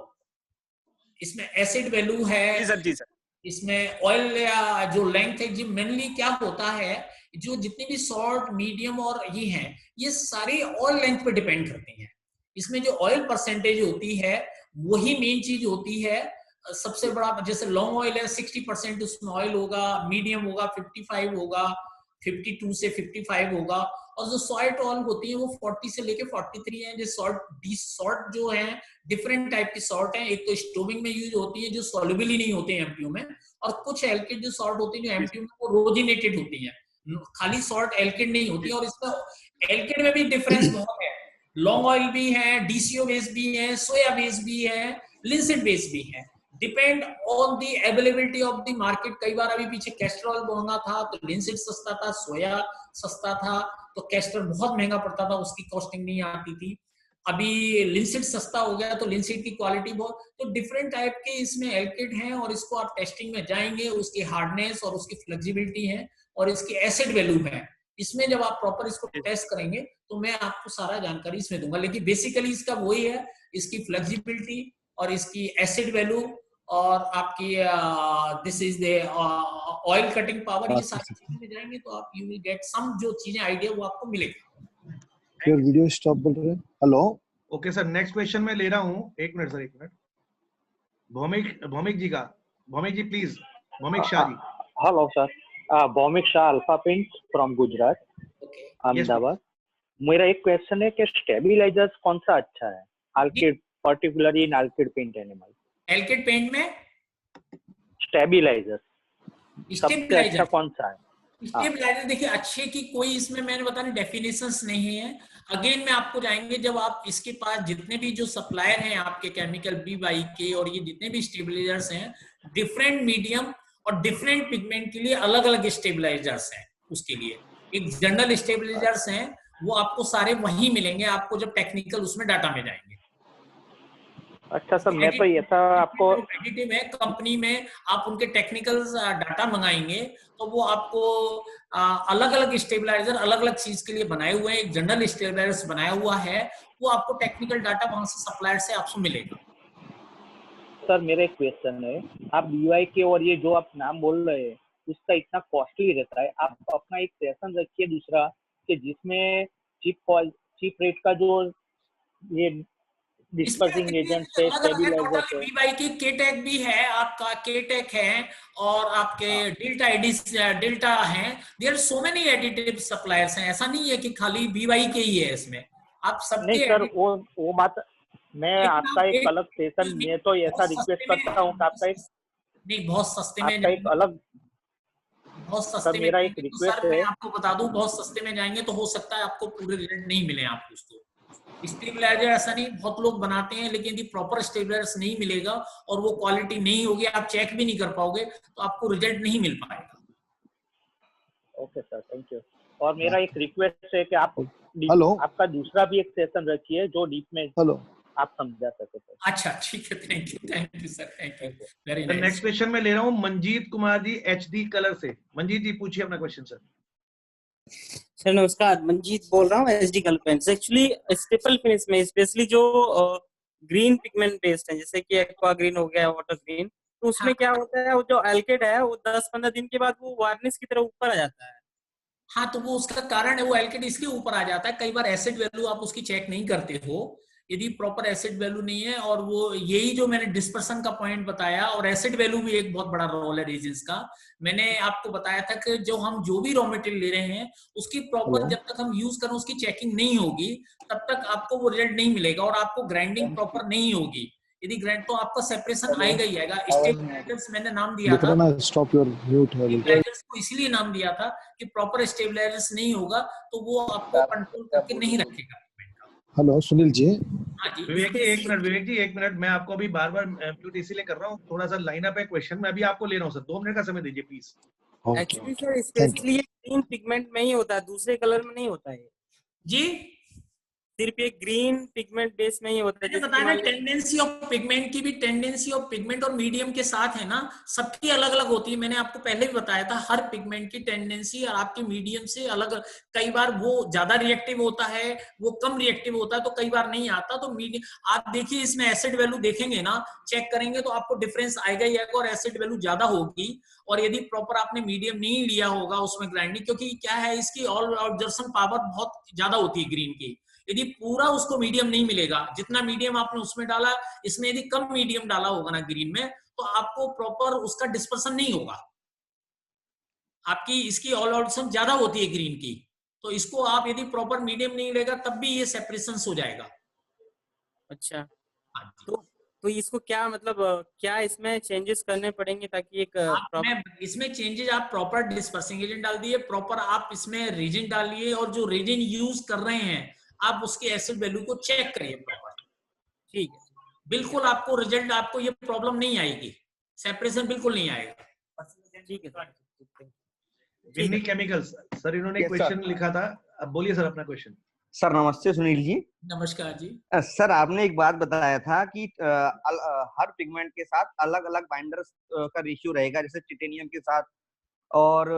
इसमें एसिड वैल्यू है, जी सर। इसमें ऑयल या जो लेंथ है, जी मेनली क्या होता है, जो जितने भी शॉर्ट, मीडियम और ये हैं, ये सारे ऑयल लेंथ पे डिपेंड करती हैं। इसमें जो ऑयल परसेंटेज होती है वही मेन चीज होती है। सबसे बड़ा, जैसे लॉन्ग ऑयल है 60% उसमें ऑयल होगा, मीडियम होगा 55 होगा, 52 से 55 होगा, और जो शॉर्ट ऑयल होती है वो 40 से लेके 43 है। जो शॉर्ट जो है डिफरेंट टाइप की शॉर्ट है, एक तो स्टोविंग में यूज होती है जो सॉल्युबल ही नहीं होते हैं एमटीयू में, और कुछ एल्किड जो शॉर्ट होती है जो एमटीयू में वो रोजिनेटेड होती है, खाली शॉर्ट एल्किड नहीं होती। और इसमें एल्किड में भी डिफरेंस बहुत है, लॉन्ग ऑयल भी है, डीसीओ बेस भी है, सोया बेस भी है, लिंसिड बेस भी है, depend on the availability of the market. कई बार अभी पीछे कैस्टर ऑयल महंगा था तो लिंसिड सस्ता था, सोया सस्ता था तो कैस्टर बहुत महंगा पड़ता था, उसकी कॉस्टिंग नहीं आती थी। अभी लिंसिड सस्ता हो गया तो लिंसिड की क्वालिटी बहुत, तो डिफरेंट टाइप के इसमें एल्किड हैं, और इसको आप टेस्टिंग में जाएंगे, उसकी हार्डनेस और उसकी फ्लेक्सिबिलिटी है और इसकी एसिड वैल्यू है। इसमें जब आप प्रॉपर इसको टेस्ट करेंगे तो मैं आपको सारा जानकारी इसमें दूंगा, लेकिन बेसिकली इसका वही है, इसकी फ्लेक्सिबिलिटी और इसकी एसिड वैल्यू और आपकी this is the oil cutting power, ये सारी चीजें में जाएंगे तो आप यू विल गेट सम जो चीजें आइडिया वो आपको मिलेगा। फिर वीडियो स्टॉप बोल रहे हैं। Hello, okay sir, next question मैं ले रहा हूँ। एक मिनट सर, एक मिनट। भौमिक जी का, Bhaumik ji please, Bhaumik Shah ji. Hello sir, Bhaumik Shah, Alpha Paint from Gujarat, Ahmedabad. मेरा एक क्वेश्चन है कि स्टेबलाइजर्स कौन सा अच्छा है alkyd, particularly in alkyd paint enamel? Alkyd paint में स्टेबलाइजर सबसे अच्छा कौन सा है? स्टेबलाइजर देखिए, अच्छे की कोई इसमें मैंने बताया डेफिनेशंस नहीं है। अगेन में आपको जाएंगे जब आप इसके पास जितने भी जो सप्लायर हैं आपके केमिकल BY के और ये जितने भी स्टेबलाइजर्स हैं, डिफरेंट मीडियम और डिफरेंट पिगमेंट के लिए अलग अलग स्टेबलाइजर्स हैं। उसके लिए एक जनरल स्टेबलाइजर्स हैं, वो आपको सारे वही मिलेंगे आपको जब टेक्निकल उसमें डाटा में जाएंगे। अच्छा सर, मैं तो ये था आपको एडिटिव है, कंपनी में आप उनके टेक्निकल डाटा मंगाएंगे तो वो आपको अलग अलग स्टेबलाइजर अलग अलग चीज के लिए बनाए हुए हैं। एक जनरल स्टेबलाइजर बनाया हुआ है, वो आपको टेक्निकल डाटा वहां से सप्लायर से आपको मिलेगा। सर मेरा एक क्वेश्चन है, आप BY के और ये जो आप नाम बोल रहे हैं उसका इतना कॉस्टली रहता है, आप अपना एक सेशन रखिए दूसरा कि जिसमें चीप रेट का जो ये डिस्पर्सिंग एजेंट है, स्टेबलाइजर है। BY की K-Tech भी है, आपका K-Tech है और आपके डेल्टा है। There so many additive suppliers हैं, ऐसा नहीं है कि खाली BY के ही है इसमें, आप सबके। नहीं सर, वो बात मैं आपका एक अलग सेशन, मैं तो ऐसा रिक्वेस्ट करता हूँ कि आपका एक नहीं बहुत सस्ते में आपका एक अलग, बहुत सस्ते में मेरा एक रिक्वेस्ट है, मैं आपको बता दूं, बहुत सस्ते में जाएंगे तो हो सकता है आपको पूरे रिजल्ट नहीं मिले आपको। उसको स्टेबलाइजर ऐसा नहीं, बहुत लोग बनाते हैं लेकिन यदि प्रॉपर स्टेबलाइजर नहीं मिलेगा और वो क्वालिटी नहीं होगी, आप चेक भी नहीं कर पाओगे तो आपको रिजल्ट नहीं मिल पाएगा। Okay sir, thank you. और मेरा एक रिक्वेस्ट है कि आप हेलो, आपका दूसरा भी एक सेशन रखिए जो डीप में हेलो आप समझा सके सर। अच्छा ठीक है, thank you sir, thank you very nice. Next question मैं ले रहा हूँ मंजीत कुमार जी HD कलर से। मंजीत जी पूछिए अपना क्वेश्चन सर। सर नमस्कार, मंजीत बोल रहा हूँ SD colour paints. Actually staple finish में स्पेशली जो ग्रीन पिगमेंट बेस्ड है जैसे कि एक्वा ग्रीन हो गया, वाटर ग्रीन, तो उसमें क्या होता है वो जो एल्केड है वो 10-15 दिन के बाद वो वार्निश की तरह ऊपर आ जाता है। हाँ, तो वो उसका कारण है, वो एल्केड इसलिए ऊपर आ जाता है, कई बार एसिड वैल्यू आप उसकी चेक नहीं करते हो। यदि प्रॉपर एसिड वैल्यू नहीं है, और वो यही जो मैंने डिस्पर्सन का पॉइंट बताया, और एसिड वैल्यू भी एक बहुत बड़ा रोल है रीजंस का। मैंने आपको बताया था कि जो हम जो भी रॉ मटेरियल ले रहे हैं उसकी प्रॉपर जब तक हम यूज करें उसकी चेकिंग नहीं होगी तब तक आपको वो रिजल्ट नहीं मिलेगा, और आपको ग्राइंडिंग प्रॉपर नहीं होगी। यदि ग्राइंड तो आपका सेपरेशन आएगा ही आएगा। स्टेबलाइजर्स मैंने नाम दिया था, स्टॉप योर म्यूट है, स्टेबलाइजर्स को इसलिए नाम दिया था कि प्रॉपर स्टेबलाइजर्स नहीं होगा तो वो आपको कंट्रोल करके नहीं रखेगा। हेलो सुनील जी। विवेक जी एक मिनट, मैं आपको अभी बार बार म्यूट इसीलिए कर रहा हूँ, थोड़ा सा लाइन अप है क्वेश्चन, मैं अभी आपको ले रहा हूँ सर, 2 मिनट का समय दीजिए प्लीज। एक्चुअली सर स्पेशली ये ग्रीन पिगमेंट में ही होता है, दूसरे कलर में नहीं होता है जी, सिर्फ ये ग्रीन पिगमेंट बेस में ही होता है। बताया टेंडेंसी ऑफ पिगमेंट की भी, टेंडेंसी ऑफ पिगमेंट और मीडियम के साथ है ना, सबकी अलग अलग होती है। मैंने आपको पहले भी बताया था, हर पिगमेंट की टेंडेंसी और आपके मीडियम से अलग, कई बार वो ज्यादा रिएक्टिव होता है, वो कम रिएक्टिव होता है, तो कई बार नहीं आता। तो मीडियम आप देखिए, इसमें एसिड वैल्यू देखेंगे ना, चेक करेंगे तो आपको डिफरेंस आएगा ही आएगा, और एसिड वैल्यू ज्यादा होगी। और यदि प्रॉपर आपने मीडियम नहीं लिया होगा उसमें ग्राइंडिंग, क्योंकि क्या है इसकी ऑल ऑब्जर्वेशन पावर बहुत ज्यादा होती है ग्रीन की, यदि पूरा उसको मीडियम नहीं मिलेगा, जितना मीडियम आपने उसमें डाला, इसमें यदि कम मीडियम डाला होगा ना ग्रीन में, तो आपको प्रॉपर उसका डिस्पर्सन नहीं होगा। आपकी इसकी ऑल ऑब्जर्वेशन ज्यादा होती है ग्रीन की, तो इसको आप यदि प्रॉपर मीडियम नहीं लेगा तब भी ये सेपरेशन हो जाएगा। अच्छा, तो इसको क्या मतलब क्या इसमें चेंजेस करने पड़ेंगे ताकि एक इसमें चेंजेस, आप प्रॉपर डिस्पर्सिंग एजेंट डाल दिए, प्रॉपर आप इसमें रेजिन डालिए, और जो रेजिन यूज कर रहे हैं आप उसके एसिड वैल्यू को चेक करिए प्रॉपर। ठीक है, बिल्कुल आपको रिजल्ट, आपको ये प्रॉब्लम नहीं आएगी, सेपरेशन बिल्कुल नहीं आएगा। ठीक है सर। जिन्नी केमिकल्स सर, इन्होंने क्वेश्चन लिखा था, अब बोलिए सर अपना क्वेश्चन। सर नमस्ते सुनील जी। नमस्कार जी। सर आपने एक बात बताया था कि हर पिगमेंट के साथ अलग अलग बाइंडर्स का रेशियो रहेगा, जैसे टिटेनियम के साथ, और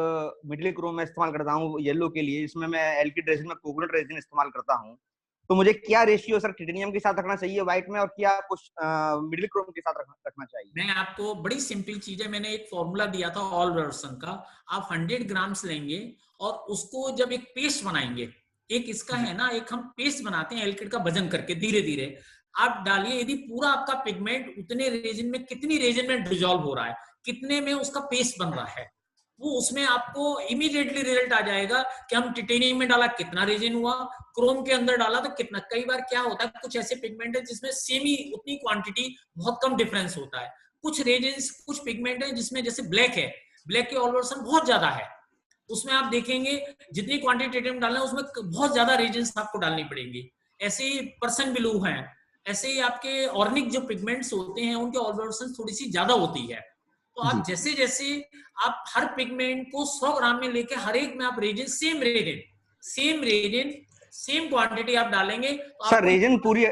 मिडिल क्रोम में इस्तेमाल करता हूँ येलो के लिए, इसमें मैं एल्किड रेजिन में कोकोनट रेजिन इस्तेमाल करता हूँ। तो मुझे क्या रेशियो सर टिटेनियम के साथ रखना चाहिए व्हाइट में, और क्या कुछ मिडिल क्रोम के साथ रखना चाहिए? मैं आपको बड़ी सिंपल चीज है, मैंने एक फॉर्मूला दिया था ऑल वर्सन का। आप 100 ग्राम्स लेंगे और उसको जब एक पेस्ट बनाएंगे, एक इसका है ना, एक हम पेस्ट बनाते हैं एल्किड का वजन करके, धीरे धीरे आप डालिए। यदि पूरा आपका पिगमेंट उतने रेजिन में, कितनी रेजिन में डिसॉल्व हो रहा है, कितने में उसका पेस्ट बन रहा है, वो उसमें आपको इमीडिएटली रिजल्ट आ जाएगा कि हम टिटेनियम में डाला कितना रेजिन हुआ, क्रोम के अंदर डाला तो कितना। कई बार क्या होता है, कुछ ऐसे पिगमेंट है जिसमें सेम ही उतनी क्वांटिटी, बहुत कम डिफरेंस होता है। कुछ रेजिन्स, कुछ पिगमेंट है जिसमें, जैसे ब्लैक है, ब्लैक के ऑलवर्सन बहुत ज्यादा है, उसमें आप देखेंगे जितनी क्वांटिटी टिटेनियम डालना है उसमें बहुत ज्यादा रेजिन्स आपको डालनी पड़ेंगी। ऐसे ही पर्सन ब्लू है, ऐसे ही आपके ऑर्निक जो पिगमेंट्स होते हैं उनके ऑलवर्सन थोड़ी सी ज्यादा होती है। तो आप जैसे जैसे आप हर पिगमेंट को 100 ग्राम में लेके हर एक में आप resin, same resin same quantity आप डालेंगे तो सर रेजिन पूरी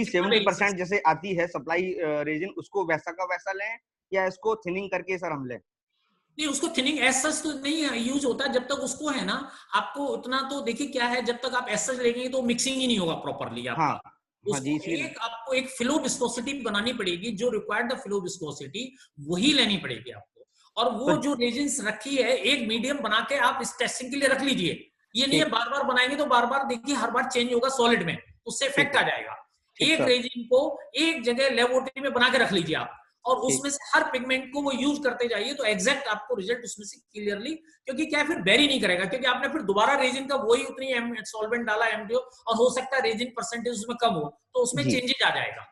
70% जैसे आती है सप्लाई रेजिन, उसको वैसा का वैसा लें या इसको थिनिंग करके सर हम लें? नहीं, उसको थिनिंग एज सच तो नहीं यूज होता, जब तक उसको है ना, आपको उतना तो देखिए क्या है, जब तक आप एज सच लेंगे तो मिक्सिंग ही नहीं होगा प्रॉपरली आपका। आपको एक फ्लो विस्कोसिटी बनानी पड़ेगी, जो रिक्वायर्ड द फ्लो विस्कोसिटी वही लेनी पड़ेगी आपको। और वो जो रेजिन्स रखी है, एक मीडियम बना के आप इस टेस्टिंग के लिए रख लीजिए। ये नहीं है बार बार बनाएंगे तो बार बार देखिए हर बार चेंज होगा सॉलिड में, उससे इफेक्ट आ जाएगा। एक रेजिन को एक जगह लेबोरेटरी में बना के रख लीजिए आप, और उसमें से हर पिगमेंट को वो यूज करते जाइए, तो एग्जैक्ट आपको रिजल्ट उसमें से क्लियरली, क्योंकि क्या फिर वेरी नहीं करेगा, क्योंकि आपने फिर दोबारा रेजिन का वही उतनी सॉल्वेंट डाला एमडीओ, और हो सकता है रेजिन परसेंटेज उसमें कम हो, तो उसमें चेंजेस आ जाएगा।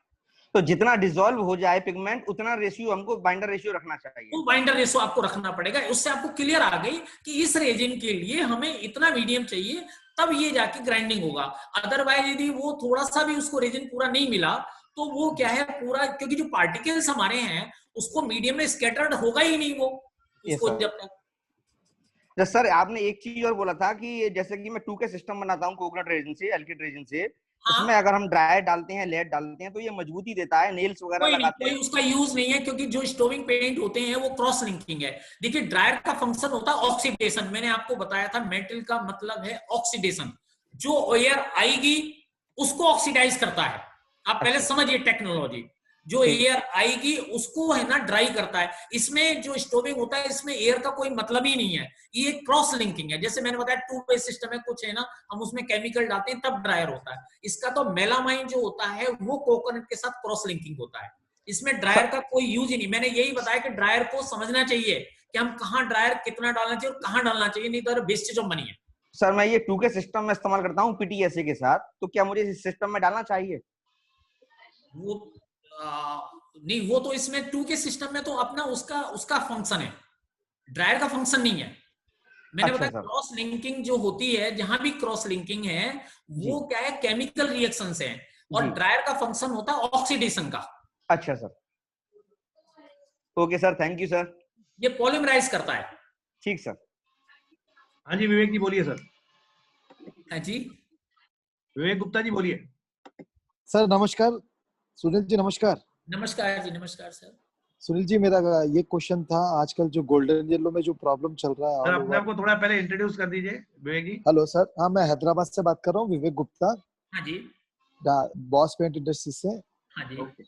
तो जितना डिसॉल्व हो जाए पिगमेंट उतना रेशियो हमको बाइंडर रेशियो रखना चाहिए। तो बाइंडर रेशियो आपको रखना पड़ेगा, उससे आपको क्लियर आ गई कि इस रेजिन के लिए हमें इतना मीडियम चाहिए, तब ये जाके ग्राइंडिंग होगा। अदरवाइज यदि वो थोड़ा सा भी उसको रेजिन पूरा नहीं मिला तो वो क्या है पूरा, क्योंकि जो पार्टिकल्स हमारे हैं उसको मीडियम में स्कैटर्ड होगा ही नहीं वो उसको जब तक। सर आपने एक चीज और बोला था कि जैसे कि मैं 2K सिस्टम बनाता हूँ कोकोनट रेजिन से, एल्किड रेजिन से, उसमें अगर हम ड्राई डालते हैं, लेड डालते हैं तो ये मजबूती देता है, नेल्स वगैरह लगाते हैं। उसका यूज नहीं है, क्योंकि जो स्टोविंग पेंट होते हैं वो क्रॉस लिंकिंग है। देखिए ड्रायर का फंक्शन होता है ऑक्सीडेशन, मैंने आपको बताया था मेटल का मतलब है ऑक्सीडेशन, जो एयर आएगी उसको ऑक्सीडाइज करता है। आप पहले समझिए टेक्नोलॉजी, जो एयर आएगी उसको है ना ड्राई करता है। इसमें जो स्टोविंग होता है इसमें एयर का कोई मतलब ही नहीं है, ये क्रॉस लिंकिंग है। जैसे मैंने बताया 2 वे सिस्टम है, कुछ है ना हम उसमें केमिकल डालते हैं तब ड्रायर होता है। इसका तो मेलामाइन जो होता है वो कोकोनट के साथ क्रॉस लिंकिंग होता है, इसमें ड्रायर का कोई यूज ही नहीं। मैंने यही बताया कि ड्रायर को समझना चाहिए कि हम कहाँ ड्रायर कितना डालना चाहिए और कहाँ डालना चाहिए, नहीं तो वेस्टेज ऑफ मनी है। सर मैं ये 2K सिस्टम में इस्तेमाल करता हूँ PTSA के साथ, तो क्या मुझे इस सिस्टम में डालना चाहिए? वो नहीं, वो तो इसमें 2K सिस्टम में तो अपना उसका फंक्शन है, ड्रायर का फंक्शन नहीं है। मैंने बताया क्रॉस लिंकिंग जो होती है, जहां भी क्रॉस लिंकिंग है वो क्या है केमिकल रिएक्शंस है, और ड्रायर का फंक्शन होता है ऑक्सीडेशन का। अच्छा sir, okay sir, thank you sir. ये पॉलीमराइज करता है। ठीक सर। हाँ जी विवेक जी बोलिए सर। हाँ जी विवेक गुप्ता जी बोलिए। सर नमस्कार। सुनील जी नमस्कार। नमस्कार जी, नमस्कार सर। सुनील जी मेरा ये क्वेश्चन था, आजकल जो गोल्डन येलो में जो प्रॉब्लम चल रहा है, सर अपने आप को थोड़ा पहले इंट्रोड्यूस कर दीजिए विवेक जी। हेलो सर, हाँ मैं हैदराबाद से बात कर रहा हूँ, विवेक गुप्ता। हाँ जी। बॉस पेंट इंडस्ट्री से। हाँ जी।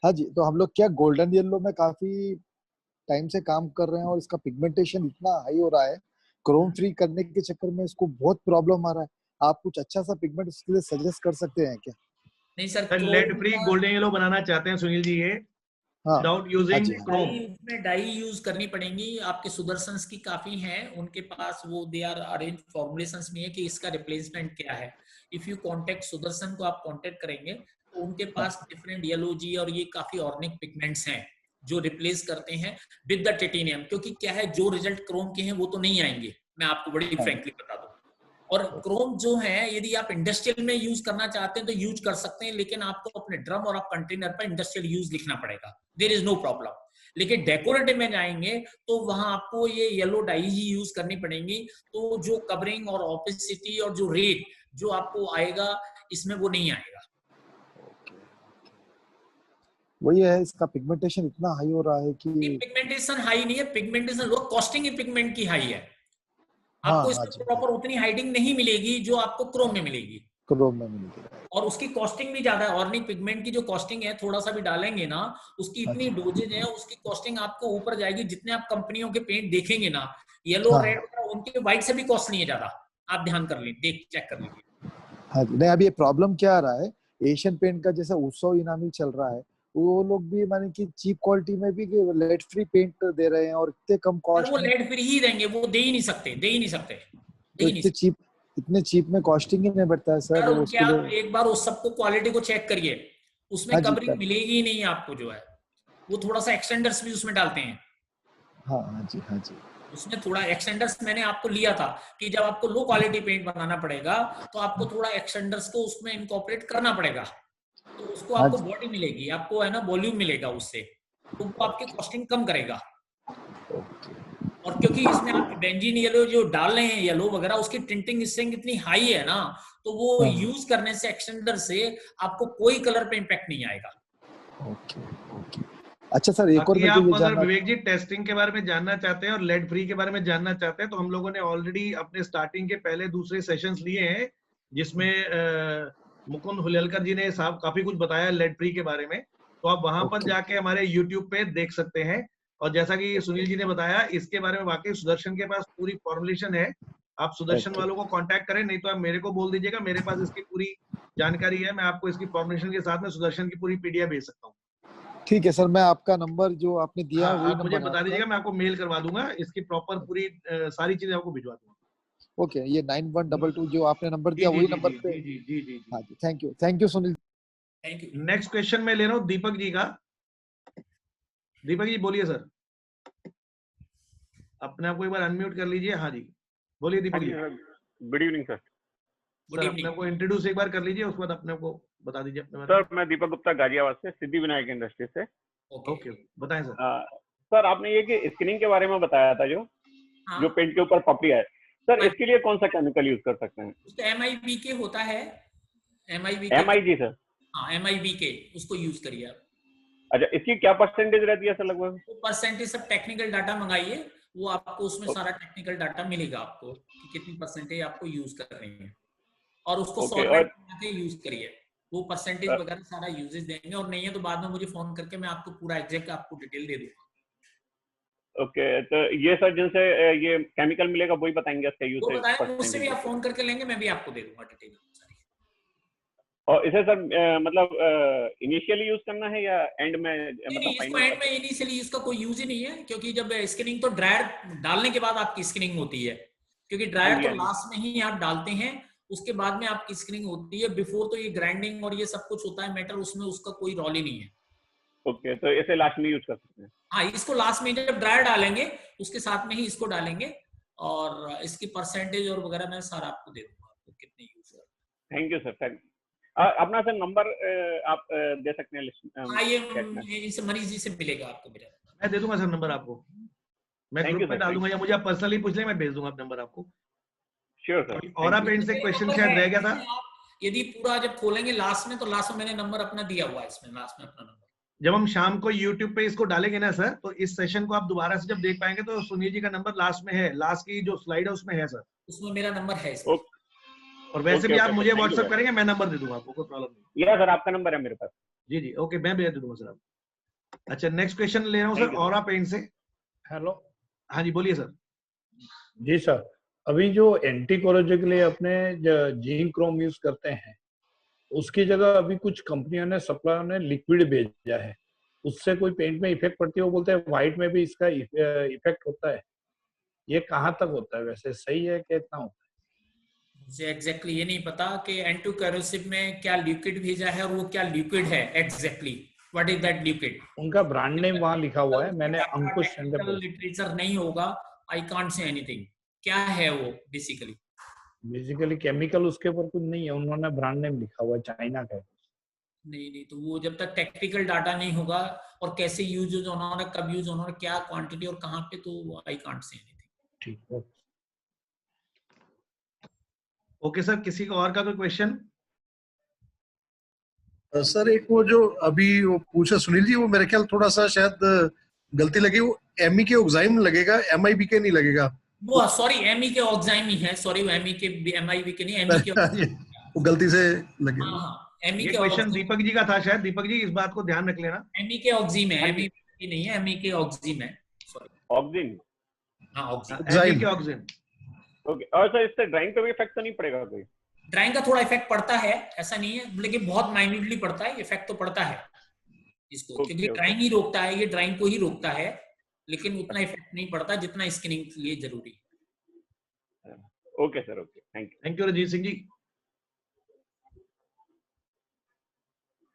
हाँ जी, तो हम लोग क्या गोल्डन येलो में काफी टाइम से काम कर रहे हैं, और इसका पिगमेंटेशन इतना हाई हो रहा है, क्रोम फ्री करने के चक्कर में इसको बहुत प्रॉब्लम आ रहा है। आप कुछ अच्छा सा पिगमेंट इसके लिए सजेस्ट कर सकते हैं क्या? नहीं sir, lead free golden yellow बनाना चाहते हैं सुनील जी ये, विदाउट यूजिंग क्रोम। इसमें डाई यूज करनी पड़ेंगी। आपके सुदर्शंस की काफी हैं, उनके पास वो दे आर अरेंज फॉर्मुलेशंस में है कि इसका रिप्लेसमेंट क्या है। इफ यू कांटेक्ट सुदर्शन को आप कांटेक्ट करेंगे तो उनके पास डिफरेंट येलो जी और ये काफी ऑर्निक पिगमेंट्स हैं जो रिप्लेस करते हैं विद द टिटेनियम। क्योंकि क्या है, जो रिजल्ट क्रोम के हैं वो तो नहीं आएंगे, मैं आपको बड़ी फ्रैंकली बता दूं। और क्रोम जो है यदि आप इंडस्ट्रियल में यूज करना चाहते हैं तो यूज कर सकते हैं, लेकिन आपको अपने ड्रम और आप कंटेनर पर इंडस्ट्रियल यूज लिखना पड़ेगा, देयर इज नो प्रॉब्लम। लेकिन डेकोरेटिव में जाएंगे तो वहां आपको ये येलो डाई ही यूज करनी पड़ेंगी। तो जो कवरिंग और ऑपेसिटी और जो रेट जो आपको आएगा इसमें वो नहीं आएगा। वही है, इसका पिगमेंटेशन इतना हाई हो रहा है कि पिगमेंटेशन हाई नहीं है, पिगमेंटेशन लो, कॉस्टिंग ही पिगमेंट की हाई है। आपको इसमें प्रॉपर उतनी हाइडिंग नहीं मिलेगी जो आपको क्रोम में मिलेगी। क्रोम में मिलेगा। और उसकी कॉस्टिंग भी ज्यादा है। ऑर्निक पिगमेंट की जो कॉस्टिंग है, थोड़ा सा भी डालेंगे ना, उसकी इतनी डोजेज है, उसकी कॉस्टिंग आपको ऊपर जाएगी। जितने आप कंपनियों के पेंट देखेंगे ना, येलो हाँ, रेड वगैरह, उनके व्हाइट से भी कॉस्ट नहीं है ज्यादा। आप ध्यान कर लीजिए, चेक कर लीजिए। हाँ जी। नहीं, अभी ये प्रॉब्लम क्या आ रहा है, एशियन पेंट का जैसा उत्सव इनामी चल रहा है, वो लोग भी माने कि चीप क्वालिटी में भी लेड फ्री पेंट दे रहे हैं और इतने कम कॉस्ट वो में। लेड फ्री ही देंगे, वो दे ही नहीं सकते, दे ही नहीं सकते, दे ही नहीं सकते। इतने चीप में कॉस्टिंग ही नहीं बढ़ता है सर। उनके आप एक बार उस सबको क्वालिटी को चेक करिए, उसमें कवरिंग मिलेगी ही नहीं आपको। जो है वो थोड़ा सा एक्सटेंडर्स भी उसमें डालते हैं। हाँ जी, हाँ जी। उसमें थोड़ा एक्सटेंडर्स मैंने आपको लिया था कि जब आपको लो क्वालिटी पेंट बनाना पड़ेगा तो आपको थोड़ा एक्सटेंडर्स को उसमें इनकॉर्पोरेट करना पड़ेगा, तो उसको आपको बॉडी मिलेगी, आपको है ना वॉल्यूम मिलेगा उससे, तो वो आपकी कॉस्टिंग कम करेगा। और क्योंकि इसमें आप बेंजीन येलो जो डाल रहे हैं, येलो वगैरह, उसकी टिंटिंग स्ट्रेंथ इतनी हाई है ना, तो वो यूज करने से एक्सटेंडर से आपको कोई कलर पे इम्पैक्ट नहीं आएगा। अच्छा सर, एक और आप अगर विवेक जी टेस्टिंग के बारे में जानना चाहते हैं और लेड फ्री के बारे में जानना चाहते हैं, तो हम लोगों ने ऑलरेडी अपने स्टार्टिंग के पहले दूसरे सेशंस लिए हैं, जिसमें मुकुंद हुलेलकर जी ने साहब काफी कुछ बताया लेड फ्री के बारे में। तो आप वहां पर जाके हमारे YouTube पे देख सकते हैं। और जैसा कि सुनील जी ने बताया, इसके बारे में वाकई सुदर्शन के पास पूरी फॉर्मुलेशन है। आप सुदर्शन वालों को कांटेक्ट करें, नहीं तो आप मेरे को बोल दीजिएगा, मेरे पास इसकी पूरी जानकारी है। मैं आपको इसकी फॉर्मुलेशन के साथ में सुदर्शन की पूरी PDF भेज सकता हूँ। ठीक है सर, मैं आपका नंबर जो आपने दिया वही आप मुझे बता दीजिएगा, मैं आपको मेल करवा दूंगा, इसकी प्रॉपर पूरी सारी चीजें आपको भिजवा दूंगा। ओके, ये 9122 जो आपने नंबर दिया वही नंबर पे। जी। हाँ जी, thank you Sunil. Thank you. Next question मैं ले रहा हूँ दीपक जी का। दीपक जी बोलिए सर, अपने आप को एक बार अनम्यूट कर लीजिए। हाँ जी, बोलिए Deepak ji. Good evening sir. Sir अपने आप को इंट्रोड्यूस एक बार कर लीजिए, उसके बाद अपने को बता दीजिए अपने बारे में। सर मैं दीपक गुप्ता गाजियाबाद से, सिद्धि विनायक इंडस्ट्री से। ओके, बताएं सर। सर आपने ये कि स्क्रीनिंग के बारे में बताया था, जो पेंट के ऊपर पपड़ी है, सर इसके लिए कौन सा केमिकल यूज कर सकते हैं? MIBK होता है, MIG सर। हाँ, MIBK, उसको यूज करिए आप। अच्छा, इसकी क्या परसेंटेज रहती है सर लगभग? परसेंटेज सब टेक्निकल डाटा मंगाइए, वो आपको उसमें सारा टेक्निकल डाटा मिलेगा आपको कि कितनी परसेंटेज आपको यूज कर रहे हैं, और उसको सॉल्वेंट के यूज करिए। वो परसेंटेज वगैरह सारा यूजेस देंगे, और नहीं है तो बाद में मुझे फोन करके मैं आपको पूरा एग्जैक्ट आपको डिटेल दे दूंगा। ओके, तो ये सर जिनसे ये केमिकल मिलेगा वही बताएंगे इसका यूज? मुझसे भी आप फोन करके लेंगे, मैं भी आपको दे दूंगा डिटेल सारी। और इसे सर मतलब इनिशियली यूज करना है या एंड में? मतलब इसको एंड में इनिशियली इसका कोई यूज ही नहीं है, क्योंकि जब स्किनिंग तो ड्रायर डालने के बाद आपकी स्किनिंग होती है, क्योंकि ड्रायर तो लास्ट में ही आप डालते हैं, उसके बाद में आपकी स्क्रीनिंग होती है। बिफोर तो ये ग्राइंडिंग और ये सब कुछ होता है मेटल, उसमें उसका कोई रोल ही नहीं है। ओके, तो इसे लास्ट में यूज कर सकते हैं? हाँ, इसको लास्ट में जब ड्रायर डालेंगे उसके साथ में ही इसको डालेंगे, और इसकी परसेंटेज और वगैरह मैं सारा आपको दे दूंगा, आपको कितने यूज है। Thank you sir, thank. अपना सर नंबर आप दे सकते हैं लिस्ट? हाँ, ये इनसे मनीष जी से मिलेगा आपको मेरा। मैं दे दूंगा सर नंबर आपको, मैं ग्रुप में डाल दूंगा, या मुझे आप पर्सनली पूछ लें, मैं भेज दूंगा नंबर आपको। Sure sir. और आप पेंट से क्वेश्चन शायद रह गया था, यदि पूरा जब खोलेंगे लास्ट में, तो लास्ट में मैंने नंबर अपना दिया हुआ है इसमें, लास्ट में अपना नंबर। जब हम शाम को YouTube पे इसको डालेंगे ना सर, तो इस सेशन को आप दोबारा से जब देख पाएंगे तो सुनील जी का नंबर लास्ट में है, लास्ट की जो स्लाइड है उसमें है सर, उसमें मेरा नंबर है इसमें। और वैसे भी आप मुझे व्हाट्सएप करेंगे, मैं नंबर दे दूंगा आपको, कोई प्रॉब्लम नहीं। या सर आपका नंबर है मेरे पास। जी ओके, मैं भेज दूंगा सर आप। अच्छा, नेक्स्ट क्वेश्चन ले रहा हूँ सर ऑरा पेंट से। हेलो, हाँ जी बोलिए सर। जी सर, अभी जो एंटी कोरोजन के लिए अपने जिंक क्रोम यूज करते हैं, उसकी जगह अभी कुछ कंपनियों ने, सप्लायर ने लिक्विड भेजा है, उससे कोई पेंट में इफेक्ट पड़ती है? वो बोलते हैं व्हाइट में भी इसका इफेक्ट होता है, ये कहाँ तक होता है वैसे, सही है कि इतना होता है? मुझे एग्जैक्टली ये नहीं पता कि एंटी कोरोसिव में क्या लिक्विड भेजा है और वो क्या लिक्विड है exactly, what is that liquid. उनका ब्रांड नेम वहाँ लिखा हुआ है, मैंने अंकुश लिटरेचर नहीं होगा, आई कांट से एनीथिंग। क्या है वो बेसिकली केमिकल उसके ऊपर कुछ नहीं है, उन्होंने ब्रांड नेम लिखा हुआ है, चाइना का। नहीं, तो वो जब तक टेक्निकल डाटा नहीं होगा और कैसे यूज उन्होंने, कब यूज उन्होंने, क्या क्वांटिटी और कहाँ पे, तो आई कांट से एनीथिंग। ठीक, ओके सर, किसी का और का कोई क्वेश्चन? सर एक वो जो अभी वो पूछा सुनील जी, वो मेरे ख्याल थोड़ा सा शायद गलती लगी, वो MEK ऑक्साइम लगेगा, MIBK नहीं लगेगा। वो सॉरी, MEK ऑक्साइम ही है, सॉरी, वो MEK MIBK नहीं, MEK वो गलती से लगे। एमई ये के क्वेश्चन दीपक जी का था शायद। दीपक जी इस बात को ध्यान रख लेना। एमई के ऑक्सीम है, एमई नहीं है, एमई के ऑक्सीम है। ऑक्सीन, हाँ ऑक्सीन, एमई के ऑक्सीन। ओके। और सर इससे ड्राइंग पे भी इफेक्ट तो नहीं पड़ेगा कोई? ड्राइंग का थोड़ा इफेक्ट पड़ता है, ऐसा नहीं है, लेकिन बहुत माइन्यूटली पड़ता है, इफेक्ट तो पड़ता है इसको, क्योंकि ड्राइंग ही रोकता है, ये ड्राइंग को ही रोकता है, लेकिन उतना इफेक्ट नहीं पड़ता जितना स्किनिंग के लिए जरूरी है। Okay sir, okay, thank you Rajit Singh ji.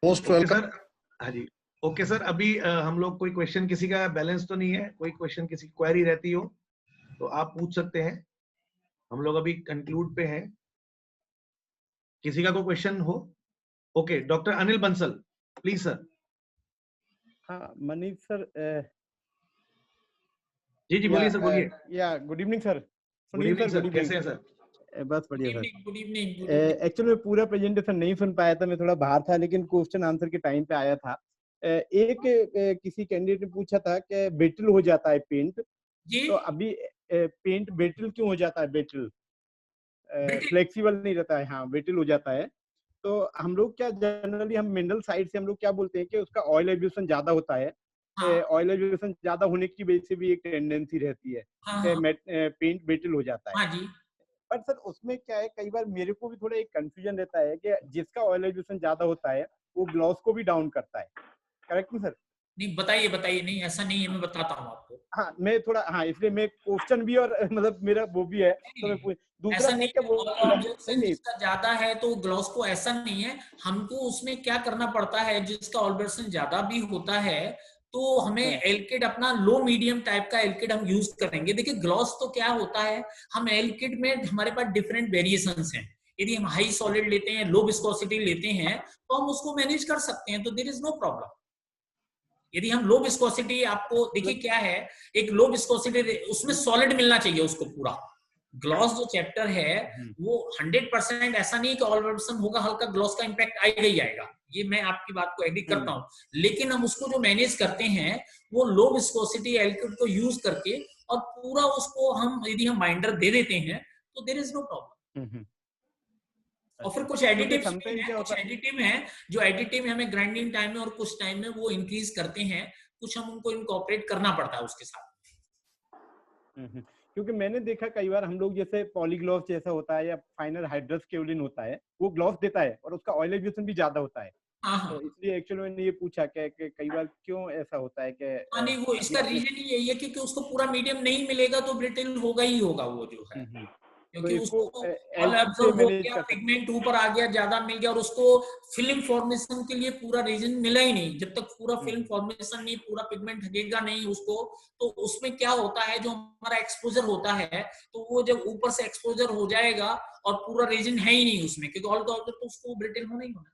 Most welcome sir. हाँ जी, ओके सर। अभी हम लोग, कोई क्वेश्चन किसी का बैलेंस तो नहीं है? कोई क्वेश्चन, किसी क्वेरी रहती हो तो आप पूछ सकते हैं। हम लोग अभी कंक्लूड पे हैं। किसी का कोई क्वेश्चन हो? Okay, doctor Anil Bansal, please sir. हाँ मनीष सर, जी बोलिए सर, बोलिए। या good evening sir. Good evening sir, कैसे हैं सर? बस बढ़िया सर। Good evening. एक्चुअली मैं पूरा प्रेजेंटेशन नहीं सुन पाया था, मैं थोड़ा बाहर था, लेकिन क्वेश्चन आंसर के टाइम पे आया था। एक किसी कैंडिडेट ने पूछा था कि बेटल हो जाता है पेंट, तो अभी पेंट बेटल क्यों हो जाता है? बेटल फ्लेक्सिबल नहीं रहता है। हाँ बेटल हो जाता है। तो हम लोग क्या जनरली, हम मिनरल साइड से हम लोग क्या बोलते हैं कि उसका ऑयल एब्जॉर्प्शन ज्यादा होता है। ऑयल एब्जॉर्प्शन ज्यादा होने की वजह से भी एक टेंडेंसी रहती है कि पेंट बेटल हो जाता है। पर सर उसमें क्या है, कई बार मेरे को भी थोड़ा एक कंफ्यूजन रहता है कि जिसका ऑयल एब्जॉर्प्शन ज्यादा होता है वो ग्लॉस को भी डाउन करता है, करेक्ट नहीं सर? नहीं, बताइए। नहीं ऐसा नहीं है, मैं बताता हूँ आपको। हाँ मैं थोड़ा, हाँ इसलिए मैं क्वेश्चन भी और मतलब मेरा वो भी है, तो मैं दूसरा नहीं है वो जिसका ज्यादा है तो ग्लॉस को, ऐसा नहीं है। हमको उसमें क्या करना पड़ता है, जिसका ऑल्बर्सन ज्यादा भी होता है तो हमें एल्किड अपना लो मीडियम टाइप का एल्किड हम यूज करेंगे। देखिए ग्लॉस तो क्या होता है, हम एल्किड में हमारे पास डिफरेंट वेरिएशंस हैं। यदि हम हाई सॉलिड लेते हैं, लो विस्कोसिटी लेते हैं, तो हम उसको मैनेज कर सकते हैं, तो देयर इज नो प्रॉब्लम। यदि हम लो विस्कोसिटी, आपको देखिए क्या है, एक लो विस्कोसिटी उसमें सॉलिड मिलना चाहिए उसको पूरा। ग्लॉस जो चैप्टर है वो 100% ऐसा नहीं कि ऑल्बर्सन होगा, हल्का ग्लॉस का इंपैक्ट आएगा ही आएगा, ये मैं आपकी बात को एग्री करता हूँ। लेकिन हम उसको जो मैनेज करते हैं वो लो विस्कोसिटी एल्किड को यूज करके, और पूरा उसको हम यदि हम बाइंडर दे देते हैं तो देयर इज नो प्रॉब्लम। और फिर कुछ एडिटिव हैं जो एडिटिव हमें ग्राइंडिंग टाइम में और कुछ टाइम में वो इंक्रीज करते हैं, कुछ हम उनको इनकॉर्पोरेट करना पड़ता है उसके साथ। क्योंकि मैंने देखा कई बार हम लोग, जैसे पॉलीग्लॉस जैसा होता है या फाइनल हाइड्रस केवलिन होता है, वो ग्लॉस देता है और उसका ऑयल एब्जॉर्प्शन भी ज्यादा होता है। तो इसलिए एक्चुअली मैंने ये पूछा कि कई बार क्यों ऐसा होता है कि नहीं, वो इसका रीजन ही यही है कि उसको पूरा मीडियम नहीं मिलेगा तो ब्रिटल होगा ही होगा वो जो है, क्योंकि उसको ऑल एब्जॉर्ब हो गया, पिगमेंट ऊपर आ गया, ज्यादा मिल गया, और उसको फिल्म फॉर्मेशन के लिए पूरा रीजन मिला ही नहीं। जब तक पूरा फिल्म फॉर्मेशन नहीं, पूरा पिगमेंट हटेगा नहीं उसको, तो उसमें क्या होता है, जो हमारा एक्सपोजर होता है, तो वो जब ऊपर से एक्सपोजर हो जाएगा और पूरा रीजन है ही नहीं उसमें, क्योंकि ऑल तो उसको ब्रिटल होना ही होना।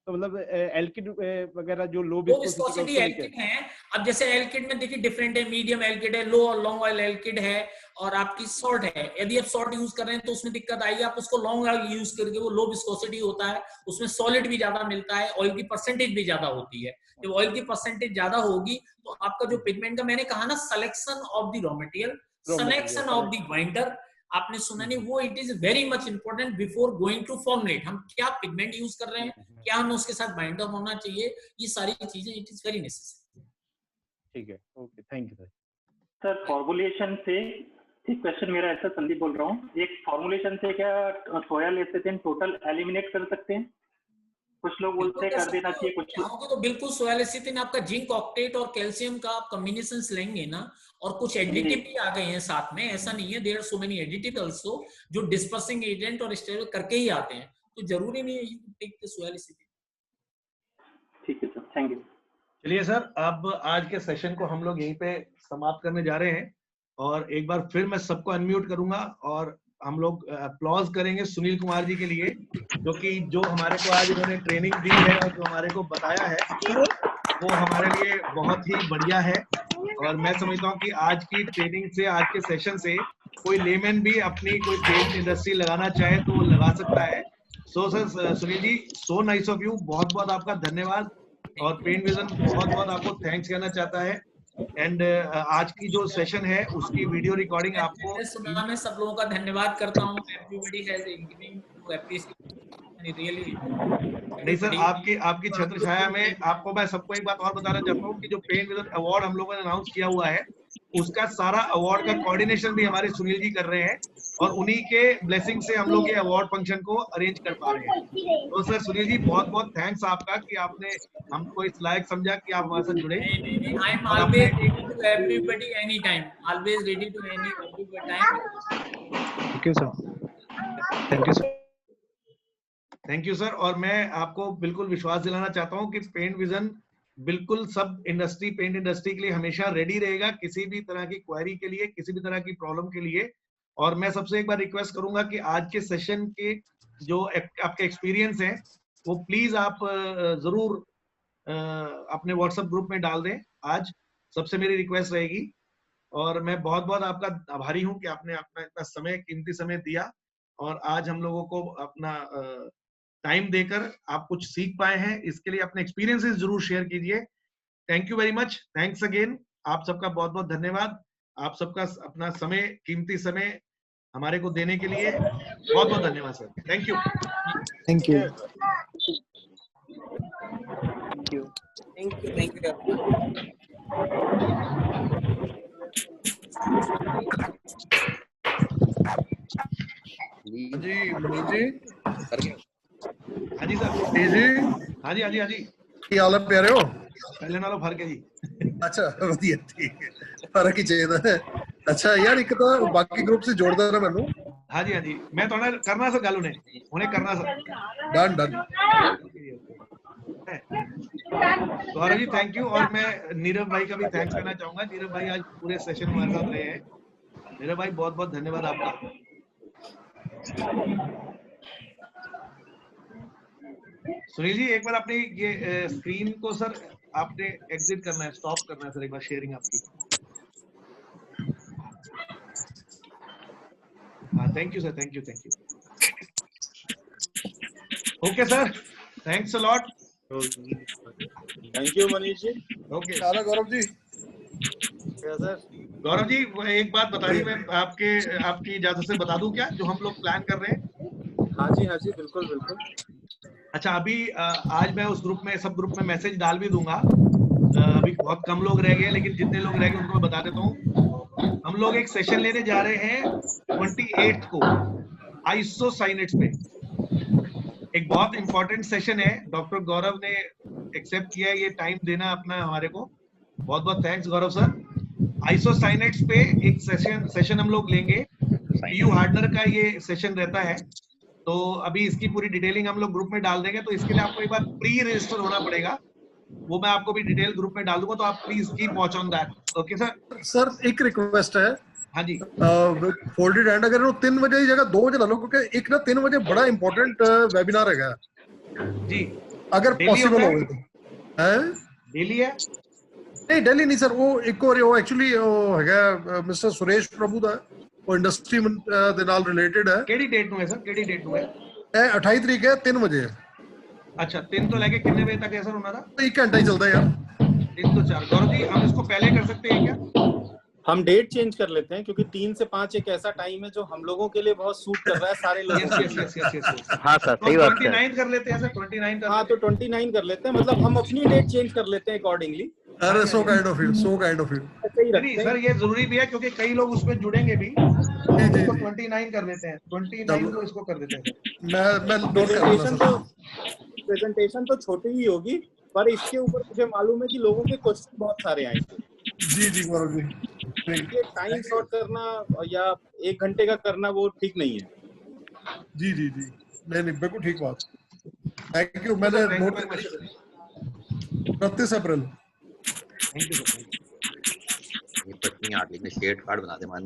तो मतलब एल्किड वगैरह जो लो विस्कोसिटी एल्किड है, अब जैसे एल्किड में देखिए डिफरेंट है, मीडियम एल्किड है, लो और लॉन्ग ऑयल एल्किड है, और आपकी शॉर्ट है। यदि आप शॉर्ट यूज कर रहे हैं तो उसमें दिक्कत आएगी, आप उसको लॉन्ग ऑयल यूज करके, वो लो विस्कोसिटी होता है, उसमें सॉलिड भी ज्यादा मिलता है, ऑयल की परसेंटेज भी ज्यादा होती है। जब ऑयल की परसेंटेज ज्यादा होगी तो आपका जो पिगमेंट का, मैंने कहा ना, selection of the raw material, selection of the binder, आपने सुना नहीं वो, it is very much important before going to formulate. हम क्या पिगमेंट यूज कर रहे हैं, क्या हमें उसके साथ बाइंडर होना चाहिए, ये सारी चीजें इट इज वेरी नेसेसरी। ठीक है, okay, thank you sir. Formulation से एक क्वेश्चन मेरा ऐसा, संदीप बोल रहा हूँ, एक फॉर्मुलेशन से क्या सोया लेसिथिन टोटल एलिमिनेट कर सकते हैं? कुछ लोग बोलते हैं कर देना चाहिए, कुछ लोग तो बिल्कुल सोया लेसिथिन, आपका जिंक ऑक्टेट और कैल्शियम का आप कॉम्बिनेशन लेंगे ना, और कुछ एडिटिव भी आ गए हैं साथ में, ऐसा नहीं है, there are so many additive also जो डिस्पर्सिंग एजेंट और स्टेरॉइड करके ही आते हैं, तो जरूरी नहीं है you take the soya lecithin. ठीक है सर, थैंक यू। चलिए सर, अब आज के सेशन को हम लोग यहीं पे समाप्त करने जा रहे हैं, और एक बार फिर मैं सबको अनम्यूट करूंगा और हम लोग अप्लॉज करेंगे सुनील कुमार जी के लिए, जो हमारे को आज उन्होंने ट्रेनिंग दी है और जो हमारे को बताया है वो हमारे लिए बहुत ही बढ़िया है। और मैं समझता हूँ कि आज की ट्रेनिंग से, आज के सेशन से कोई लेमैन भी अपनी कोई पेंट इंडस्ट्री लगाना चाहे तो लगा सकता है। So sir, Sunil ji, so nice of you, बहुत बहुत आपका धन्यवाद, और पेंट विजन बहुत बहुत आपको थैंक्स कहना चाहता है। एंड आज की जो सेशन है उसकी वीडियो रिकॉर्डिंग आपको, मैं सब लोगों का धन्यवाद करता हूँ। Everybody has giving to appreciate and really नहीं सर, आपकी छत्र छाया में आपको मैं सबको एक बात और बताना चाहता हूँ कि जो पेंट विजन अवार्ड हम लोगों ने अनाउंस किया हुआ है, उसका सारा अवार्ड का कोऑर्डिनेशन भी हमारे सुनील जी कर रहे हैं और उन्हीं के ब्लेसिंग से हम लोग ये अवार्ड फंक्शन को अरेंज कर पा रहे हैं। तो सर सुनील जी बहुत बहुत थैंक्स आपका कि आपने हमको इस लायक समझा कि आप हमारे साथ जुड़े। I am always ready to everybody anytime, always ready to everybody time. Thank you sir, thank you sir, thank you sir. और मैं आपको बिल्कुल विश्वास दिलाना चाहता हूँ कि पेंट विजन बिल्कुल सब इंडस्ट्री, पेंट इंडस्ट्री के लिए हमेशा रेडी रहेगा, किसी भी तरह की क्वेरी के लिए, किसी भी तरह की प्रॉब्लम के लिए। और मैं सबसे एक बार रिक्वेस्ट करूंगा कि आज के सेशन के जो आपके एक्सपीरियंस हैं वो प्लीज आप जरूर अपने व्हाट्सएप ग्रुप में डाल दें। आज सबसे मेरी रिक्वेस्ट रहेगी और मैं बहुत बहुत आपका आभारी हूं कि आपने अपना इतना समय, कीमती समय दिया और आज हम लोगों को अपना टाइम देकर आप कुछ सीख पाए हैं। इसके लिए अपने एक्सपीरियंसेस जरूर शेयर कीजिए। Thank you very much, thanks again. आप सबका बहुत बहुत धन्यवाद। आप सबका अपना समय, कीमती समय हमारे को देने के लिए बहुत बहुत धन्यवाद sir. Thank you, thank you, thank you. जी मनोज जी, हाँ जी सर, जी हाँ जी, हाँ जी, हाँ जी, ਕੀ ਹਾਲ ਹੈ ਪਿਆਰਿਓ? ਪਹਿਲੇ ਨਾਲੋਂ ਫਰਕ ਹੈ ਜੀ। ਅੱਛਾ ਵਧੀਆ, ਠੀਕ ਹੈ, ਫਰਕ ਹੀ ਚਾਹੀਦਾ ਹੈ। ਅੱਛਾ ਯਾਰ, ਇੱਕ ਤਾਂ ਬਾਕੀ ਗਰੁੱਪ से जोड़ਦਾ ਨਾ ਮੈਨੂੰ। हाँ जी, हाँ जी, मैं थोड़ा करना सर गल उन्हें करना sir. Done done. Gaurav ji thank you. और मैं नीरव भाई का भी थैंक्स करना चाहूंगा। नीरव भाई आज पूरे सेशन में हमारे साथ रहे हैं। नीरव भाई बहुत बहुत धन्यवाद आपका। सुनील जी एक बार अपनी ये स्क्रीन को सर आपने एग्जिट करना है, स्टॉप करना है सर, एक बार शेयरिंग आपकी। हाँ thank you sir, thank you, thank you. Okay sir, thanks a lot. Thank you Manish ji. Okay Gaurav ji. Sir Gaurav ji एक बात बताइए, मैं आपकी इजाजत से बता दूं क्या जो हम लोग प्लान कर रहे हैं? हाँ जी बिल्कुल बिल्कुल। अच्छा अभी आज मैं उस ग्रुप में, सब ग्रुप में मैसेज डाल भी दूंगा। अभी बहुत कम लोग रह गए, लेकिन जितने लोग रह गए उनको मैं बता देता हूँ। हम लोग एक सेशन लेने जा रहे हैं 28 को आइसोसाइनेट्स पे। एक बहुत इंपॉर्टेंट सेशन है। डॉक्टर गौरव ने एक्सेप्ट किया है ये टाइम देना अपना हमारे को। बहुत बहुत थैंक्स गौरव सर। आइसोसाइनेट्स पे एक सेशन हम लोग लेंगे। पीयू हार्डनर का ये सेशन रहता है, तो अभी इसकी पूरी डिटेलिंग हम लोग ग्रुप में डाल देंगे। तो इसके लिए आपको एक बार प्री रजिस्टर होना पड़ेगा, वो मैं आपको भी डिटेल ग्रुप में डाल दूंगा, तो आप please keep watch on that. Okay sir. Sir एक रिक्वेस्ट है। हाँ जी। फोल्डेड हैंड अगर वो 3 बजे की जगह 2 बजे ला लो, क्योंकि एक ना 3 बजे बड़ा इंपॉर्टेंट वेबिनार है जी, अगर पॉसिबल हो तो। हैं डेली है? नहीं डेली नहीं सर, वो एक और वो एक्चुअली वो है मिस्टर सुरेश प्रभु ਦਾ ਉਹ ਇੰਡਸਟਰੀ ਦੇ ਨਾਲ ਰਿਲੇਟਡ ਹੈ। ਕਿਹੜੀ ਡੇਟ ਨੂੰ ਹੈ ਸਰ, ਕਿਹੜੀ ਡੇਟ ਨੂੰ ਹੈ? ਇਹ 28 ਤਰੀਕ ਹੈ, 3 ਵਜੇ ਹੈ। अच्छा 3 तो लेके कितने बजे तक है सर हमारा? 1 घंटा ही चलता है यार। 3 तो 4। गौरव जी हम इसको पहले कर सकते हैं क्या? हम डेट चेंज कर लेते हैं, क्योंकि 3 से 5 एक ऐसा टाइम है जो हम लोगों के लिए बहुत सूट कर रहा है सारे लोगों के लिए। हाँ सर सही बात है। 29 कर लेते हैं सर, 29 कर। हाँ तो 29 कर लेते हैं, मतलब हम अपनी डेट चेंज कर लेते हैं अकॉर्डिंगली। अरे सो काइंड ऑफ यू। नहीं सर ये जरूरी भी है क्योंकि कई लोग उसमें जुड़ेंगे भी। इसको 29 कर लेते हैं, 29 को इसको कर देते हैं। मैं प्रेजेंटेशन तो छोटी ही होगी, पर इसके ऊपर मुझे मालूम है कि लोगों के क्वेश्चन बहुत सारे आएंगे। जी गौरव जी। ये टाइम शॉर्ट करना या 1 घंटे का करना वो ठीक नहीं है। जी नहीं बिल्कुल ठीक बात। Thank you. मैंने नोट 29 अप्रैल। ये पत्नी आर्टिक में शेयर कार्ड बना दे, मान